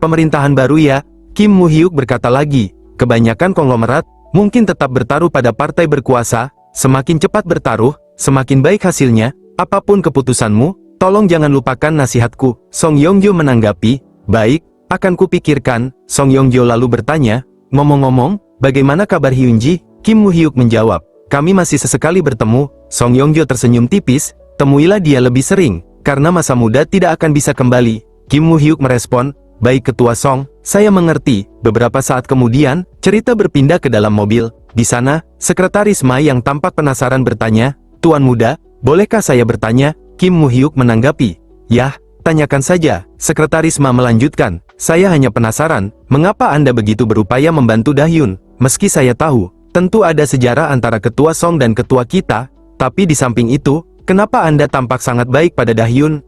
pemerintahan baru ya? Kim Woo-hyuk berkata lagi, kebanyakan konglomerat, mungkin tetap bertaruh pada partai berkuasa, semakin cepat bertaruh, semakin baik hasilnya. Apapun keputusanmu, tolong jangan lupakan nasihatku. Song Yongjo menanggapi, baik, akan kupikirkan. Song Yongjo lalu bertanya, ngomong-ngomong, bagaimana kabar Hyunji? Kim Woo-hyuk menjawab, kami masih sesekali bertemu. Song Yongjo tersenyum tipis, temuilah dia lebih sering, karena masa muda tidak akan bisa kembali. Kim Woo-hyuk merespon, baik Ketua Song, saya mengerti. Beberapa saat kemudian, cerita berpindah ke dalam mobil. Di sana, Sekretaris Ma yang tampak penasaran bertanya, Tuan Muda, bolehkah saya bertanya? Kim Woo-hyuk menanggapi, yah, tanyakan saja. Sekretaris Ma melanjutkan, saya hanya penasaran, mengapa Anda begitu berupaya membantu Dahyun? Meski saya tahu, tentu ada sejarah antara Ketua Song dan Ketua kita, tapi di samping itu, kenapa Anda tampak sangat baik pada Dahyun?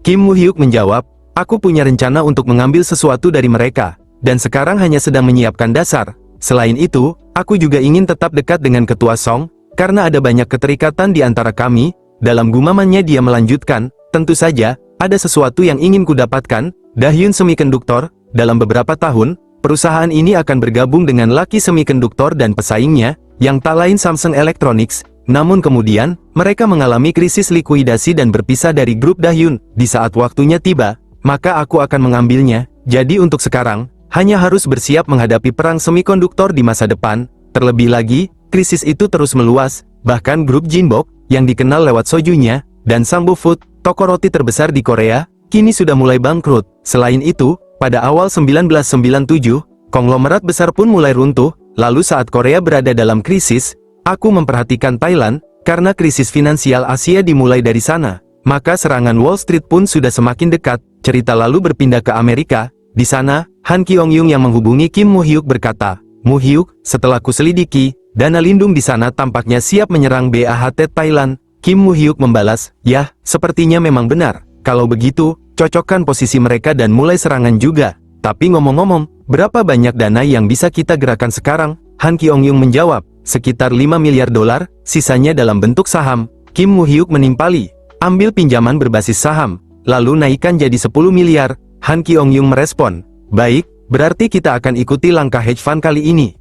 Kim Woo-hyuk menjawab, aku punya rencana untuk mengambil sesuatu dari mereka, dan sekarang hanya sedang menyiapkan dasar. Selain itu, aku juga ingin tetap dekat dengan Ketua Song, karena ada banyak keterikatan di antara kami. Dalam gumamannya dia melanjutkan, tentu saja, ada sesuatu yang ingin kudapatkan, Dahyun Semiconductor. Dalam beberapa tahun, perusahaan ini akan bergabung dengan Lucky Semiconductor dan pesaingnya, yang tak lain Samsung Electronics. Namun kemudian, mereka mengalami krisis likuidasi dan berpisah dari grup Dahyun. Di saat waktunya tiba, maka aku akan mengambilnya. Jadi untuk sekarang, hanya harus bersiap menghadapi perang semikonduktor di masa depan. Terlebih lagi, krisis itu terus meluas, bahkan grup Jinbok, yang dikenal lewat sojunya, dan Sangbo Food, toko roti terbesar di Korea, kini sudah mulai bangkrut. Selain itu, pada awal 1997, konglomerat besar pun mulai runtuh. Lalu saat Korea berada dalam krisis, aku memperhatikan Thailand, karena krisis finansial Asia dimulai dari sana. Maka serangan Wall Street pun sudah semakin dekat. Cerita lalu berpindah ke Amerika. Di sana, Han Kyong-yung yang menghubungi Kim Woo-hyuk berkata, Woo-hyuk, setelah kuselidiki, dana lindung di sana tampaknya siap menyerang BAHT Thailand. Kim Woo-hyuk membalas, yah, sepertinya memang benar. Kalau begitu, cocokkan posisi mereka dan mulai serangan juga. Tapi ngomong-ngomong, berapa banyak dana yang bisa kita gerakan sekarang? Han Kyong-yung menjawab, sekitar 5 miliar dolar, sisanya dalam bentuk saham. Kim Woo-hyuk menimpali, ambil pinjaman berbasis saham, lalu naikkan jadi 10 miliar. Han Kyong-yung merespon, baik, berarti kita akan ikuti langkah hedge fund kali ini.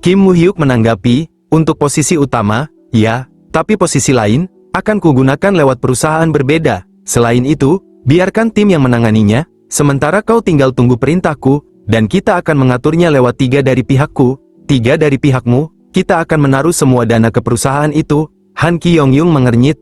Kim Woo-hyuk menanggapi, untuk posisi utama, ya, tapi posisi lain, akan kugunakan lewat perusahaan berbeda. Selain itu, biarkan tim yang menanganinya, sementara kau tinggal tunggu perintahku, dan kita akan mengaturnya lewat 3 dari pihakku, 3 dari pihakmu, kita akan menaruh semua dana ke perusahaan itu. Han Kyong-yung mengernyit,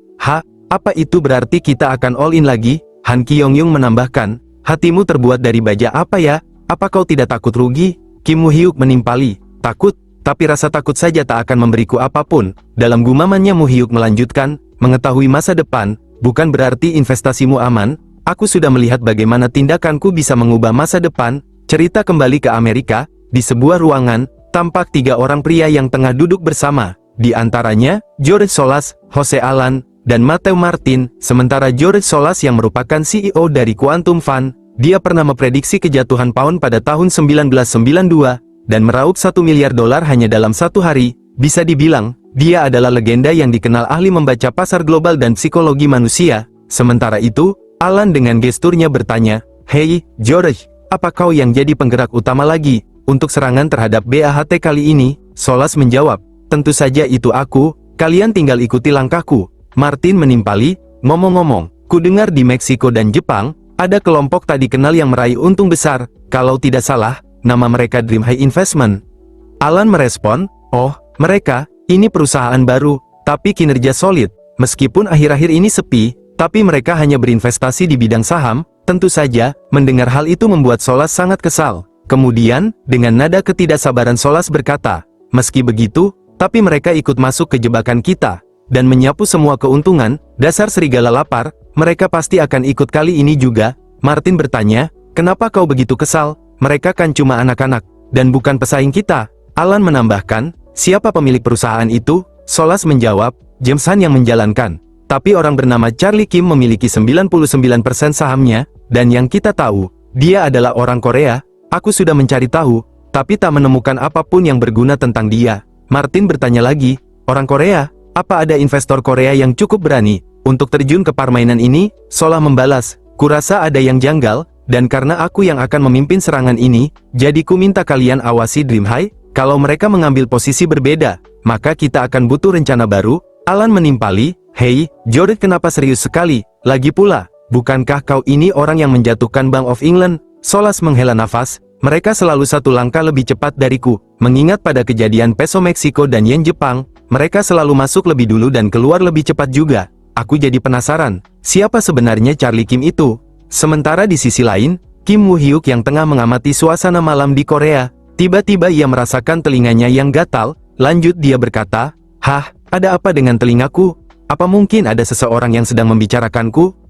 apa itu berarti kita akan all in lagi? Han Kyong-yung menambahkan, hatimu terbuat dari baja apa ya? Apa kau tidak takut rugi? Kim Woo-hyuk menimpali, takut, tapi rasa takut saja tak akan memberiku apapun. Dalam gumamannya Woo-hyuk melanjutkan, mengetahui masa depan, bukan berarti investasimu aman. Aku sudah melihat bagaimana tindakanku bisa mengubah masa depan. Cerita kembali ke Amerika, di sebuah ruangan, tampak 3 orang pria yang tengah duduk bersama. Di antaranya, George Solas, Jose Alan, dan Matthew Martin. Sementara George Solas yang merupakan CEO dari Quantum Fund, dia pernah memprediksi kejatuhan pound pada tahun 1992, dan meraup 1 miliar dolar hanya dalam 1 hari. Bisa dibilang, dia adalah legenda yang dikenal ahli membaca pasar global dan psikologi manusia. Sementara itu, Alan dengan gesturnya bertanya, "Hei, George, apa kau yang jadi penggerak utama lagi untuk serangan terhadap BAHT kali ini?" Solas menjawab, "Tentu saja itu aku, kalian tinggal ikuti langkahku." Martin menimpali, ngomong-ngomong, kudengar di Meksiko dan Jepang, ada kelompok tak dikenal yang meraih untung besar. Kalau tidak salah, nama mereka Dream High Investment. Alan merespon, oh, mereka, ini perusahaan baru, tapi kinerja solid. Meskipun akhir-akhir ini sepi, tapi mereka hanya berinvestasi di bidang saham. Tentu saja, mendengar hal itu membuat Solas sangat kesal. Kemudian, dengan nada ketidaksabaran Solas berkata, meski begitu, tapi mereka ikut masuk ke jebakan kita, dan menyapu semua keuntungan. Dasar serigala lapar, mereka pasti akan ikut kali ini juga. Martin bertanya, kenapa kau begitu kesal? Mereka kan cuma anak-anak, dan bukan pesaing kita. Alan menambahkan, siapa pemilik perusahaan itu? Solas menjawab, James Han yang menjalankan. Tapi orang bernama Charlie Kim memiliki 99% sahamnya, dan yang kita tahu, dia adalah orang Korea. Aku sudah mencari tahu, tapi tak menemukan apapun yang berguna tentang dia. Martin bertanya lagi, orang Korea? Apa ada investor Korea yang cukup berani untuk terjun ke permainan ini? Solah membalas, kurasa ada yang janggal, dan karena aku yang akan memimpin serangan ini, jadi ku minta kalian awasi Dream High. Kalau mereka mengambil posisi berbeda, maka kita akan butuh rencana baru. Alan menimpali, Hei, Jordan, kenapa serius sekali? Lagi pula, bukankah kau ini orang yang menjatuhkan Bank of England? Solas menghela nafas, mereka selalu satu langkah lebih cepat dariku. Mengingat pada kejadian peso Meksiko dan yen Jepang, mereka selalu masuk lebih dulu dan keluar lebih cepat juga. Aku jadi penasaran, siapa sebenarnya Charlie Kim itu? Sementara di sisi lain, Kim Woo-hyuk yang tengah mengamati suasana malam di Korea, tiba-tiba ia merasakan telinganya yang gatal. Lanjut dia berkata, "Hah, ada apa dengan telingaku? Apa mungkin ada seseorang yang sedang membicarakanku?"